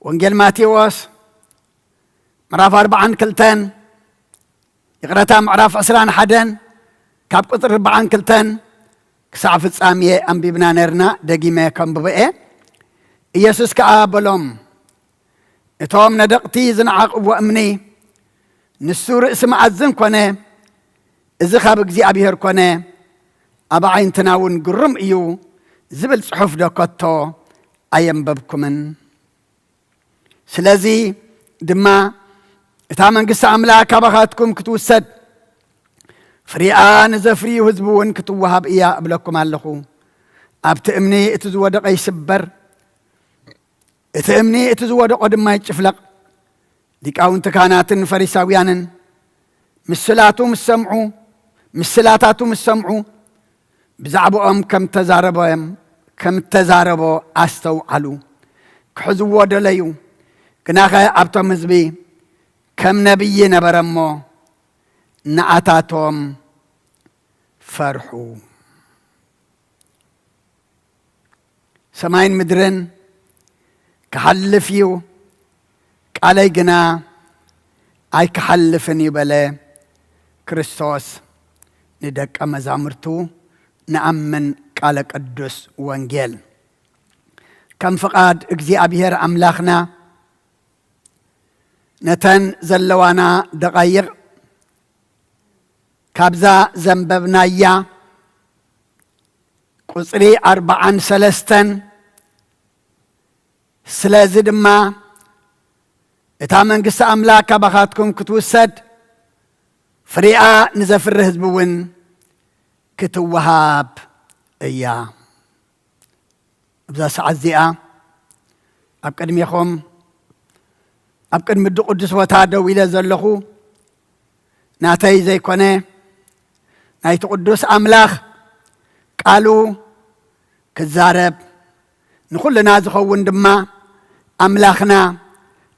وانجيل ماتيوس معرف 4 كلتين يقرأتا معرف 21 كاب قطر 4 كلتين كسعف السامية أنبيبنا نرنا دقيمة كم ببئة إيسوس كآبلهم إتوام ندقتي زنعق وأمني نسور اسم عزن كونه إذا خاب እግዚአብሔር كونه أبا عين تناون قرم إيو زبل صحف دكتو أينببكمن سلازي دما إتامن قصة أملاك أبغاتكم كتوسد فريان زفري وهزبون كتوهاب إياه أبلكم علىكم أبتأمني اتزود قي سبر اتأمني اتزود قدم ما يتشفلق ديك أون تكانات فريساويانا مسلاتهم السمعوا مسلاتاتهم السمعوا بزعبوا كم تزاربوا أستوعلوا كحزوا دليو كناخا أبطم زبي كم نبي نبرمو نعتاتهم فرحوا سماين مدرن كحلفيو كالي جنا اي كحلفني بلا ክርስቶስ ንደቀ መዛሙርቱ نأمن قال قدس وانجيل كم فقاد እግዚአብሔር أملاخنا نتن زلوانا دقايق كابزا زنببنا يا قصري 43 سلازد ما اتا منقس أملاك بخاتكم كتوسد فريقا نزفر هزبون كتوهاب إيا بزا سعزيئا أبقد ميخوم أبقد مدو قدس وتادو إلى زلخو ناتي زي كونه نايت قدس أملاخ قالوا كزارب نخلنا زخوون دما أملاخنا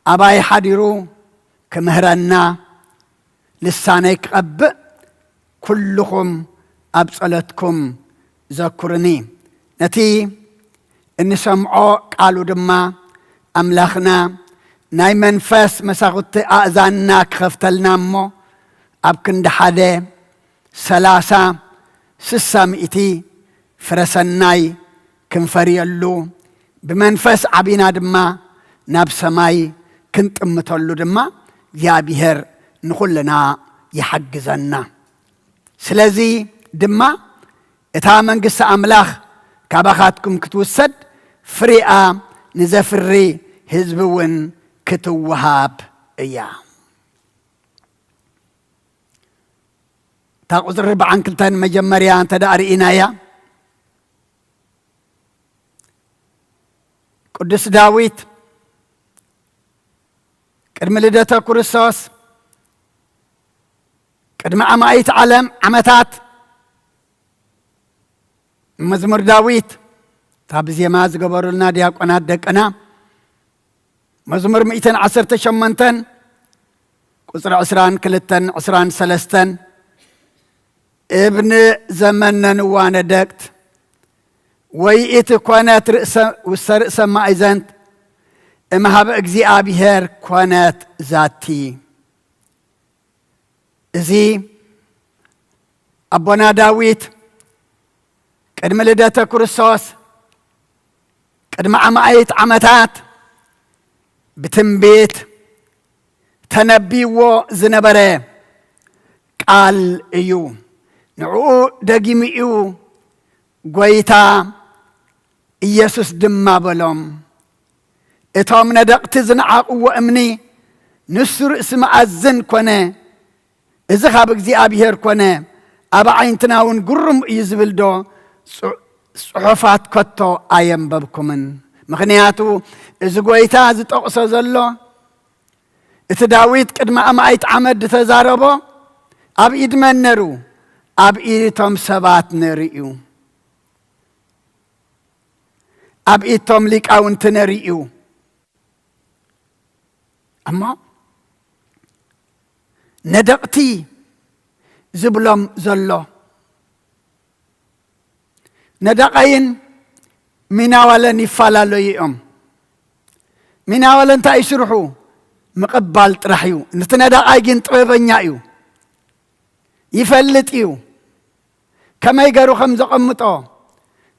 أباي حديرو كمهرنا لسانيك أب كلكم أبصلتكم ذكرني نتي إن سمعوا قالوا دما أملاخنا ناي منفس مساغت أذاننا كفتلنا مو أبكن دحادة 36 فرسناي كنفريلو بمنفس عبينا دما ناب سماي كنت أمتلو دما يا بيهر نخلنا يحجزنا سلازي دما اتا منقس أملاخ كابخاتكم كتوسد فريقا نزفري هزبون كتوهاب إياه تاقوز الربع عن كلتان مجمريان تداري إنايا قدس داويت كدم لدتا كورسوس كدم عمايت علم عمتات مزمور داويت تابزي ماز قبروا لنا دياقونات دقنا مزمور 218 قصر عسران كلتن عسران سلستن ابن زمنن وانا دقت ويئت كونات رئس ما ايزنت امهاب اجزي ابيهر كونات ذاتي ازي ابونا داويت قدم لدتا كرسوس قدم عمايت عمتات بتنبيت تنبيو زنبره قال ايو نعو دقيميو قويتا إيسوس دما بلوم اتهم ندقت زنعاق وامني نسر اسم عزن كونه إذا خابك زي أبيهر كونه أبا عينتناون قرم يزبل دو صحفات كتو آيام بابكمن مخنياتو إذا قويتا زي تقصى زلو اتداويت قدما أما ايت عمد تزاربو أب إدمنرو أب إيتم سبات نريو أب إيتم لك أو انت نريو أما ندقتي زبلم زلو ندقين منا ولا نفالا ليئم منا ولا انت يشرحو مقبال ترحيو نتندقاين طبيبنيايو يفلتيو كما يقروا خمز قمطو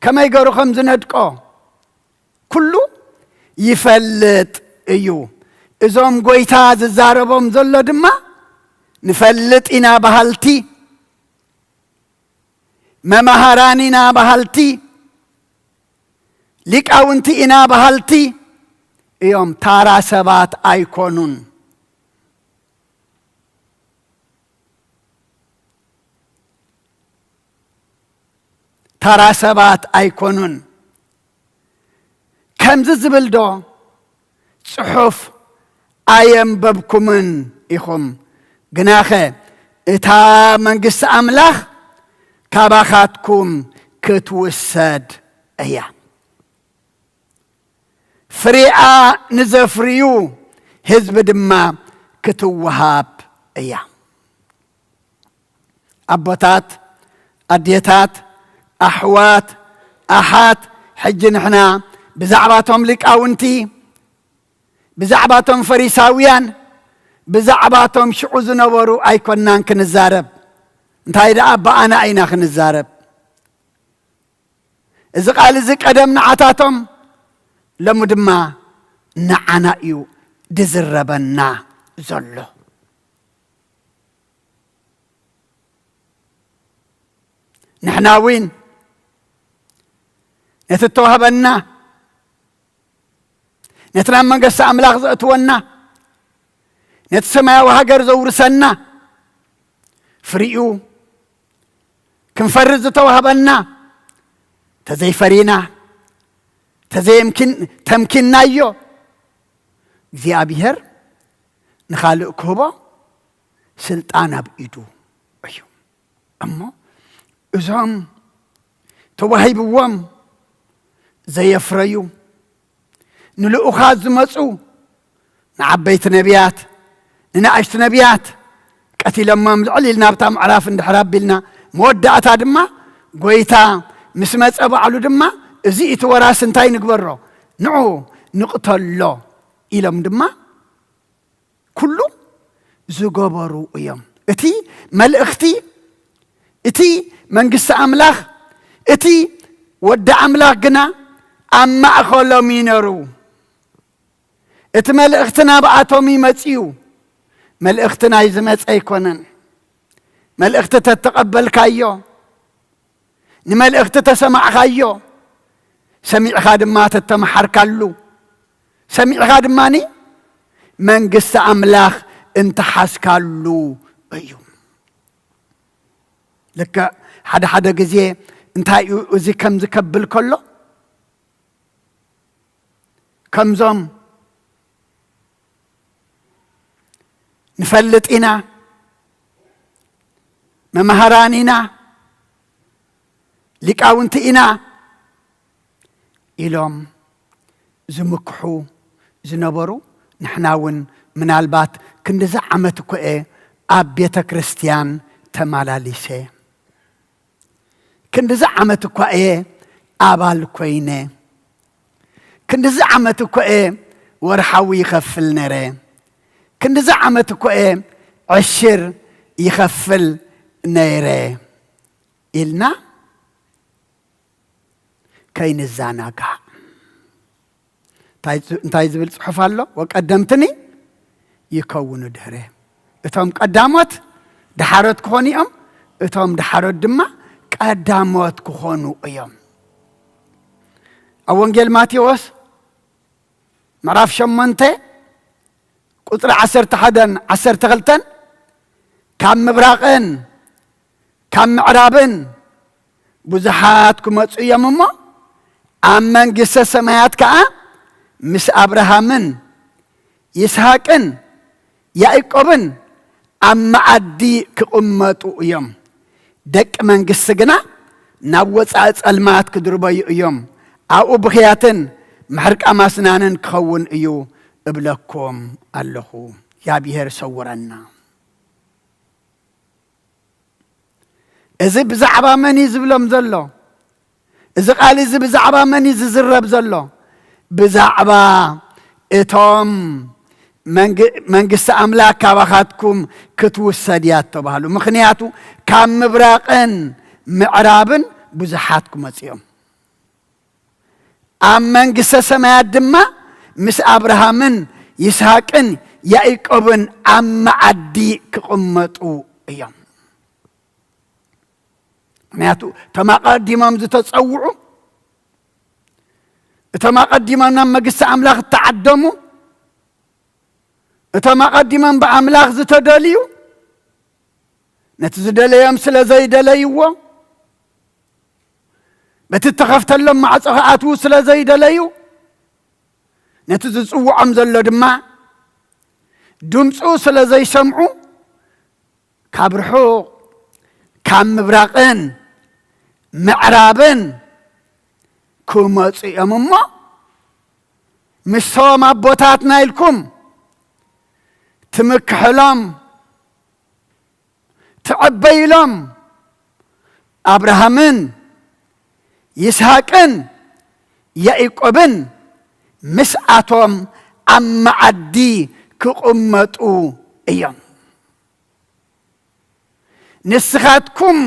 كما يقروا خمز ندقو كله يفلت ايو ازوم قويتا ززاربهم زلو دما نفلت إنا بهالتي ممهرانينا بهالتي لك أونتي إنا بهالتي يوم تارا سبات أيكونون تارا سبات أيكونون كم زبل دو صحف أيام ببكمن إخم جناخه إتا منقص أملاخ كاباخاتكم كتوسد أيا فريعة نزفريو حزب دما كتوهاب أيا أبوتات أديتات أحوات أحات حج نحنا بزعباتهم لك أونتي بزعباتهم فريساويان بزعباتهم شعوز نورو أيكونان كنزارب انتهي دا بأنا أين خنزارب إذا قال إذا قدم نعتاتهم لمدما نعنا يو دزربنا زلو نحنا وين نتتوهبنا نتنام من قصة أملاق زأتونا نتسمع وهجر زورسنا فريو كنفرز توهبنا تزي فرينا تزي يمكن تمكننا يو زي أبيهر نخالق كوبا سلطان بإيدو أيو أما إذا توهي بوام زي يفريو نلقو خاز مصو نعبيت نبيات نناقشت نبيات قتي لما ملعلي لنا بتام عراف اندحراب بلنا مودعتا دما قويتا مسمت أبعلو دما زيت وراس انتاي نقبرو نعو نقتلو إلم دما كله زقبرو يوم اتي ملأختي اتي منقص أملاخ اتي ودع أملاخ قنا أما أخلو مينرو اتي ملأختنا بأتومي متيو ملأختنا يزمت أيكونن ملأخت تتقبل كايو نملأخت تسمع كايو سمع خادم ما تتمحر كالو سمع خادم ماني منقص أملاخ انت حاس كالو أيو لك حدا قزيه انت زي كم زكبل كله كم زم نفلت إنا ممهراننا لقاونت إنا إلهم زمكحو زنبرو نحناون من البات كند زعمتكو إيه أبيت كريستيان تمالاليسي كند زعمتكو إيه أبال كوينة كند زعمتكو إيه ورحاوي يخفل نري كند زعمتكو إيه عشر يخفل نيري إلنا كاين الزاناقة انتاي زبل صحف الله وقدمتني يكونوا دهري اتهم قدامات دحارت كوني ام اتهم دحارت دما قدامات كونوا ايام اونجيل ماتيوس معرف شمنته قطر 11 كم مبراقن كم معرابن بزحات كمص يمما امن قص سمايات كا مس ابراهامن يسحاقن يعقوبن اما عدي كقمطو يوم دق منقس غنا ناوصا صلمات كدربي يوم او بخياتن محرق اماسنانن كون ايو ابلكم الله يا بيهر سورنا إذا بزعبا مني زبلم زلو إذا قال إذا بزعبا مني ززرب زلو بزعبا إتوم منقص أملاك كابخاتكم كتوسديات تبهلو مخنياتو كام مبراقن معرابن بزحاتكم أتيوم أم منقص سمايات دما مس أبراهامن يسحاقن يعقوبن أم عدي كقمتو أيام معناته تما قديمام زتصوعوا تما قديمام مقص أملاخ تعدموا تما قديمام بأملاخ زتدليو نتزدليهم سلا زي دليو بتتخفت لهم مع صفاتو سلا زي دليو نتزصوع أمزل دما دمصو سلا زي سمعوا كابرحو كام مبراقن معرابن كومص يمما مسوم ابوتاتنا يلكم تمكحلم تعبيلم ابراهامن يسحاقن يعقوبن مسعتهم ام عدي كقمطو ايام ንስኻትኩም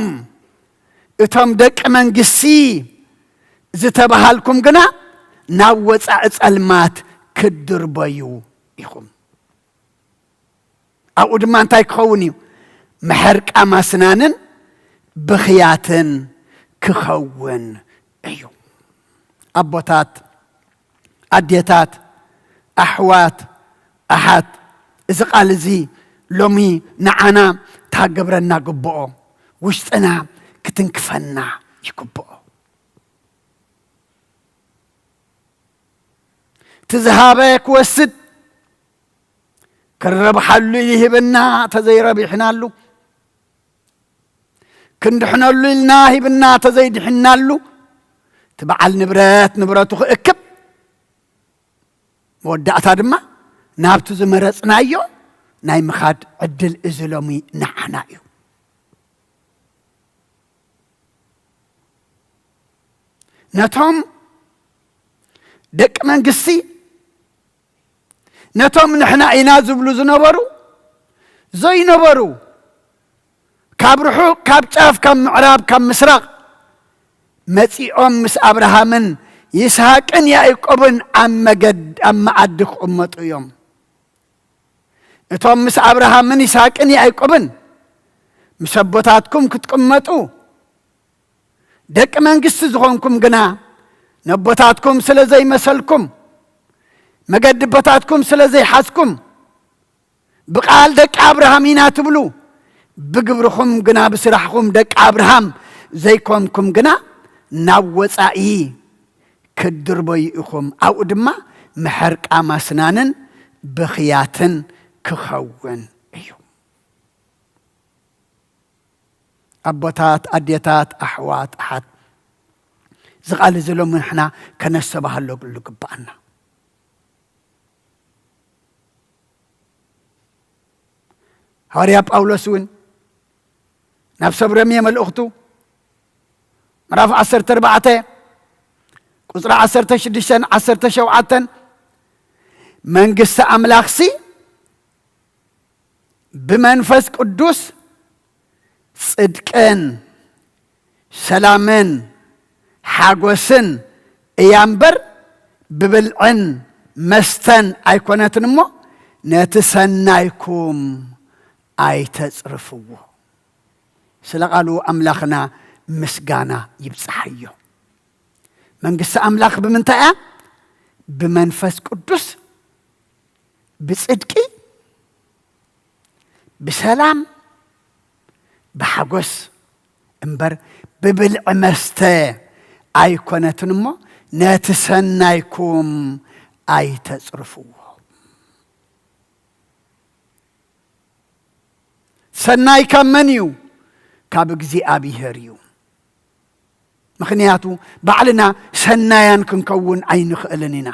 እቶም ደቂ መንግስቲ ዝተባሃልኩም ግና ናብ ወፃኢ ጸልማት ክድርበዩ ኢኹም ኣብኡ ድማ እንታይ ክኸውን እዩ ምሕርቃ ማስናንን ብኽያትን ክኸውን እዩ ኣቦታት ኣዴታት ኣሕዋት ኣሓት እዚ ቃል እዚ ሎሚ ንዓና ታገብረና ግብኦ ውሽጥና ክትንክፈና ይግብኦ ትዝሃበ ክወስድ ክረብሓሉ ይህብና ተዘይረቢሕናሉ ክንድሕነሉ ኢልና ሂብና ተዘይድሕናሉ ትበዓል ንብረት ንብረቱ ክእክብ መወዳእታ ድማ ናብቲ ዝመረፅናዮ ናይ ምኻድ ዕድል እዚ ሎሚ ንዓና እዩ ነቶም ደቂ መንግስቲ ነቶም ንሕና ኢና ዝብሉ ዝነበሩ ዘይነበሩ ካብ ርሑቕ ካብ ጫፍ ካብ ምዕራብ ካብ ምስራቅ መጺኦም ምስ አብርሃምን ይስሐቅን ያዕቆብን ኣብ መዓዲ ክቕመጡ እዮም እቶም ምስ አብርሃምን ይስሐቅን ያዕቆብን ምስ ኣቦታትኩም ክትቅመጡ ደቂ መንግስቲ ዝኾንኩም ግና ነቦታትኩም ስለ ዘይመሰልኩም መገዲ ቦታትኩም ስለ ዘይሓዝኩም ብቃል ደቂ አብርሃም ኢና ትብሉ ብግብርኹም ግና ብስራሕኩም ደቂ አብርሃም ዘይኮንኩም ግና ናብ ወፃኢ ክድርበዩ ኢኹም ኣብኡ ድማ ምሕርቃ ማስናንን ብኽያትን ክኸውን እዩ ኣቦታት ኣዴታት ኣሕዋት ኣሓት ዝቃል እዚ ሎሚ ንሕና ከነሰባህለሉ ግባአና ሐዋርያ ጳውሎስ እውን ናብ ሰብ ሮሜ መልእኽቱ ምዕራፍ 14 ቁፅሪ 16 17 መንግስቲ ኣምላኽሲ ብመንፈስ ቅዱስ ጽድቅን ሰላምን ሓጎስን እያ እምበር ብብልዕን መስተን ኣይኮነትን እሞ ነቲ ሰናይኩም ኣይተጽርፍዎ ስለ ቃሉ ኣምላኽና ምስጋና ይብጽሐዮ መንግስቲ ኣምላኽ ብምንታይ እያ ብመንፈስ ቅዱስ ብጽድቂ ብሰላም ብሓጎስ እምበር ብብልዕ መስተ ኣይኮነትን እሞ ነቲ ሰናይኩም ኣይተጽርፍዎ ሰናይ ካብ መን እዩ ካብ እግዚኣብሔር እዩ ምክንያቱ ባዕልና ሰናያን ክንከውን ኣይንኽእልን ኢና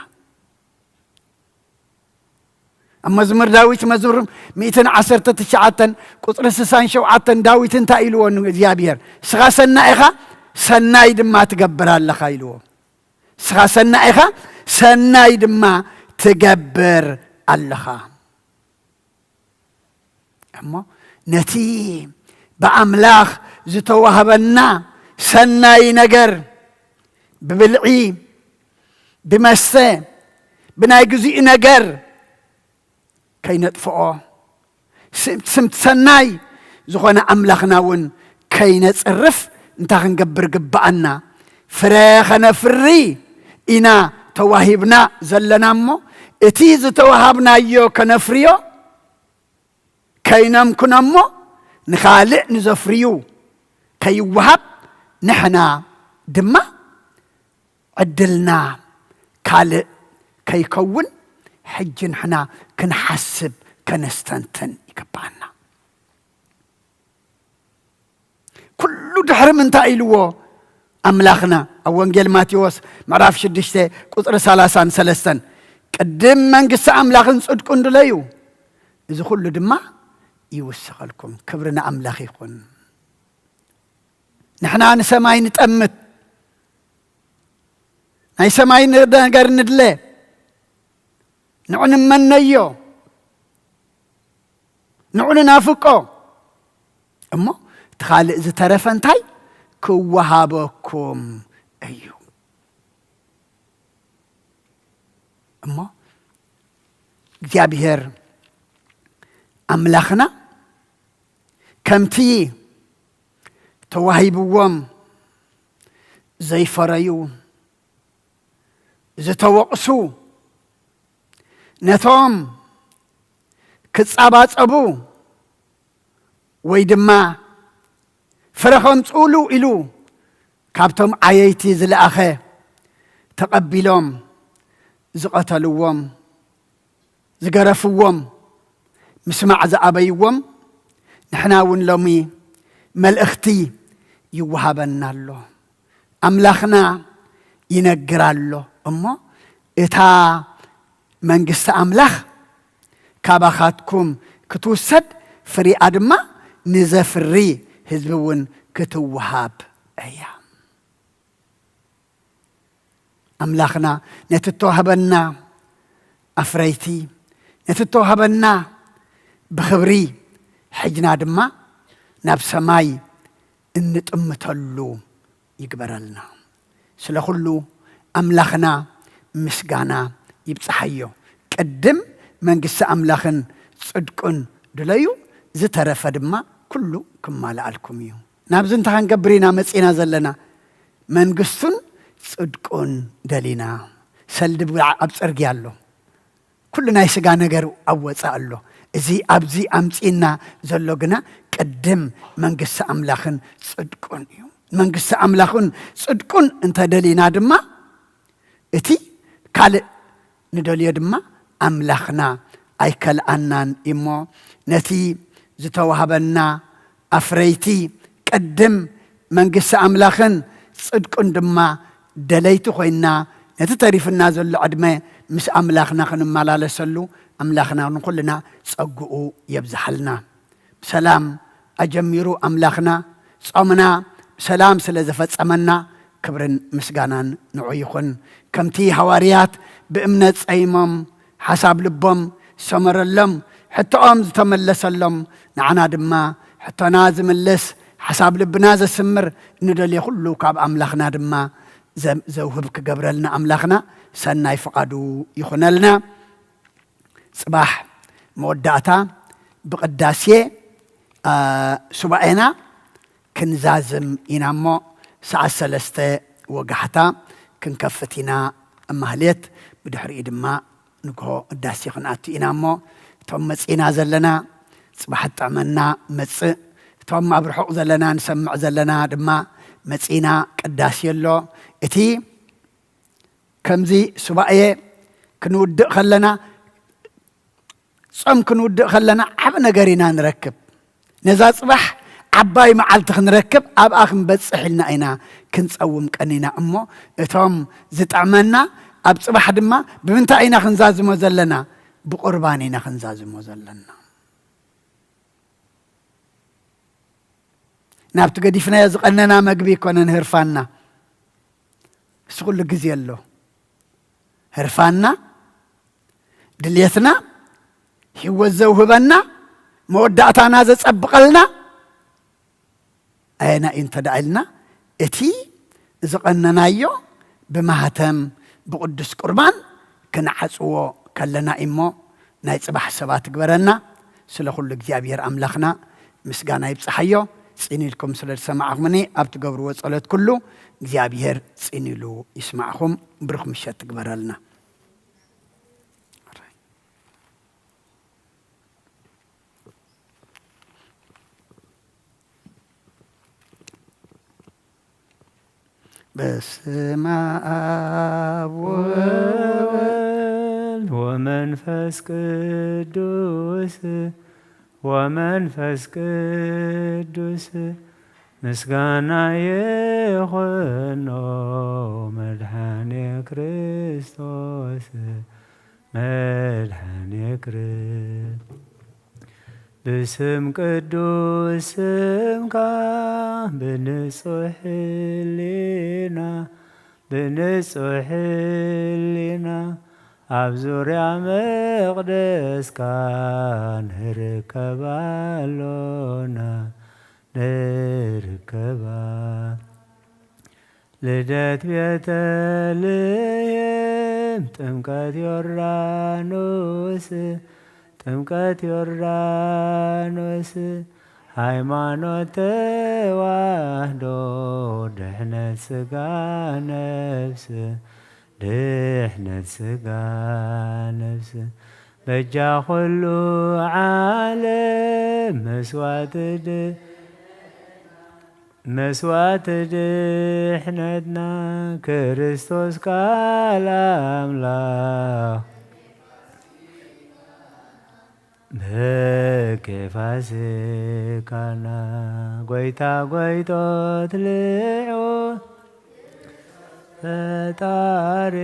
ኣብ መዝሙር ዳዊት መዝሙር 119 ቁፅሪ 67 ዳዊት እንታይ ኢልዎ እግዚኣብሔር ስኻ ሰናይ ኢኻ ሰናይ ድማ ትገብር ኣለኻ ኢልዎ ስኻ ሰናይ ኢኻ ሰናይ ድማ ትገብር ኣለኻ እሞ ነቲ ብኣምላኽ ዝተዋህበና ሰናይ ነገር ብብልዒ ብመስተ ብናይ ግዝኡ ነገር ከይነጥፍኦ ስምቲ ሰናይ ዝኾነ ኣምላኽና እውን ከይነጽርፍ እንታይ ክንገብር ግባአና ፍረ ኸነፍሪ ኢና ተዋሂብና ዘለና እሞ እቲ ዝተዋሃብናዮ ከነፍርዮ ከይነምኩኖ እሞ ንኻልእ ንዘፍርዩ ከይወሃብ ንሕና ድማ ዕድልና ካልእ ከይከውን ሕጂ ንሕና ክንሓስብ ከነስተንትን ይግባአና ኩሉ ድሕሪ ምንታይ ኢልዎ ኣምላኽና ኣብ ወንጌል ማቴዎስ ምዕራፍ 6 ቁፅሪ 33 ቅድም መንግስቲ ኣምላኽን ጽድቁን ድለዩ እዚ ኩሉ ድማ ይውስኸልኩም ክብርና ኣምላኽ ይኹን ንሕና ንሰማይ ንጠምት ናይ ሰማይ ነገር ንድለ ንዑ ንመነዮ ንዑ ንናፍቆ እሞ تخالق زترفنتاي كوهابكم أيو أما እግዚአብሔር أملاخنا كمتي توهيبوم زي فريو زتوقسو نتوم كتصابات أبو ويدما فرخم تقولوا إلو كابتم عييتي زلأخي تقبلهم زقتلوهم زقرفوهم مسمع زأبيوهم نحناون لومي ملأختي يوهبنا له أملاخنا ينقر له أما إتا منقست أملاخ كاباخاتكم كتوسد فري أدما نزفري هزبون كتوهاب أيام أملاخنا نتتوهبنا أفريتي نتتوهبنا بخبري حجنا دما ناب سماي انتمتلو يقبرلنا سلخلو أملاخنا مسقانا يبصحيو قدم منقس أملاخن صدقن دليو زترف دما كله كما لعلكم يو نابزن تهان قبرينا مسئنا زلنا منقسن صدقن دلينا سلدب أبصرقيالو كلنا يسقا نقر أوصا الله إزي أبزي أمسينا زلوغنا قدم منقس أملاخن صدقن يو منقس أملاخن صدقن انت دلينا دما اتي كال ندولي دما أملاخنا أيكال أنان إمو نتي زتوهبنا أفريتي قدم منقس أملاخن صدقن دما دليتو خوينا نتي تعرف النازل عدمه مس أملاخنا خن ملالة سلو أملاخنا نقولنا صقوا يبزحلنا سلام أجميرو أملاخنا صامنا سلام سلزفت أمنا كبرن مسجانان نعيخن كمتي حواريات بإمنة أيمم حساب لبم سمر اللم حتى أمز تملس اللم نعنا دما حتى نازم اللس حساب لبناز السمر ندل يخلو كاب أملاخنا دما زوهبك قبرلنا أملاخنا سناي فقادو يخنلنا صباح مودعتا بقداسية سبعينا كنزازم إنامو ساعة سلسته وقحتا كنكفتنا أمهليت بدحر إدما نقو قداسي خناتي إنامو توم مسئنا زلنا صباح تعملنا مسئ توم أبرحق زلنا نسمع زلنا دما مسئنا قداسي اللو إتي كمزي سبعية كنود خلنا صم كنود خلنا عبنا قرينا نركب نزاز صباح عباي معالت خنركب أب آخم بتصحلنا إنا كنصوم كأننا أمو توم زتعملنا أب صباح دما بمنتا إنا خنزاز مزلنا بقربانينا خنزاز مزلنا نابت قديفنا يزقننا مقبي كونن هرفانا سقول لقزي اللو هرفانا دليتنا هو الزوهبنا مودعتنا زت أبقلنا أين انت دعلنا اتي زقننا يو بمهتم بقدس قربان كنعصو كلنا إمو ناي صباح سبات قبرنا سلخل እግዚአብሔር أملاخنا مسقانا يبصحيو صيني لكم سلال سماعكم مني أبت قبروا وصلت كله እግዚአብሔር صيني له يسمعكم برخم الشات قبرلنا بسم آب وولد ومنفس قدوس ومنفس قدوس مسقانا يخنو مدحاني كريستوس مدحاني كريستوس بسم قدوس سمك بنصح لنا بنصح لنا أبزوريا مقدس كان هركبالونا ንርከባ ልደት ቤተልሔም ጥምቀት ዮርዳኖስ ጥምቀት ዮርዳኖስ ሃይማኖት ተዋህዶ ድሕነት ስጋ ነፍስ ድሕነት ስጋ ነፍስ በጃ ኩሉ ዓለም መስዋዕት ድሕነትና ክርስቶስ ቃል አምላክ በኬፋሲካና ጐይታ ጐይቶት ልዑ ፈጣሪ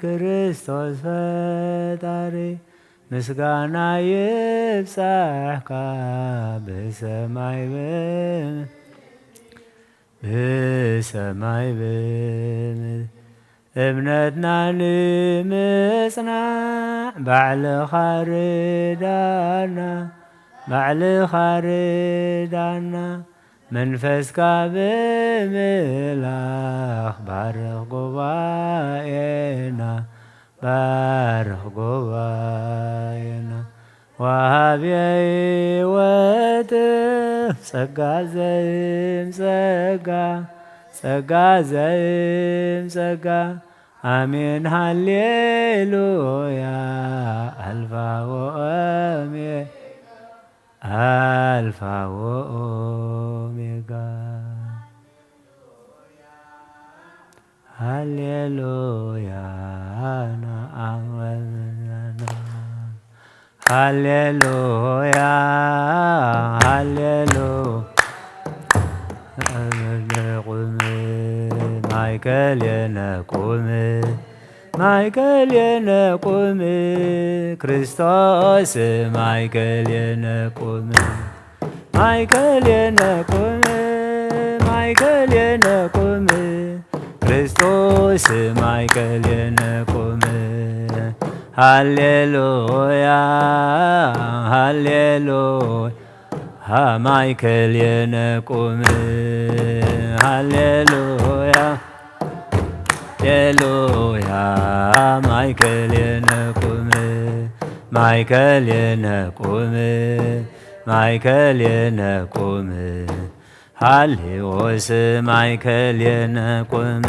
ክርስቶስ ፈጣሪ ምስጋና ይብጻሕካ ብሰማይ ብምድር እምነትና ንምጽናዕ ባዕልኻ ርዳና መንፈስካ ብምምላኽ ባርኽ ጉባኤና ወሃብየ ሕይወት ጸጋ ዘይም ጸጋ አሜን ሃሌሉያ አልፋ ወኦሜጋ ሃሌሉያ ሃሌሉያ ማይከልየነ ቁም ክርስቶስ ማይከልየነ ቁም ክርስቶስ ማይከልየነ ቁም ሃሌሉያ ማይከልየነ ቁም ሃሌሉያ ማይከልየነ ቁም ሃሌዎስ ማይከልየነ ቁም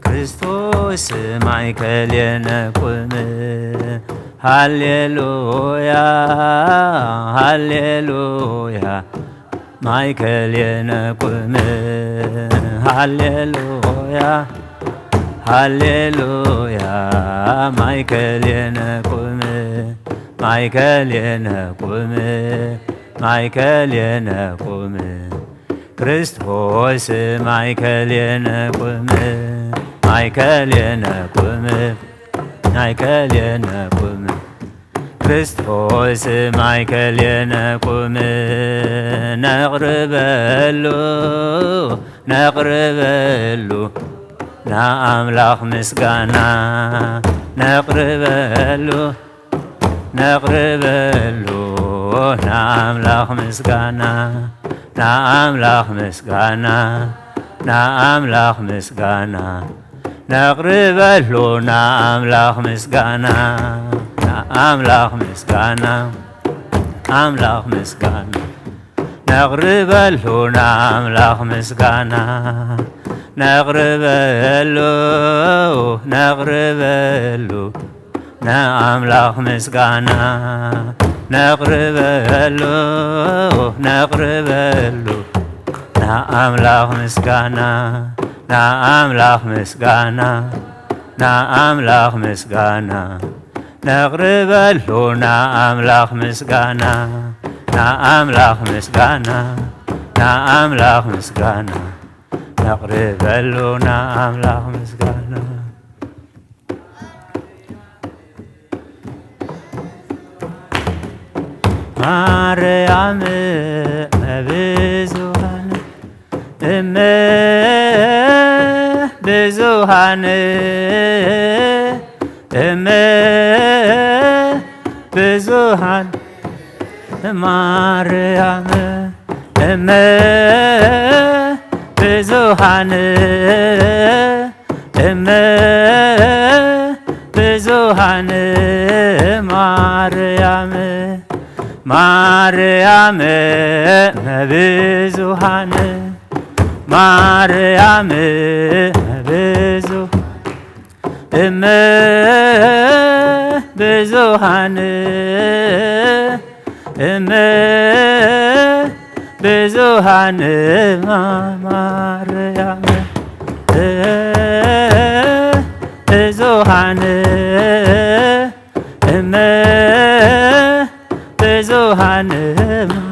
ክርስቶስ ማይከልየነ ቁም ሃሌሉያ ማይከልየነ ቁም ሃሌሉያ ማይከልየነ ቁም ክርስቶስ ማይከልየነ ቁም ክርስቶስ ማይከልየነ ቁም ነቅርበሉ ለአምላኽ ምስጋና ነቅርበሉ ለአምላኽ ምስጋና ነቅርበሉ ለአምላኽ ምስጋና ነቅርበሉ ለአምላኽ ምስጋና ነቅርበሉ ለአምላኽ ምስጋና ነቅርበሉ ለአምላኽ ምስጋና ለአምላኽ ምስጋና ነቅርበሉ ለአምላኽ ምስጋና ነቅርበሉ ለአምላኽ ምስጋና ማርያም ብዙኃን ብዙኃን ብዙሃን ማርያም ብዙሃን ብዙሃን ማርያም ማርያም ብዙሃን ማርያም ብዙ ብዙሃን ብዙሃን ማርያም ብዙሃን ብዙሃን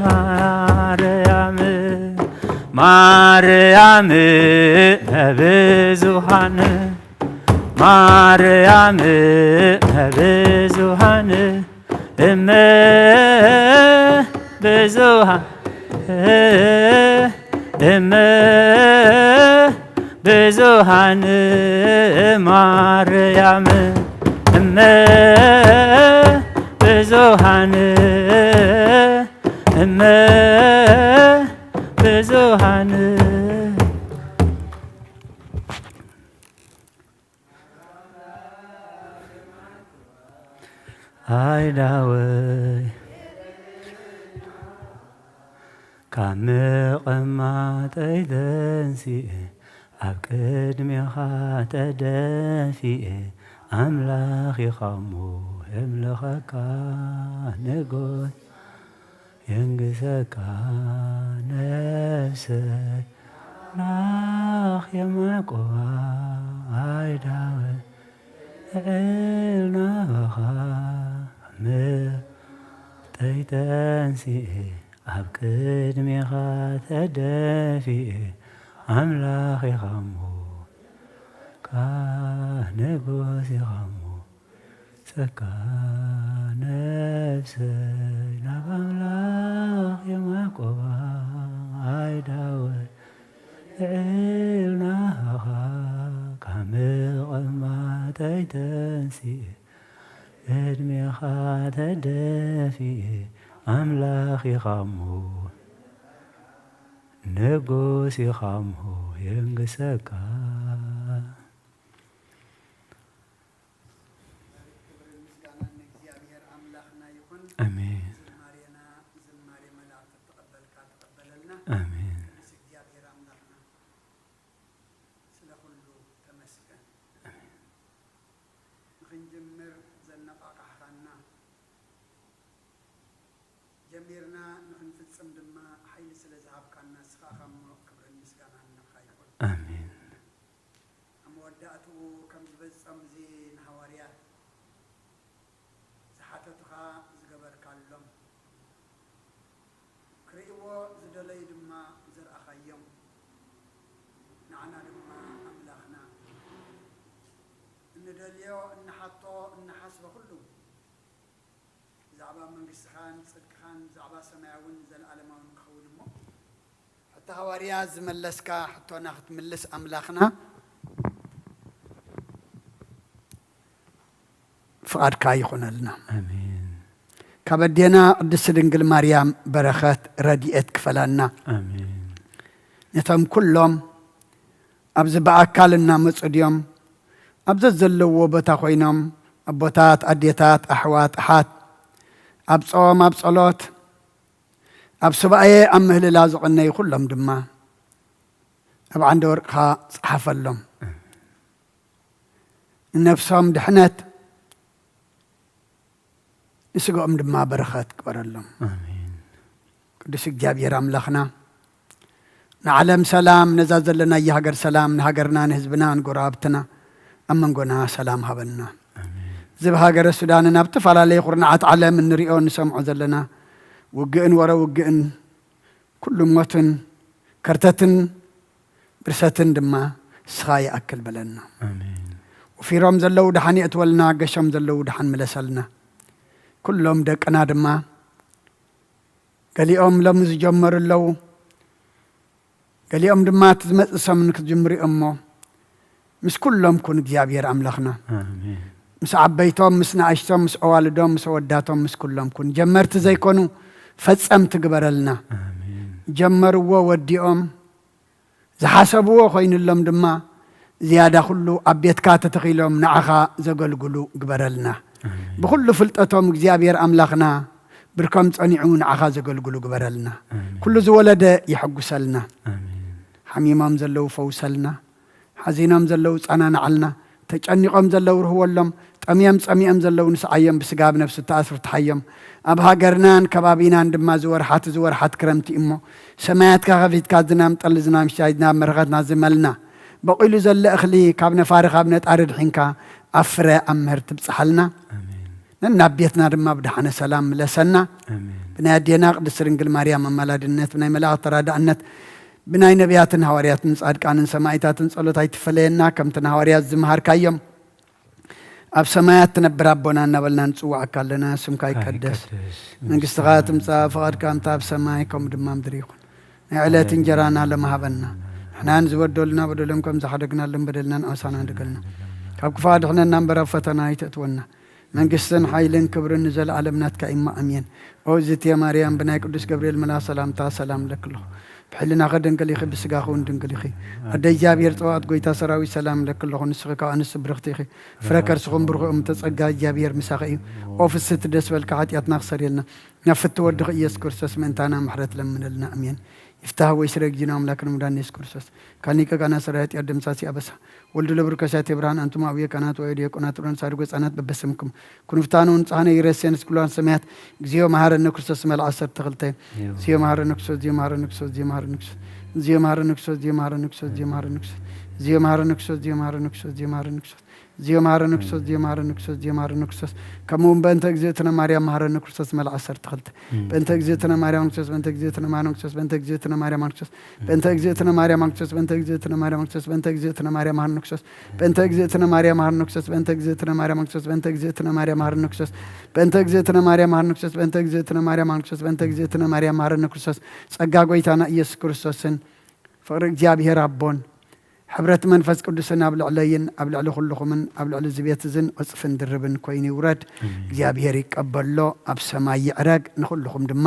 ማርያም ማርያም ብዙሃን ማርያም ብዙሃን ብዙሃን ብዙሃን ማርያም ብዙሃን ብዙሃን አይዳወይ ካብ ምቕማጠይ ተንሲእ ኣብ ቅድሜኻ ተደፊእ ኣምላኺኻ እሞ የምልኸካ ንጎስ የንግሰካ ነፍሰይ ናኽ የማቆባ አይዳወይ ዕልናኻ ምቕማጠይ ተንሲእ ኣብ ቅድሜኻ ተደፊእ ኣምላኺኻ እሞ ንጉስ ኢኻ እሞ ፀካ ነፍሰይ ናብ ኣምላኽ የማቆባ ኣይዳወይ ልዕልናኻ ካብ ምቕማጠይ ተንሲእ ዕድሜኻ ተደፊእ ኣምላኽ ኢኻ እሞ ንጉስ ኢኻ እሞ የንግሰካ አሜን አሜን። ጀሚርና ንክንፍፅም ድማ ሓይሊ ስለ ዝሃብካና ንስኻ ኸሞ ክብርን ምስጋናን ንኻ ይኹን አሜን። ኣብ መወዳእትኡ ከም ዝበፀም እዚ ንሃዋርያት ዝሓተትኻ ዝገበርካሎም ክርእይዎ ዝደለዩ ድማ ዘርአኻዮም ንዓና ድማ ኣምላኽና እንደልዮ እናሓቶ እናሓስበ ኩሉ ብዛዕባ መንግስትኻን ፅድቅኻን ብዛዕባ ሰማያውን ዘለኣለማውን ክኸውን እሞ ሕቲ ሃዋርያ ዝመለስካ ሕቶና ክትምልስ ኣምላኽና ፍቓድካ ይኹነልና አሜን ካብ ኣዴና ቅድስቲ ድንግል ማርያም በረኸት ረድኤት ክፈላና አሜን። ነቶም ኩሎም ኣብዚ በኣካል እናመፁ ድዮም ኣብዘ ዘለዎ ቦታ ኮይኖም ኣቦታት ኣዴታት ኣሕዋት ኣሓት ኣብ ጾም ኣብ ጸሎት ኣብ ሱባኤ ኣብ ምህልላ ዝቕነዩ ኩሎም ድማ ኣብ ዓንዲ ወርቅኻ ጽሓፈሎም ንነፍሶም ድሕነት ንስግኦም ድማ በረኸት ክበረሎም አሜን። ቅዱስ እግዚአብሔር ኣምላኽና ንዓለም ሰላም ነዛ ዘለና የሃገር ሰላም ንሃገርና ንህዝብና ንጎረባብትና ኣብ መንጎና ሰላም ሃበና እዚ ብሃገረ ሱዳንን ኣብ ተፈላለየ ኩርናዓት ዓለም እንሪኦ ንሰምዖ ዘለና ውግእን ወረ ውግእን ኩሉ ሞትን ከርተትን ብርሰትን ድማ ስኻ ይኣክል በለና ወፊሮም ዘለው ድሓን የእትወልና ገሾም ዘለው ድሓን ምለሰልና ኩሎም ደቅና ድማ ገሊኦም ሎሚ ዝጀመሩ ኣለው ገሊኦም ድማ እቲ ዝመፅእ ሰሙን ክትጅምሩ እሞ ምስ ኩሎም ኩን እግዚኣብሔር ኣምላኽና مس عبيتهم مس نعشتهم مس أوالدهم مس وداتهم مس كلهم كن جمرت زي كونوا فتصمت قبرلنا جمروا وديهم زحسبوا خوين اللهم دما زيادة كله أبيت كات تخيلهم نعخا زقلقلو قبرلنا بكل فلتتهم እግዚአብሔር أملاخنا بركم تصنعون عخا زقلقلو قبرلنا كل زولد يحقسلنا حميمام زلو فوسلنا حزينام زلو صنانا علنا تጨنقم زلو رهولم طميم صميم زلو نسعيم بسقاب نفس تأثر تحيم أب هاجرنان كبابينا عندما زورحات كرمتي إمو سماعت كغفيت كازنام طلزنام شايدنا مرغتنا زملنا بقولوا زل أخلي كابنا فارغ كابنا تأرد حينكا أفرا أمهر تبصحلنا نبيتنا رما بدحنا سلام لسنا بنادينا قدس رنجل مريم ملاد النت بناي ملاك تراد النت بناي نبيات هواريات نصعد كان سمايتات نصلت هاي تفلينا كم تنهواريات زمهار كايم أب سمايات تنبر ربنا نبلنا نسوع كلنا سمك يقدس من قصغات مصافات كان تاب سمايكم دمام دريقون علات انجرانا لما هبنا احنا نزود دولنا بدولهم كم زحدقنا لهم بدلنا نعسانا دقلنا كاب كفاد احنا نمبر فتنا يتأتونا من قصن حيلن كبر نزل علمنات كإما أمين أوزت يا مريم بناي قدس جبريل ملا سلام تا سلام لك الله بحلنا غدن قليخي بسقاخون دن قليخي أدي جابير طوات قويتا سراوي سلام لك الله نسخك أنس برختيخي فركر سخون برغو امتسقا جابير مساقي أوف الست دس والكعات يتناخسر يلنا نفت ودخ يسكر سس من تانا محرت لمن لنا أمين يفتح ويسرق جنام لكن مدان يسكر سس كانيك كانا سرات يقدم ساسي أبسا ولد لبركشات إبراهيم أنتم أبي كانت ويدي كونات ران سارقوس أنات ببسمكم كن فتانون صحنا يرسين سكولان سمعت زيو مهار النكسوس مال عصر تغلتين زيو مهار النكسوس زيو مهار النكسوس زيو مهار النكسوس زيو مهار النكسوس زيو مهار النكسوس زيو مهار النكسوس زيو مهار النكسوس زيو مهار النكسوس زيو مهار النكسوس زيو مهار النكسوس زيو مهار النكسوس زيو مهار النكسوس كمون بنت جزيتنا مريم مهار النكسوس مال عصر تغلت بنت جزيتنا مريم نكسوس بنت جزيتنا مريم نكسوس بنت جزيتنا مريم نكسوس بنت جزيتنا مريم نكسوس بنت جزيتنا مريم نكسوس بنت جزيتنا مريم نكسوس بنت جزيتنا مريم نكسوس بنت جزيتنا مريم نكسوس بنت جزيتنا مريم نكسوس بنت جزيتنا مريم نكسوس بنت جزيتنا مريم نكسوس بنت جزيتنا مريم نكسوس ጸጋ ጎይታና ኢየሱስ ክርስቶስን ፍቅሪ እግዚአብሔር አቦን ሕብረት መንፈስ ቅዱስን ኣብ ልዕለይን ኣብ ልዕሊ ኩልኹምን ኣብ ልዕሊ ዝቤት እዝን ቅፅፍን ድርብን ኮይኑ ይውረድ እግዚአብሔር ይቀበሎ ኣብ ሰማይ ይዕረግ ንኩልኹም ድማ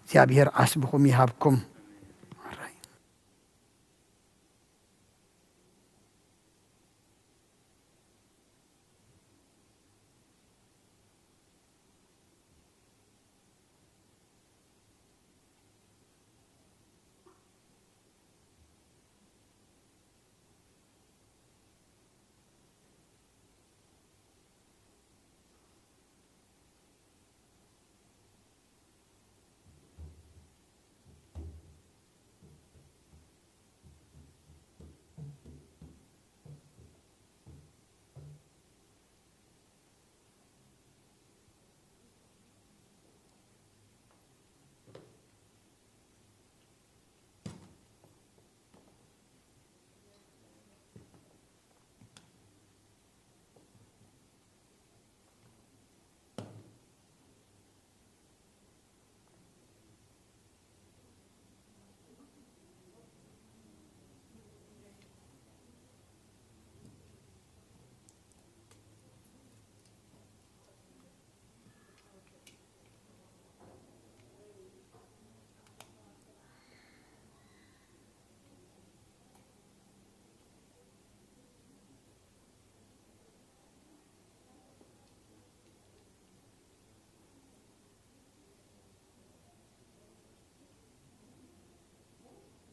እግዚአብሔር ዓስብኹም ይሃብኩም